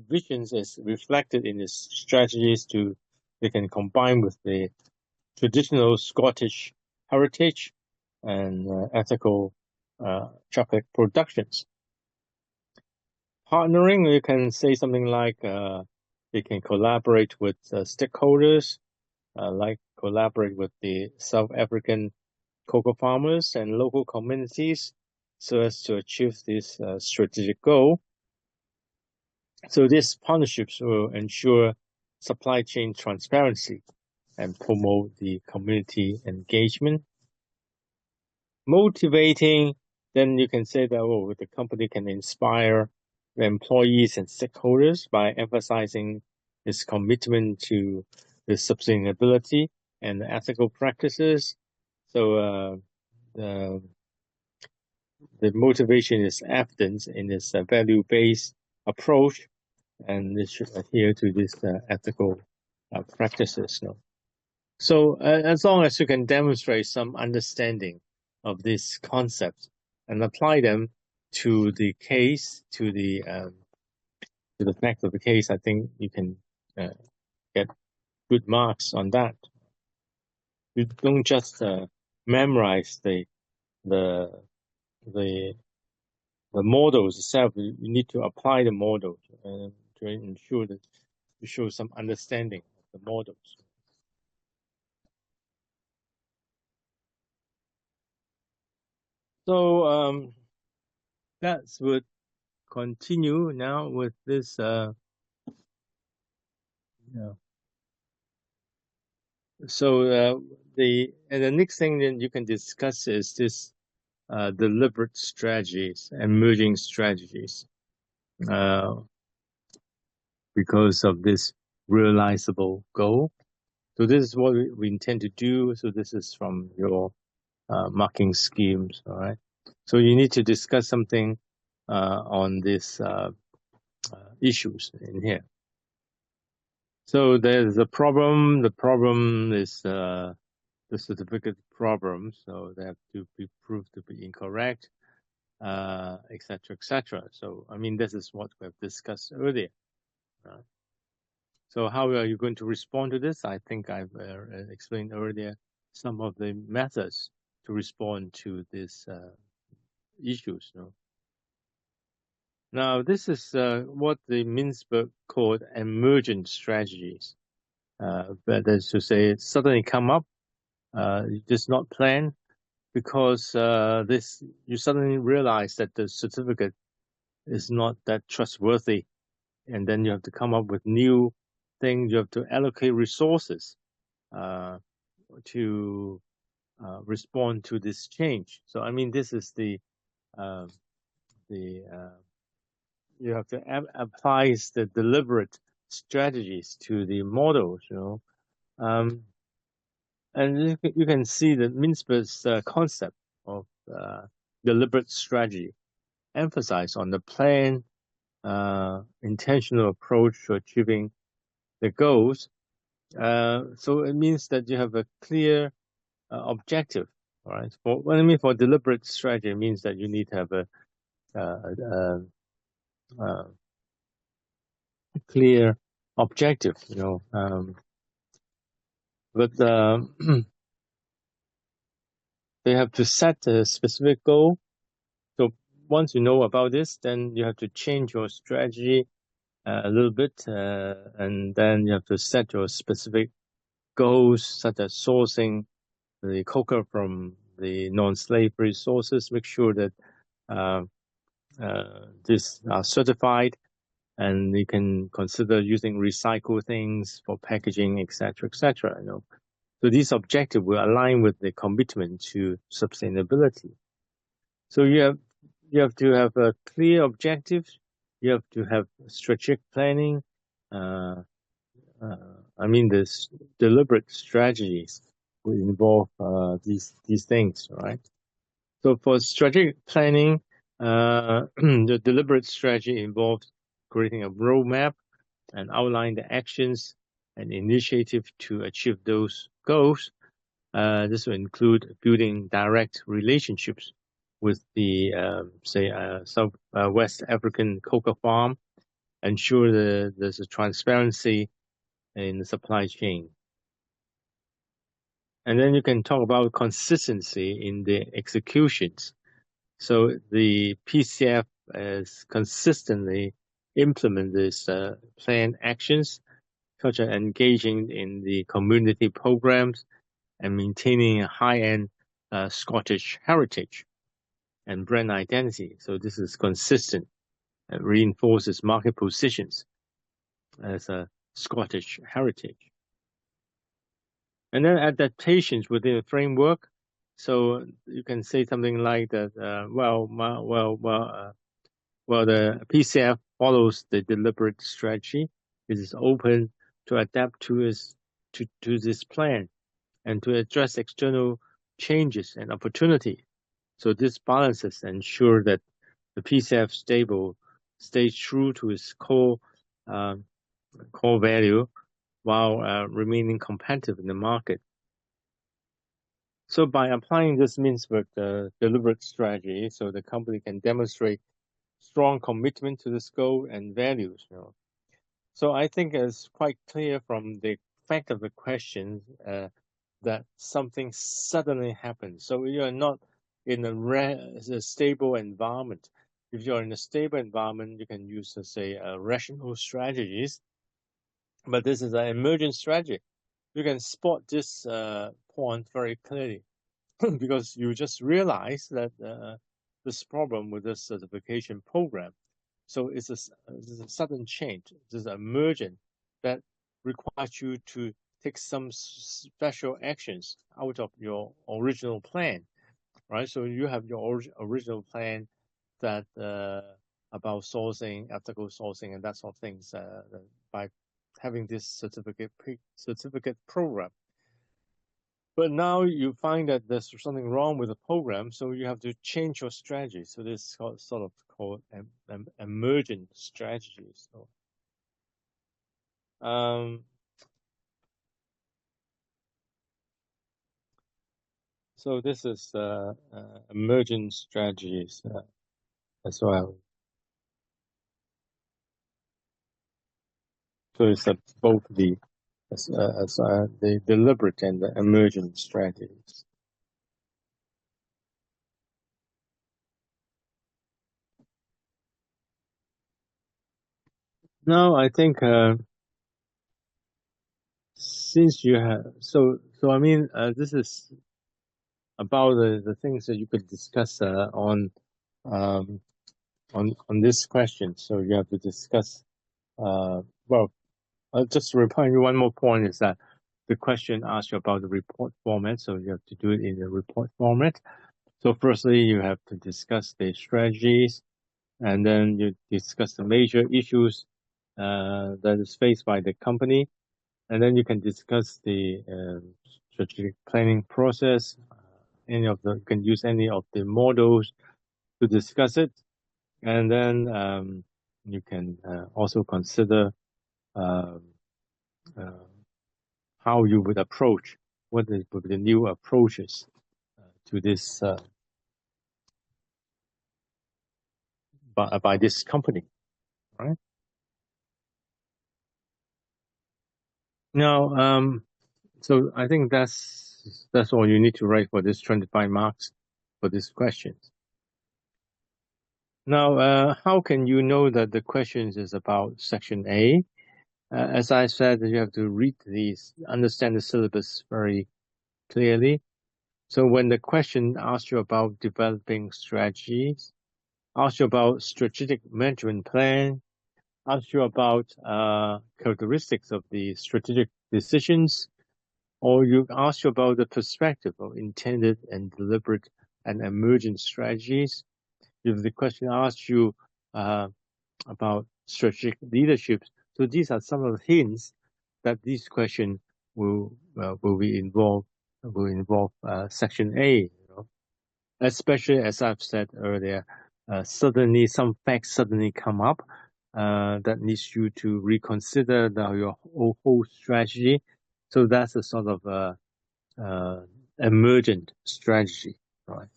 visions is reflected in its strategies they can combine with the traditional Scottish heritage and ethical chocolate productions. partnering, you can say something like they can collaborate with stakeholders, like collaborate with the South African cocoa farmers and local communities so as to achieve this strategic goal. So these partnerships will ensure supply chain transparency and promote the community engagement. Motivating, then you can say that the company can inspire the employees and stakeholders by emphasizing its commitment to the sustainability and ethical practices. So the motivation is evident in its value-based approach, and it should adhere to these ethical practices. So as long as you can demonstrate some understanding of these concepts and apply them to the case, to the fact of the case, I think you can get good marks on that. You don't just memorize the models itself. You need to apply the models to ensure that you show some understanding of the models. So that would continue now with this. So the next thing that you can discuss is this deliberate strategies, emerging strategies, because of this realizable goal. So this is what we intend to do. So this is from your marking schemes, all right? So you need to discuss something on these issues in here. So there's a problem. The problem is the certificate problem. So they have to be proved to be incorrect, etc., etc. So I mean, this is what we have discussed earlier. So how are you going to respond to this? I think I've explained earlier some of the methods to respond to these issues. Now, this is what the Mintzberg called emergent strategies. That is to say, it suddenly come up, you just not plan, because you suddenly realize that the certificate is not that trustworthy, and then you have to come up with new things. You have to allocate resources to respond to this change. So I mean, this is you have to apply the deliberate strategies to the models, and you can see that Mintzberg's concept of deliberate strategy emphasize on the planned, intentional approach to achieving the goals. So it means that you have a clear objective, all right? What I mean for deliberate strategy, it means that you need to have a clear objective, but they have to set a specific goal. So once you know about this, then you have to change your strategy a little bit, and then you have to set your specific goals, such as sourcing the cocoa from the non-slavery sources. Make sure that these are certified, and you can consider using recycled things for packaging, etc., etc. So these objectives will align with the commitment to sustainability. So you have to have a clear objective. You have to have strategic planning. I mean, this deliberate strategies will involve these things, right? So for strategic planning, the deliberate strategy involves creating a roadmap and outline the actions and initiative to achieve those goals. This will include building direct relationships with the, say, South West African cocoa farm, ensure that there's a transparency in the supply chain. And then you can talk about consistency in the executions. So the PCF is consistently implement these planned actions, such as engaging in the community programs and maintaining a high-end Scottish heritage and brand identity. So this is consistent and reinforces market positions as a Scottish heritage. And then adaptations within a framework. So you can say something like that. Well, the PCF follows the deliberate strategy. It is open to adapt to this plan and to address external changes and opportunity. So this balances ensure that the PCF stays true to its core value while remaining competitive in the market. So by applying this means with the deliberate strategy, so the company can demonstrate strong commitment to this goal and values. So I think it's quite clear from the fact of the question that something suddenly happens. So you're not in a stable environment. If you're in a stable environment, you can use, say, rational strategies. But this is an emergent strategy. You can spot this point very clearly because you just realize that this problem with this certification program. So it's a sudden change. It's emergent that requires you to take some special actions out of your original plan, right? So you have your original plan that about sourcing, ethical sourcing, and that sort of things by having this certificate program. But now you find that there's something wrong with the program, so you have to change your strategy. So this is sort of called emergent strategies. So this is emergent strategies as well. So it's both the deliberate and the emergent strategies. Now I think since you have I mean this is about the things that you could discuss on this question. So you have to discuss. Well, I'll just remind you one more point is that the question asks you about the report format, so you have to do it in the report format. So firstly, you have to discuss the strategies, and then you discuss the major issues that is faced by the company, and then you can discuss the strategic planning process. You can use any of the models to discuss it, and then you can also consider how you would approach what is the new approaches to this by this company, right? Now, so I think that's all you need to write for this 25 marks for this question. Now, how can you know that the questions is about section A? As I said, you have to read these, understand the syllabus very clearly. So when the question asks you about developing strategies, asks you about strategic management plan, asks you about characteristics of the strategic decisions, or you ask you about the perspective of intended and deliberate and emergent strategies. If the question asks you about strategic leadership, so these are some of the hints that this question will involve section A. Especially as I've said earlier, suddenly some facts suddenly come up that needs you to reconsider your whole strategy. So that's a sort of emergent strategy, right?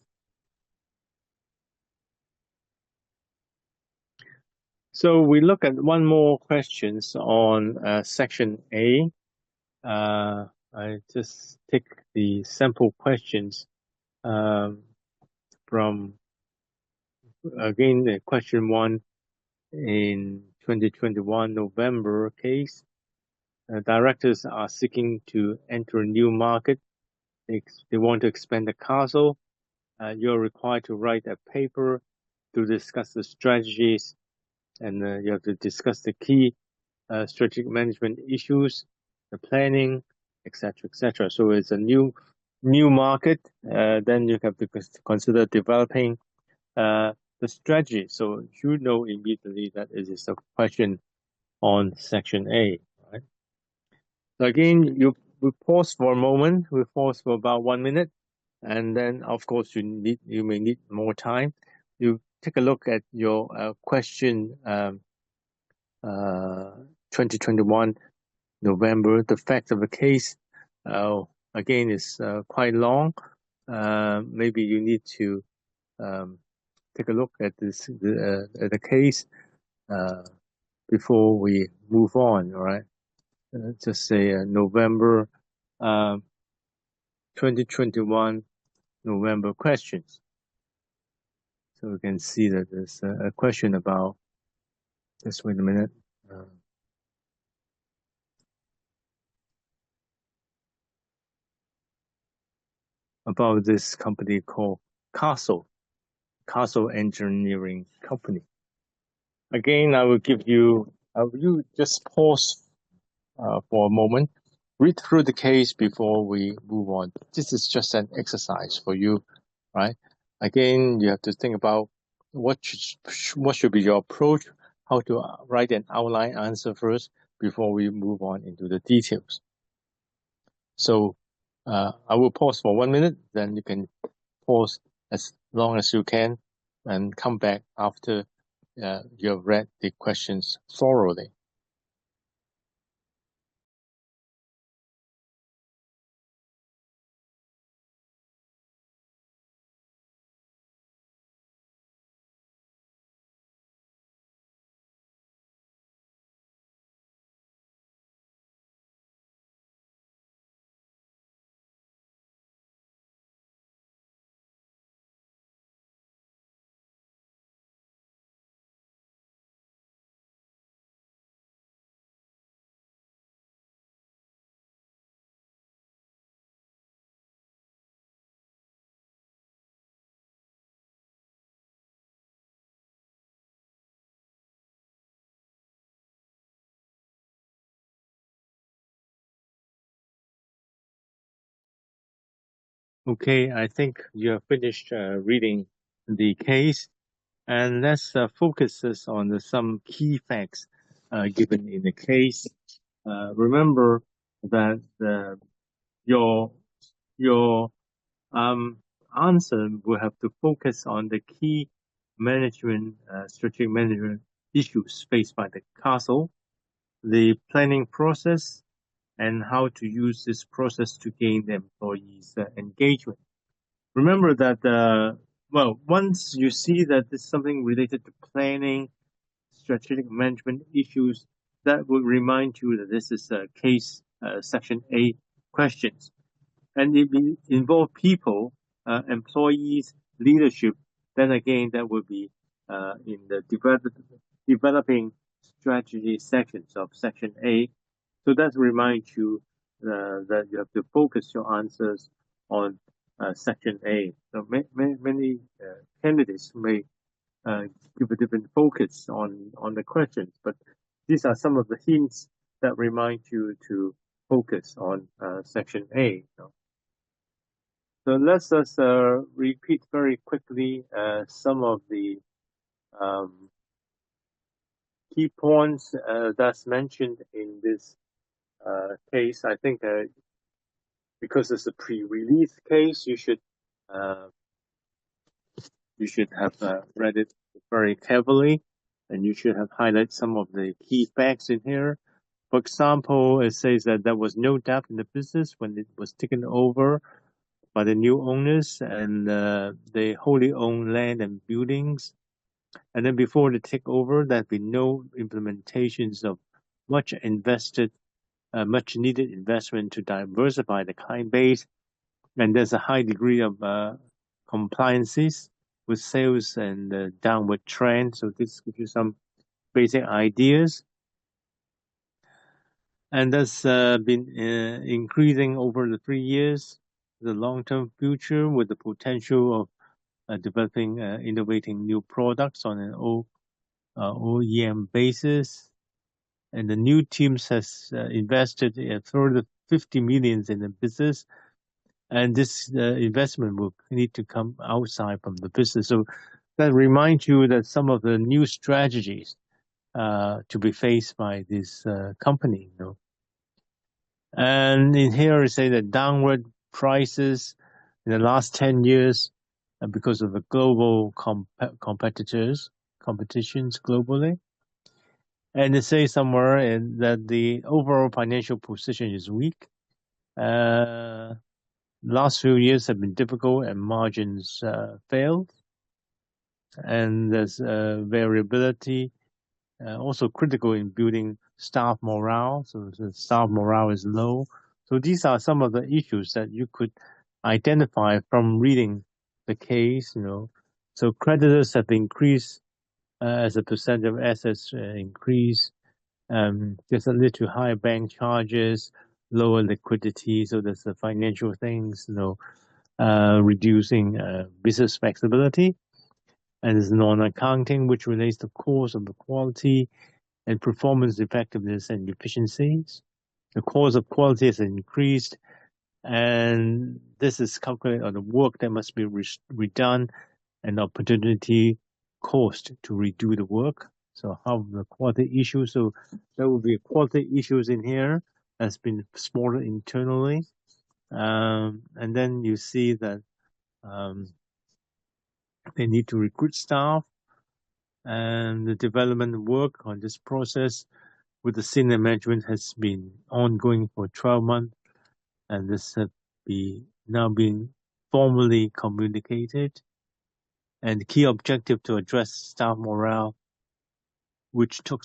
So we look at one more questions on section A. I just take the sample questions from again the question 1 in 2021 November case. Directors are seeking to enter a new market. They want to expand the castle. You're required to write a paper to discuss the strategies, and you have to discuss the key strategic management issues, the planning, etc., etc. So it's a new market. Then you have to consider developing the strategy. So you know immediately that it is a question on Section A. Right? So again, we pause for a moment. We pause for about 1 minute, and then of course you may need more time. You take a look at your question 2021 November. The facts of the case again is quite long. Maybe you need to take a look at the case before we move on. All right, just say November 2021 November questions. So we can see that there's a question about. Just wait a minute. About this company called Castle Engineering Company. Again, I will you just pause for a moment, read through the case before we move on. This is just an exercise for you, right? Again, you have to think about what should be your approach, how to write an outline answer first before we move on into the details. So I will pause for 1 minute, then you can pause as long as you can and come back after you have read the questions thoroughly. Okay, I think you have finished reading the case, and let's focus on some key facts given in the case. Remember that your answer will have to focus on the key strategic management issues faced by the castle, the planning process, and how to use this process to gain the employees' engagement. Remember that, once you see that there's something related to planning, strategic management issues, that will remind you that this is a case Section A questions. And if it involve people, employees, leadership, then again, that will be in the developing strategy sections of Section A. So that reminds you that you have to focus your answers on Section A. So many candidates may give a different focus on the questions, but these are some of the hints that remind you to focus on Section A. So let's just repeat very quickly some of the key points that's mentioned in this case. I think because it's a pre-release case, you should have read it very carefully, and you should have highlighted some of the key facts in here. For example, it says that there was no debt in the business when it was taken over by the new owners, and they wholly own land and buildings. And then before the takeover, there had been no implementations of much needed investment to diversify the client base. And there's a high degree of compliances with sales and downward trend. So this gives you some basic ideas, and that's been increasing over the 3 years. The long-term future with the potential of developing innovating new products on an OEM basis. And the new teams has invested a further 50 millions in the business, and this investment will need to come outside from the business. So that reminds you that some of the new strategies to be faced by this company. And in here, I say that downward prices in the last 10 years because of the global competitions globally. And they say somewhere that the overall financial position is weak. Last few years have been difficult and margins failed. And there's variability, also critical in building staff morale. So the staff morale is low. So these are some of the issues that you could identify from reading the case. So creditors have increased as a percent of assets increase. There's a little higher bank charges, lower liquidity. So there's the financial things, reducing business flexibility. And there's non-accounting, which relates to cost of the quality and performance effectiveness and efficiencies. The cost of quality has increased, and this is calculated on the work that must be redone and opportunity cost to redo the work. So how the quality issues, so there will be quality issues in here that's been spotted internally. And then you see that they need to recruit staff, and the development work on this process with the senior management has been ongoing for 12 months, and this has now been formally communicated. And the key objective to address staff morale, which took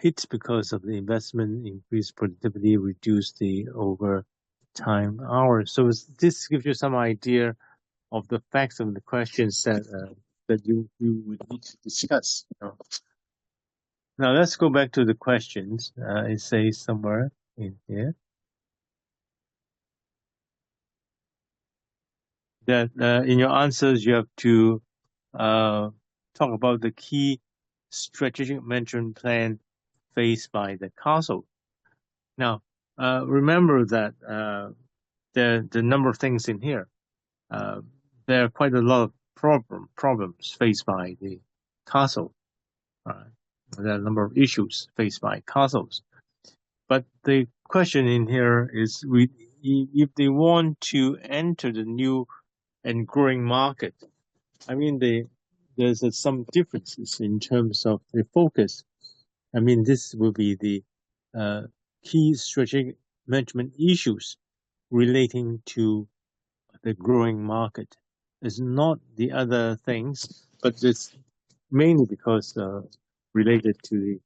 hits because of the investment, increased productivity, reduced the overtime hours. So this gives you some idea of the facts of the questions that you would need to discuss. Now let's go back to the questions. It says somewhere in here that in your answers you have to talk about the key strategic management plan faced by the castle. Now, remember that the number of things in here. There are quite a lot of problems faced by the castle. There are a number of issues faced by castles. But the question in here is, if they want to enter the new and growing market, I mean, there's some differences in terms of the focus. I mean, this will be the key strategic management issues relating to the growing market. It's not the other things, but it's mainly because related to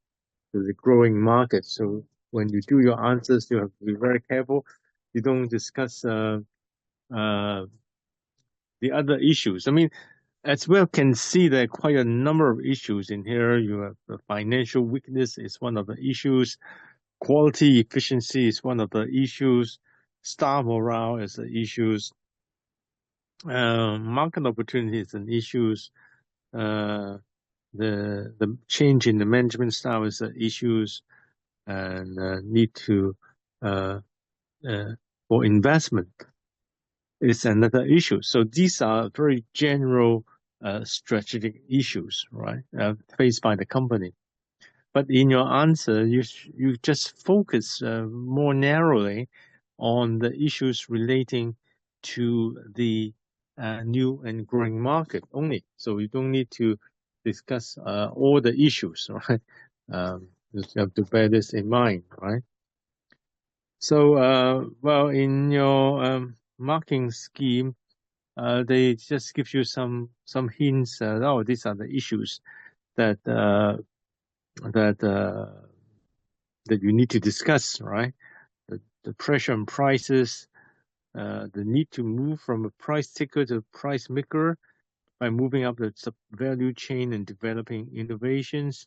the growing market. So when you do your answers, you have to be very careful. You don't discuss the other issues. I mean, as well can see there are quite a number of issues in here. You have the financial weakness is one of the issues. Quality efficiency is one of the issues. Staff morale is the issues. Market opportunity is an issues. The change in the management style is the issues, and need to for investment is another issue. So these are very general strategic issues, right, faced by the company. But in your answer, you just focus more narrowly on the issues relating to the new and growing market only. So you don't need to discuss all the issues, right? You have to bear this in mind, right? So, well, in your marking scheme, they just give you some hints. Oh, these are the issues that you need to discuss, right? The pressure on prices, the need to move from a price taker to a price maker by moving up the value chain and developing innovations,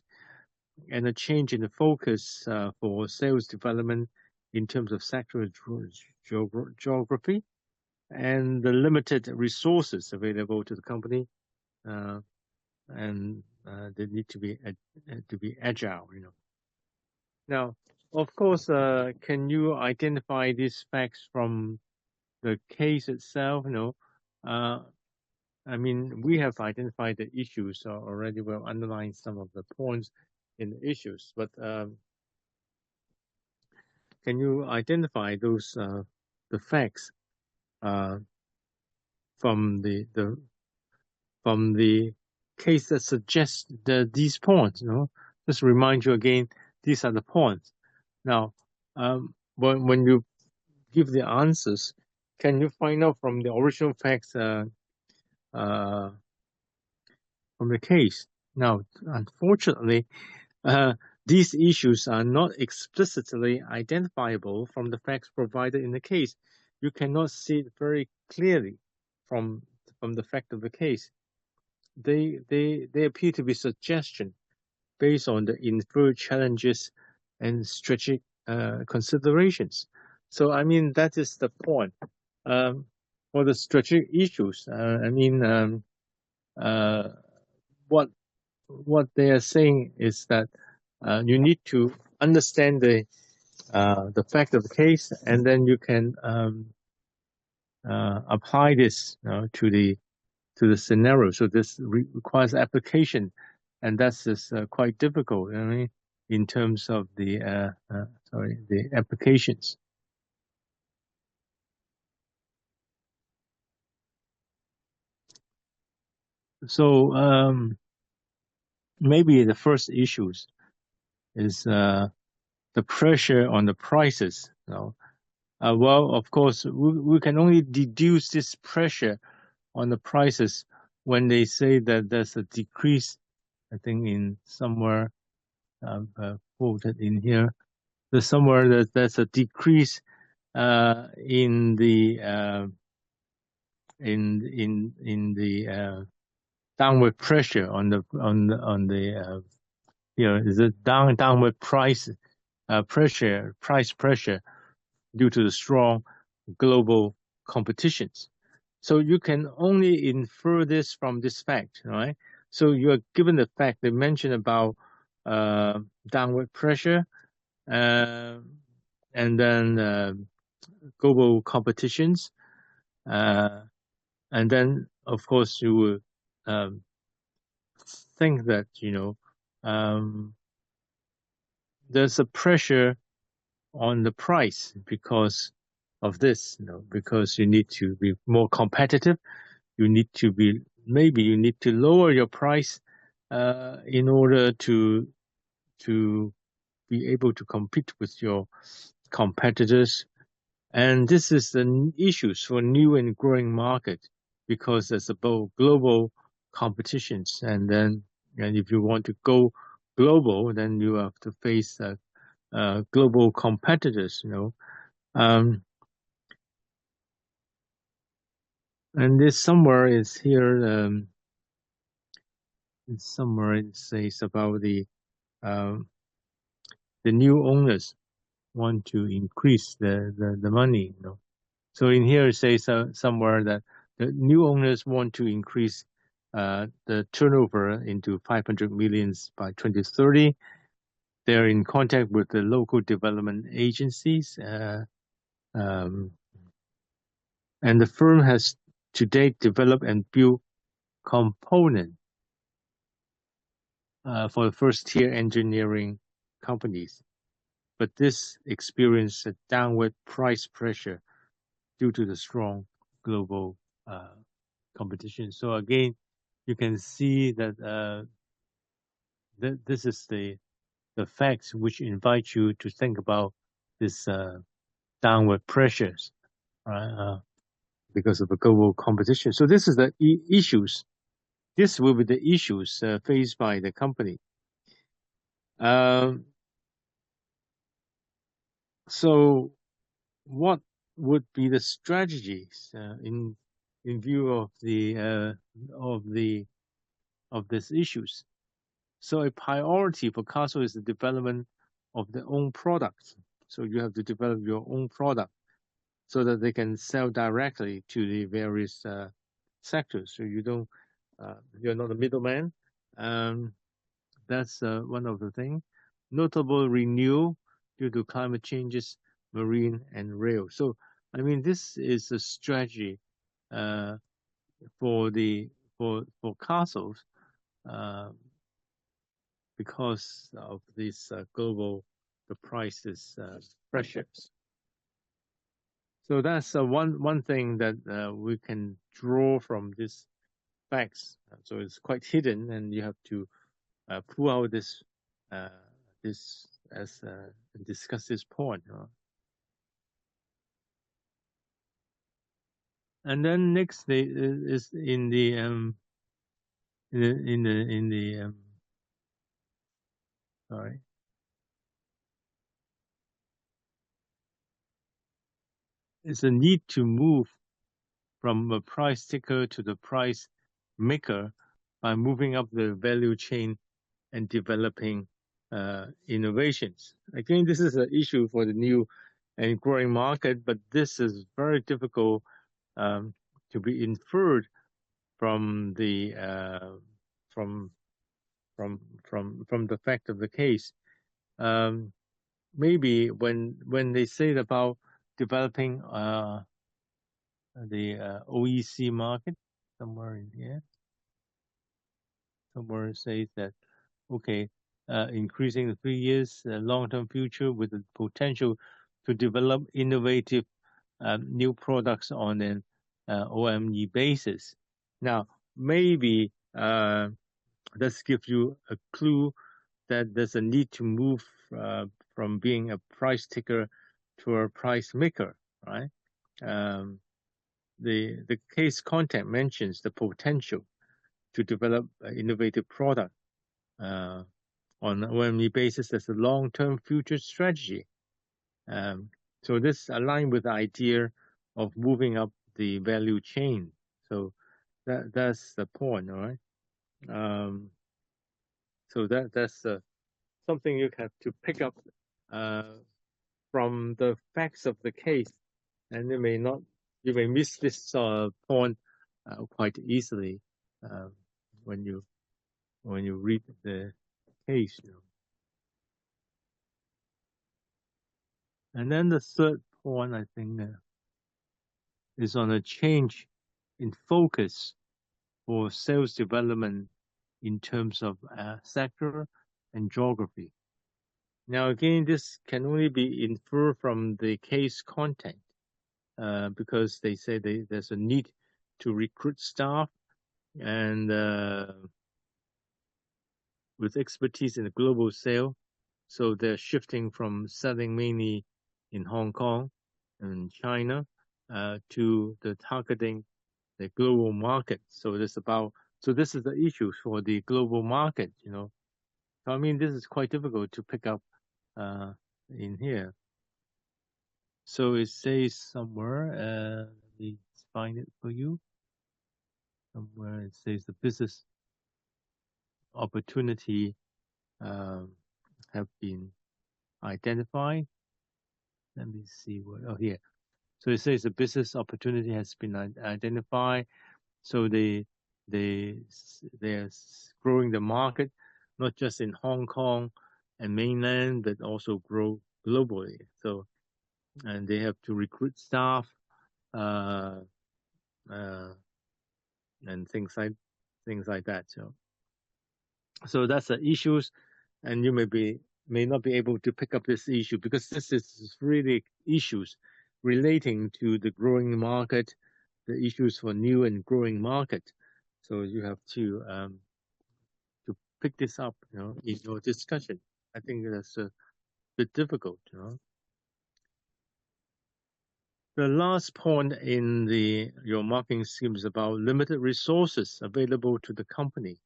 and a change in the focus for sales development in terms of sector geography, and the limited resources available to the company, uh, and they need to be agile. Now, of course, can you identify these facts from the case itself? Uh, I mean, we have identified the issues already. We've underlined some of the points in the issues, but can you identify those the facts uh, from the case that suggests these points? Just remind you again, these are the points. Now, when you give the answers, can you find out from the original facts from the case? Now, unfortunately, these issues are not explicitly identifiable from the facts provided in the case. You cannot see it very clearly from the fact of the case. They appear to be suggestion based on the inferred challenges and strategic considerations. So I mean that is the point. For the strategic issues, what they are saying is that you need to understand the fact of the case, and then you can apply this to the scenario. So this requires application, and that's just quite difficult. In terms of the the applications. So maybe the first issues is the pressure on the prices. Well, of course, we can only deduce this pressure on the prices when they say that there's a decrease. I think in somewhere quoted in here, there's somewhere that there's a decrease in the downward pressure on the is it downward price pressure due to the strong global competitions. So you can only infer this from this fact, right? So you are given the fact they mentioned about downward pressure, and then global competitions, and then of course you will think that there's a pressure on the price because of this, because you need to be more competitive. You need to lower your price in order to be able to compete with your competitors. And this is the issues for new and growing market, because there's about global competitions, and if you want to go global, then you have to face global competitors. And this somewhere is here. Somewhere it says about the new owners want to increase the money. So in here it says somewhere that the new owners want to increase the turnover into 500 millions by 2030. They're in contact with the local development agencies, and the firm has to date developed and built component for the first-tier engineering companies. But this experienced a downward price pressure due to the strong global competition. So again, you can see that this is the facts which invite you to think about this downward pressures, right? Because of the global competition. So this is the issues. This will be the issues faced by the company. So what would be the strategies in view of these issues? So a priority for Castle is the development of their own products. So you have to develop your own product so that they can sell directly to the various sectors. So you're not a middleman. That's one of the things. Notable renewal due to climate changes, marine and rail. So I mean, this is a strategy uh, for castles uh, because of these global the prices pressures. So that's one thing that we can draw from these facts. So it's quite hidden, and you have to pull out uh, this as discuss this point. And then next is in the sorry, it's a need to move from a price taker to the price maker by moving up the value chain and developing innovations. Again, this is an issue for the new and growing market, but this is very difficult to be inferred from the from the fact of the case. Maybe when they say about developing the OEC market, somewhere in here, somewhere it says that okay, increasing the 3 years long-term future with the potential to develop innovative new products on an OME basis. Now, maybe this gives you a clue that there's a need to move from being a price taker to a price maker, right? The case content mentions the potential to develop an innovative product on an OME basis as a long-term future strategy. So this aligns with the idea of moving up the value chain. So that's the point, all right? So that's something you have to pick up from the facts of the case, and you may miss this point quite easily when you read the case. And then the third point, I think, is on a change in focus for sales development in terms of sector and geography. Now, again, this can only be inferred from the case content because they say there's a need to recruit staff and with expertise in the global sale. So they're shifting from selling mainly in Hong Kong and China to the targeting the global market. So this is the issue for the global market, So I mean, this is quite difficult to pick up in here. So it says somewhere, let me find it for you. Somewhere it says the business opportunity have been identified. Let me see here. So it says the business opportunity has been identified. So they're growing the market, not just in Hong Kong and mainland, but also grow globally. So, and they have to recruit staff and things like that. So that's the issues, and you may not be able to pick up this issue because this is really issues relating to the growing market, the issues for new and growing market. So you have to pick this up, in your discussion. I think that's a bit difficult, The last point in your marketing scheme is about limited resources available to the company.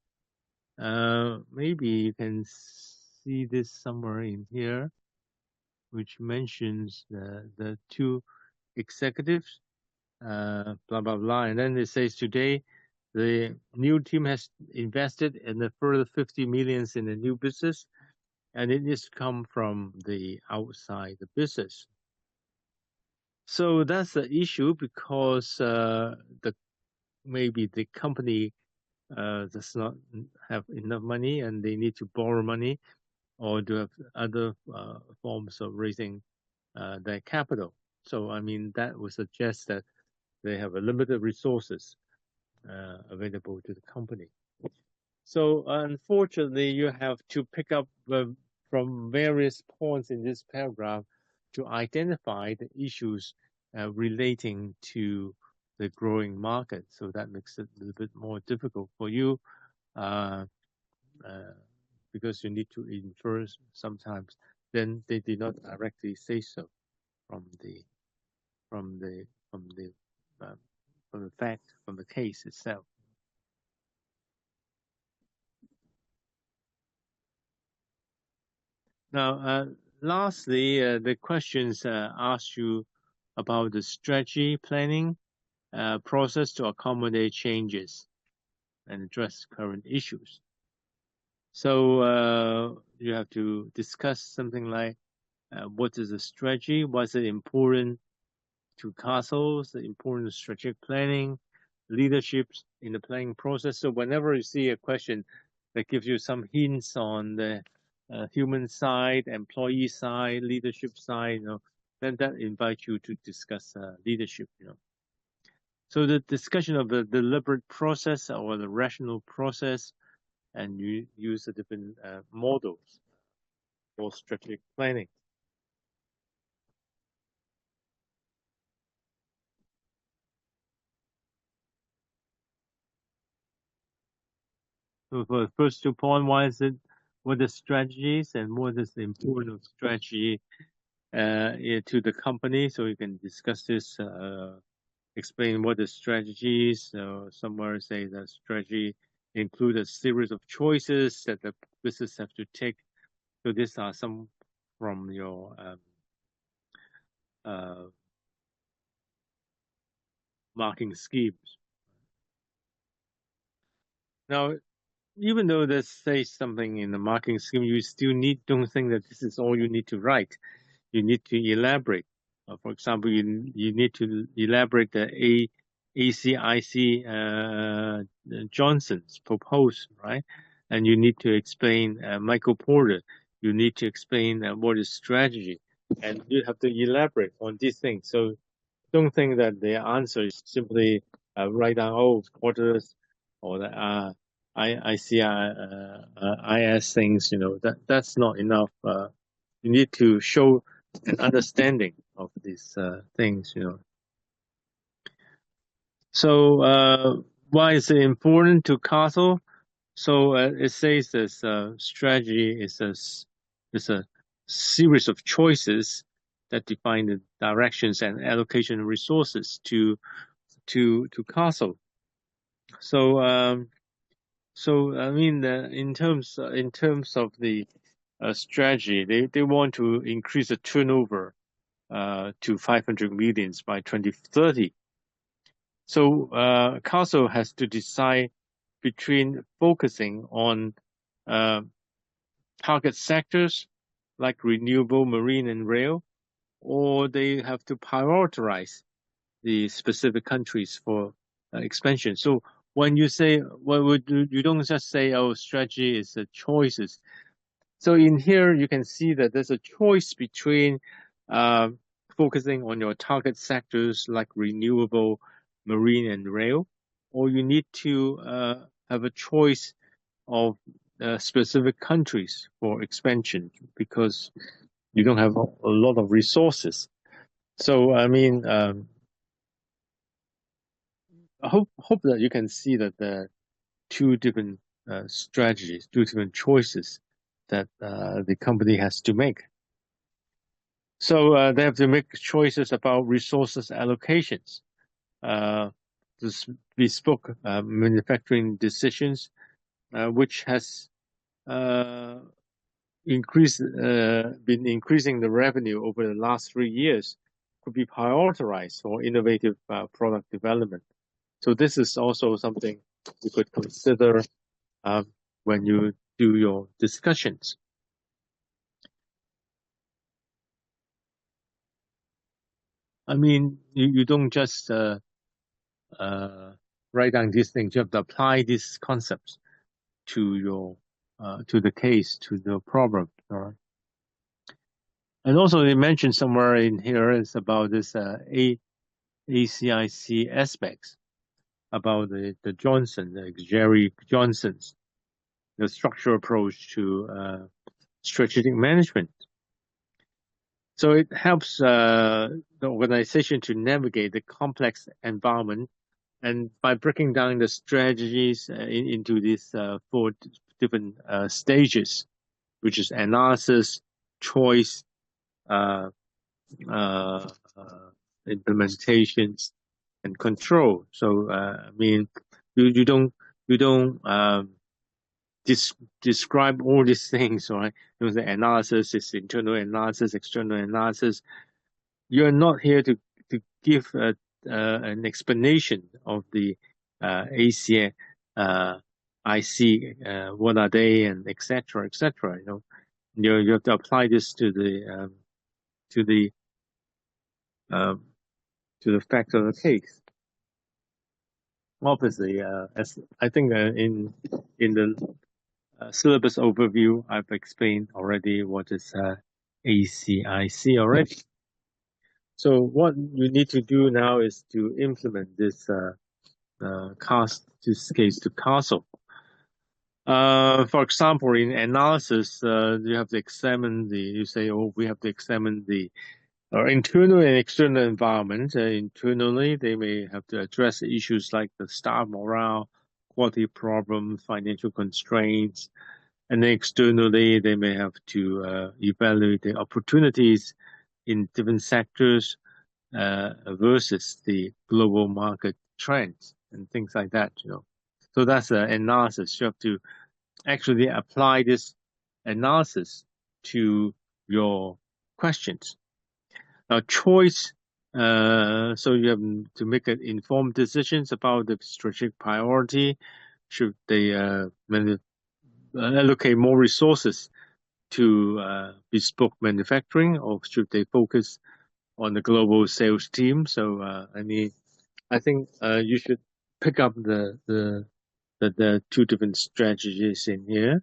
Maybe you can see this somewhere in here, which mentions the two executives, blah, blah, blah. And then it says today, the new team has invested in a further 50 millions in the new business, and it needs to come from the outside the business. So that's the issue because maybe the company does not have enough money and they need to borrow money or to have other forms of raising their capital. So I mean that would suggest that they have a limited resources available to the company. So unfortunately, you have to pick up from various points in this paragraph to identify the issues relating to the growing market. So that makes it a little bit more difficult for you uh, because you need to infer sometimes. Then they did not directly say so from the from the from the from the fact from the case itself. Now, lastly, the questions ask you about the strategy planning process to accommodate changes and address current issues. So you have to discuss something like what is the strategy, what's it important to castles, the important strategic planning, leaderships in the planning process. So whenever you see a question that gives you some hints on the human side, employee side, leadership side, then that invites you to discuss leadership. So the discussion of the deliberate process or the rational process, and you use the different models for strategic planning. So for the first 2 points, why is it? What are strategies and what is the importance of strategy to the company? So you can discuss this, explain what the strategies. Somewhere say that strategy include a series of choices that the business have to take. So these are some from your marking schemes. Now, even though this says something in the marking scheme, you still don't think that this is all you need to write. You need to elaborate. For example, you need to elaborate the ACIC Johnson's proposal, right? And you need to explain Michael Porter. You need to explain what is strategy, and you have to elaborate on these things. So don't think that the answer is simply write down Porter's or the ICIS things. That's not enough. You need to show an understanding of these things. So why is it important to Castle? So it says this strategy is a series of choices that define the directions and allocation of resources to Castle. So I mean in terms of the strategy, they want to increase the turnover to 500 millions by 2030. So Castle has to decide between focusing on target sectors like renewable, marine, and rail, or they have to prioritize the specific countries for expansion. So when you say, you don't just say, strategy is choices. So in here, you can see that there's a choice between focusing on your target sectors like renewable, marine, and rail, or you need to have a choice of specific countries for expansion because you don't have a lot of resources. So I mean, I hope that you can see that there are two different strategies, two different choices that the company has to make. So they have to make choices about resources allocations, this bespoke manufacturing decisions, which has been increasing the revenue over the last 3 years, could be prioritized for innovative product development. So this is also something you could consider when you do your discussions. I mean, you don't just write down these things. You have to apply these concepts to your to the case, to the problem. All right. And also, they mentioned somewhere in here is about this ACIC aspects about the Johnson, the Jerry Johnson's, the structural approach to strategic management. So it helps the organization to navigate the complex environment, and by breaking down the strategies into these four different stages, which is analysis, choice, uh, uh, implementations, and control. So I mean, you don't describe all these things, right? There's the analysis, it's internal analysis, external analysis. You're not here to give an explanation of the ACA, IC, what are they, and etc. etc. You know, you have to apply this to to the um, the fact of the case. Obviously, as I think in the syllabus overview, I've explained already what is ACIC already. So what you need to do now is to implement this this case to castle. For example, in analysis, you have to examine you say, oh, we have to examine the internal and external environment. Internally, they may have to address issues like the staff morale, quality problems, financial constraints. And then externally, they may have to evaluate the opportunities in different sectors versus the global market trends and things like that, you know. So that's an analysis. You have to actually apply this analysis to your questions. Now, choice, so you have to make informed decisions about the strategic priority. Should they allocate more resources to bespoke manufacturing, or should they focus on the global sales team? So, I mean, I think you should pick up the two different strategies in here.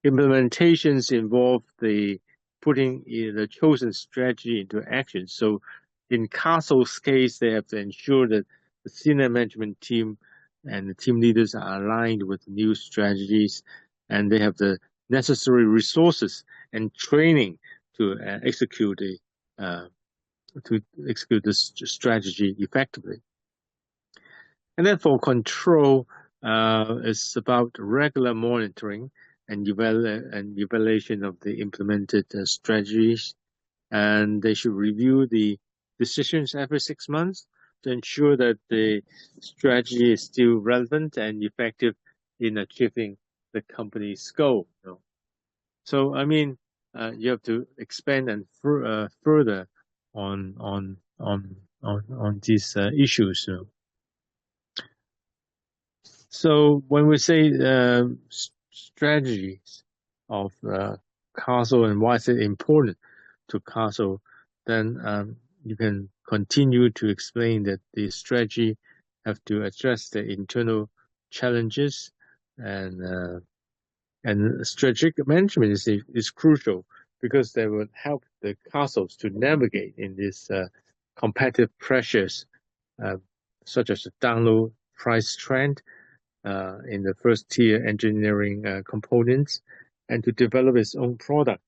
Implementations involve the putting the chosen strategy into action. So in Castle's case, they have to ensure that the senior management team and the team leaders are aligned with new strategies, and they have the necessary resources and training to execute this strategy effectively. And then for control, it's about regular monitoring and evaluation of the implemented strategies. And they should review the decisions every 6 months to ensure that the strategy is still relevant and effective in achieving the company's goal. You know? So, I mean, you have to expand and further on these issues. You know? So when we say strategies of Castle and why is it important to Castle, then you can continue to explain that the strategy have to address the internal challenges, and strategic management is crucial because they will help the castles to navigate in these competitive pressures, such as the download price trend in the first tier engineering components, and to develop its own product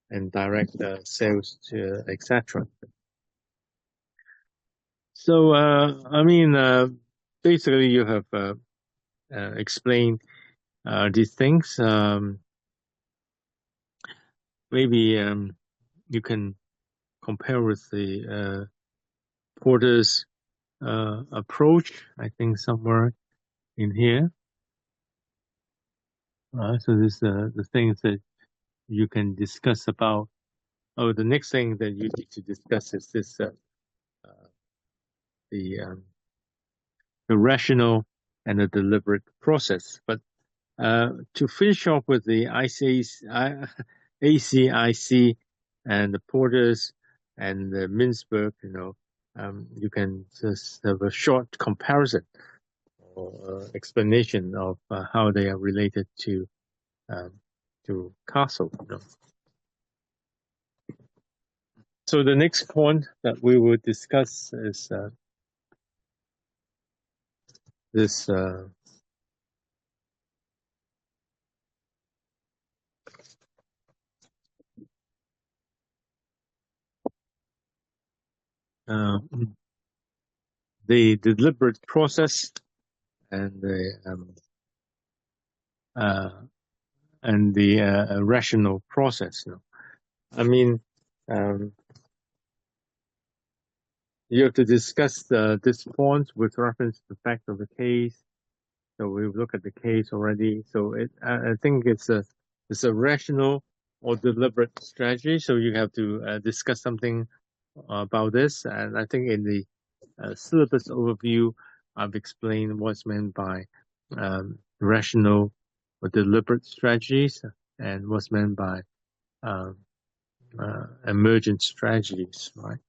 and direct sales to etc. So I mean, basically you have explained these things. Maybe you can compare with the Porter's approach. I think somewhere in here. So this the things that you can discuss about. Oh, the next thing that you need to discuss is this the rational and a deliberate process. But to finish off with the ACIC and the Porters and the Mintzberg, you can just have a short comparison or explanation of how they are related to Castle. So the next point that we will discuss is this the deliberate process and the rational process. I mean, you have to discuss this point with reference to the fact of the case. So we've looked at the case already. So I think it's a rational or deliberate strategy. So you have to discuss something about this. And I think in the syllabus overview, I've explained what's meant by rational or deliberate strategies and what's meant by emergent strategies, right?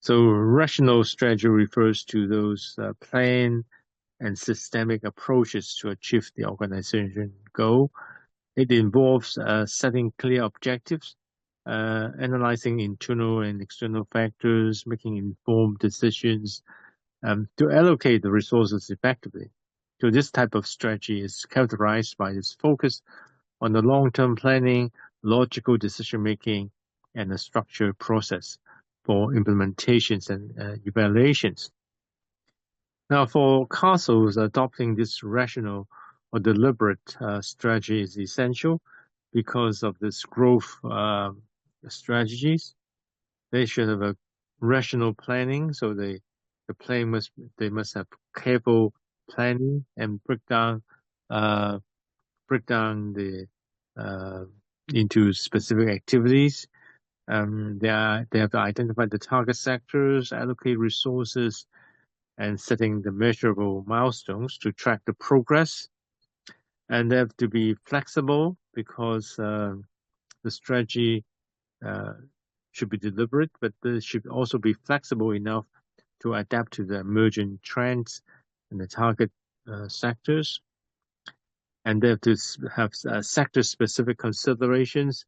So rational strategy refers to those planned and systemic approaches to achieve the organization goal. It involves setting clear objectives, analyzing internal and external factors, making informed decisions to allocate the resources effectively. So this type of strategy is characterized by its focus on the long-term planning, logical decision-making, and a structured process for implementations and evaluations. Now, for castles, adopting this rational or deliberate strategy is essential because of this growth strategies. They should have a rational planning, so the plan must have careful planning and break down the into specific activities. They have to identify the target sectors, allocate resources, and setting the measurable milestones to track the progress. And they have to be flexible because the strategy should be deliberate, but they should also be flexible enough to adapt to the emerging trends in the target sectors. And they have to have sector-specific considerations.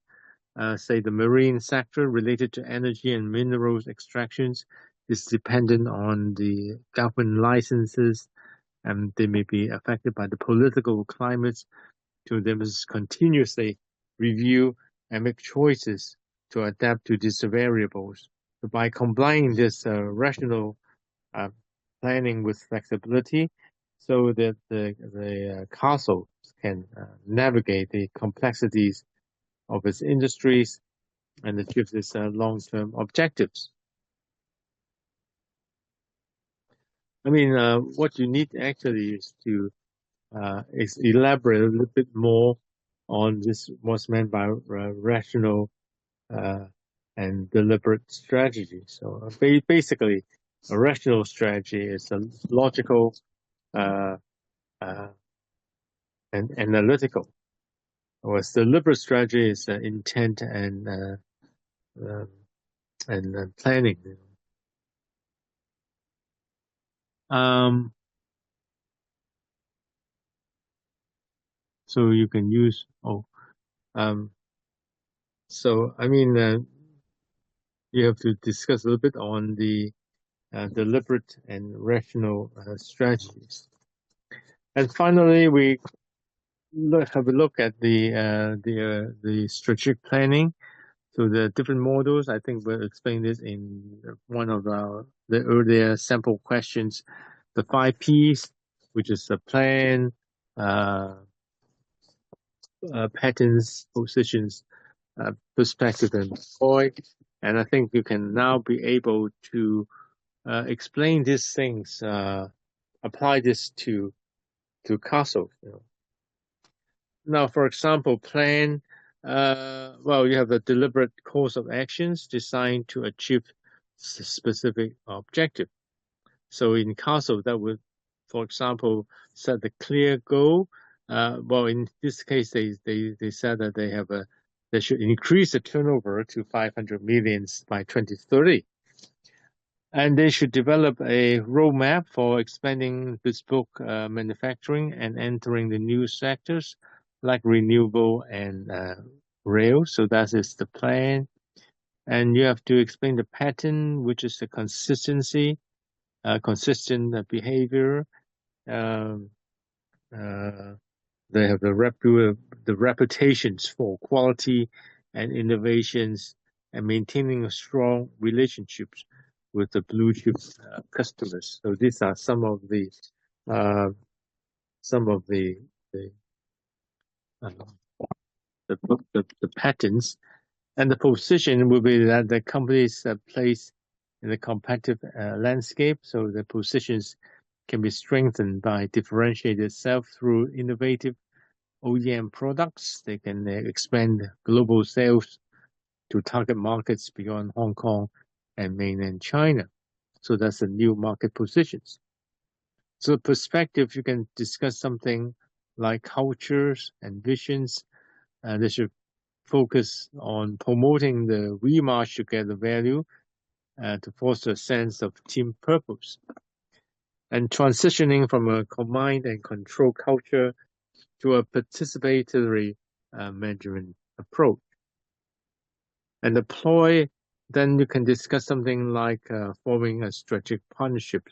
Say the marine sector related to energy and minerals extractions is dependent on the government licenses, and they may be affected by the political climates. So they must continuously review and make choices to adapt to these variables. So by combining this rational planning with flexibility, so that the castle can navigate the complexities of its industries and achieve its long-term objectives. I mean, what you need actually is to elaborate a little bit more on this what's meant by rational and deliberate strategy. So basically, a rational strategy is a logical and analytical, whereas deliberate strategy is intent and planning. So you can use so I mean you have to discuss a little bit on the deliberate and rational strategies. And finally, we have a look at the strategic planning. So the different models, I think we'll explain this in one of the earlier sample questions. The 5 Ps, which is the plan, patterns, positions, perspective, and point. And I think you can now be able to explain these things, apply this to Castle. Now, for example, plan. Well, you have a deliberate course of actions designed to achieve specific objective. So in Castle, that would for example, set a clear goal. Well, in this case, they said that they should increase the turnover to 500 millions by 2030. And they should develop a roadmap for expanding bespoke manufacturing and entering the new sectors like renewable and rail. So that is the plan. And you have to explain the pattern, which is the consistency, consistent behavior. Um, uh, they have the reputations for quality and innovations and maintaining strong relationships with the blue chip customers. So these are some of the uh, some of the, uh, the patterns, and the position will be that the company's place in the competitive landscape. So the positions can be strengthened by differentiating itself through innovative OEM products. They can expand global sales to target markets beyond Hong Kong and mainland China. So that's the new market positions. So perspective, you can discuss something like cultures and visions. They should focus on promoting the we march together value to foster a sense of team purpose. And transitioning from a command and control culture to a participatory management approach. And deploy, then you can discuss something like forming a strategic partnership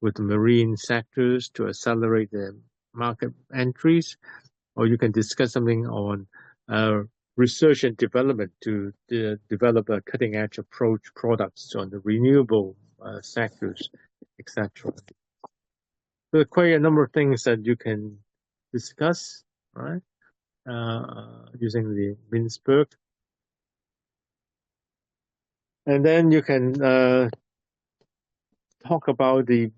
with the marine sectors to accelerate the market entries, or you can discuss something on research and development to develop a cutting-edge approach products on the renewable sectors, etc. So there are quite a number of things that you can discuss, right? Using the Mintzberg. And then you can talk about the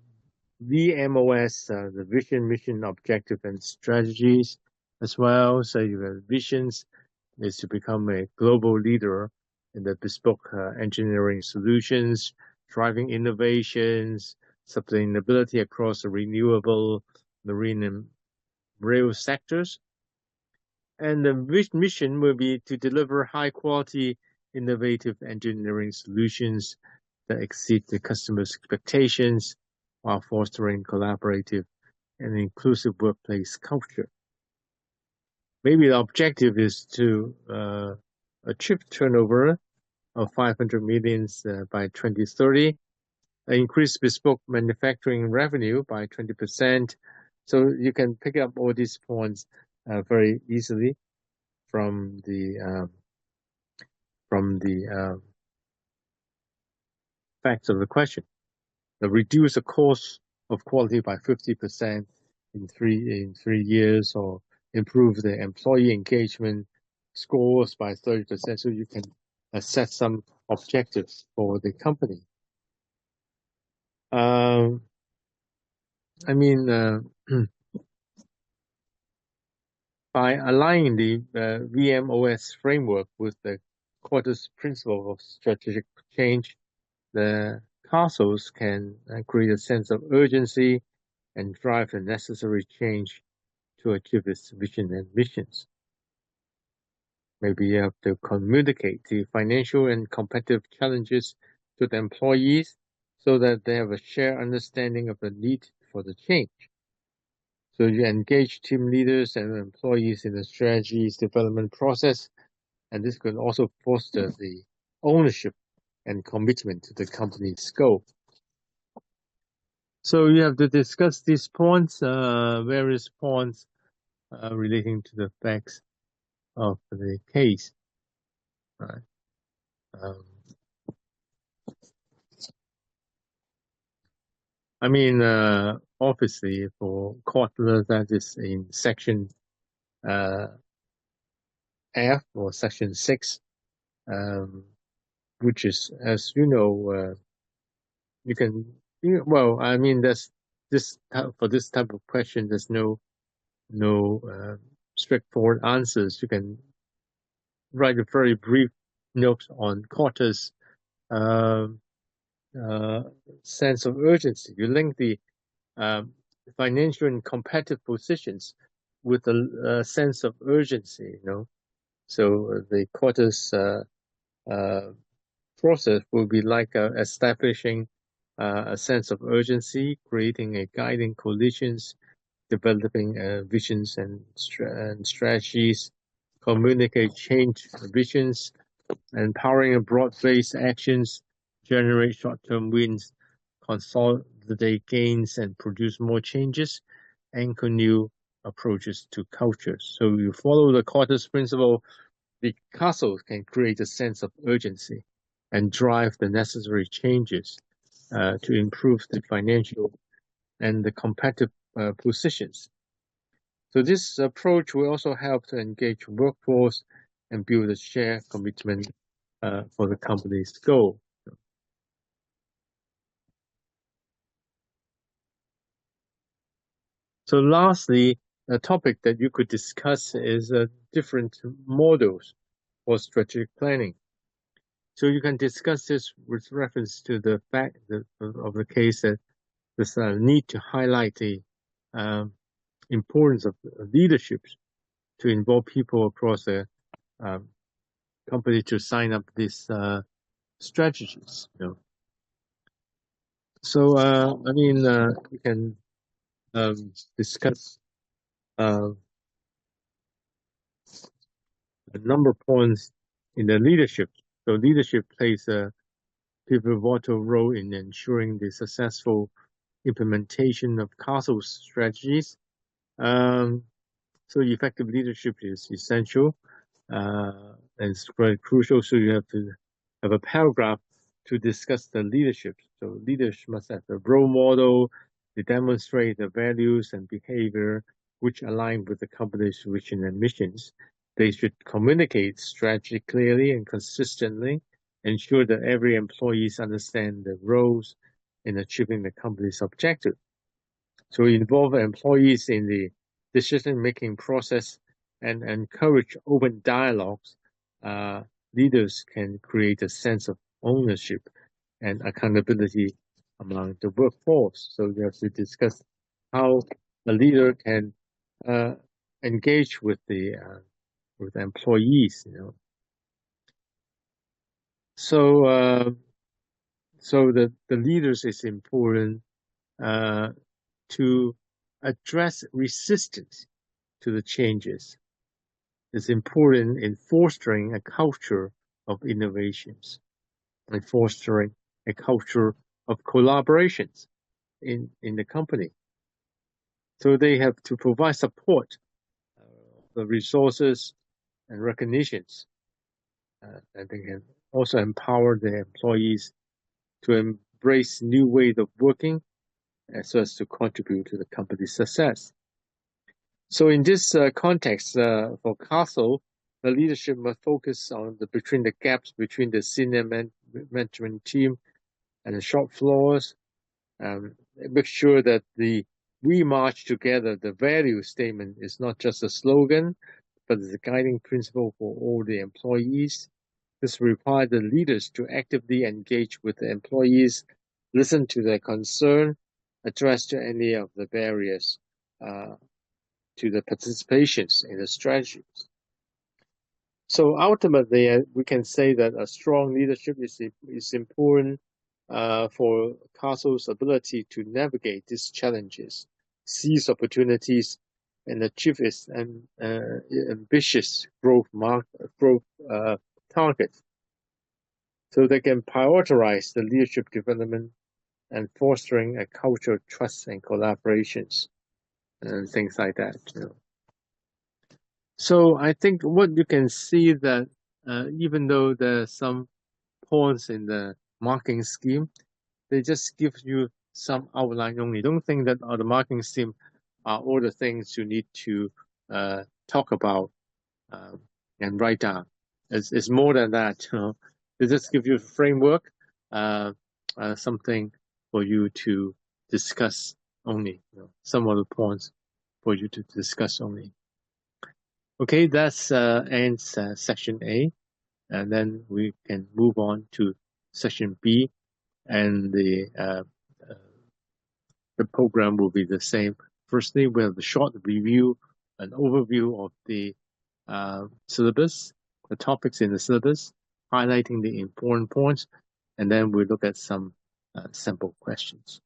VMOS, the vision, mission, objective, and strategies as well. So your visions is to become a global leader in the bespoke engineering solutions, driving innovations, sustainability across the renewable, marine, and rail sectors. And the mission will be to deliver high quality, innovative engineering solutions that exceed the customer's expectations while fostering collaborative and inclusive workplace culture. Maybe the objective is to achieve turnover of 500 millions by 2030, increase bespoke manufacturing revenue by 20%. So you can pick up all these points very easily from the facts of the question. Reduce the cost of quality by 50% in 3 years, or improve the employee engagement scores by 30%. So you can set some objectives for the company. I mean, by aligning the VMOS framework with the Quarters principle of strategic change, the councils can create a sense of urgency and drive the necessary change to achieve its vision and missions. Maybe you have to communicate the financial and competitive challenges to the employees so that they have a shared understanding of the need for the change. So you engage team leaders and employees in the strategies development process, and this can also foster the ownership and commitment to the company's goal. So you have to discuss these points, various points relating to the facts of the case, right? I mean, obviously for Kotler, that is in section F or section 6, which is, as you know, you can, well, I mean, that's for this type of question, there's no straightforward answers. You can write a very brief note on Kotler's sense of urgency. You link the financial and competitive positions with a sense of urgency, So the quarters process will be like establishing a sense of urgency, creating a guiding coalitions, developing visions and strategies, communicate change visions, empowering broad-based actions, generate short-term wins, consolidate gains, and produce more changes, anchor new approaches to cultures. So you follow the quarters principle, the castle can create a sense of urgency and drive the necessary changes to improve the financial and the competitive positions. So this approach will also help to engage workforce and build a shared commitment for the company's goal. So lastly, a topic that you could discuss is different models for strategic planning. So you can discuss this with reference to the fact of the case that there's a need to highlight the importance of leadership to involve people across the company to sign up these strategies. So we can discuss a number of points in the leadership. So leadership plays a pivotal role in ensuring the successful implementation of Castle's strategies. So effective leadership is essential and it's quite crucial. So you have to have a paragraph to discuss the leadership. So leaders must have a role model to demonstrate the values and behavior which align with the company's vision and missions. They should communicate strategy clearly and consistently, ensure that every employee understands the roles in achieving the company's objective. So involve employees in the decision-making process and encourage open dialogues. Leaders can create a sense of ownership and accountability among the workforce. So you have to discuss how a leader can engage with the employees. So the leaders is important to address resistance to the changes. It's important in fostering a culture of innovations and fostering a culture of collaborations in the company. So they have to provide support, the resources and recognitions, and they can also empower the employees to embrace new ways of working so as to contribute to the company's success. So in this context, for Castle, the leadership must focus on between the gaps between the senior management team and the shop floors. Make sure that we march together, the value statement is not just a slogan, but is a guiding principle for all the employees. This requires the leaders to actively engage with the employees, listen to their concern, address any of the barriers to the participations in the strategies. So ultimately, we can say that a strong leadership is important for Castle's ability to navigate these challenges, seize opportunities, and achieve its ambitious growth targets. So they can prioritize the leadership development and fostering a culture of trust and collaborations and things like that. So I think what you can see that even though there's some points in the marketing scheme, they just give you some outline only. Don't think that the marketing scheme are all the things you need to talk about and write down. It's more than that. They just give you a framework, something for you to discuss only. Some of the points for you to discuss only. Okay, that's ends section A, and then we can move on to section B and the the program will be the same. Firstly, we have the short review, an overview of the syllabus, the topics in the syllabus, highlighting the important points, and then we look at some sample questions.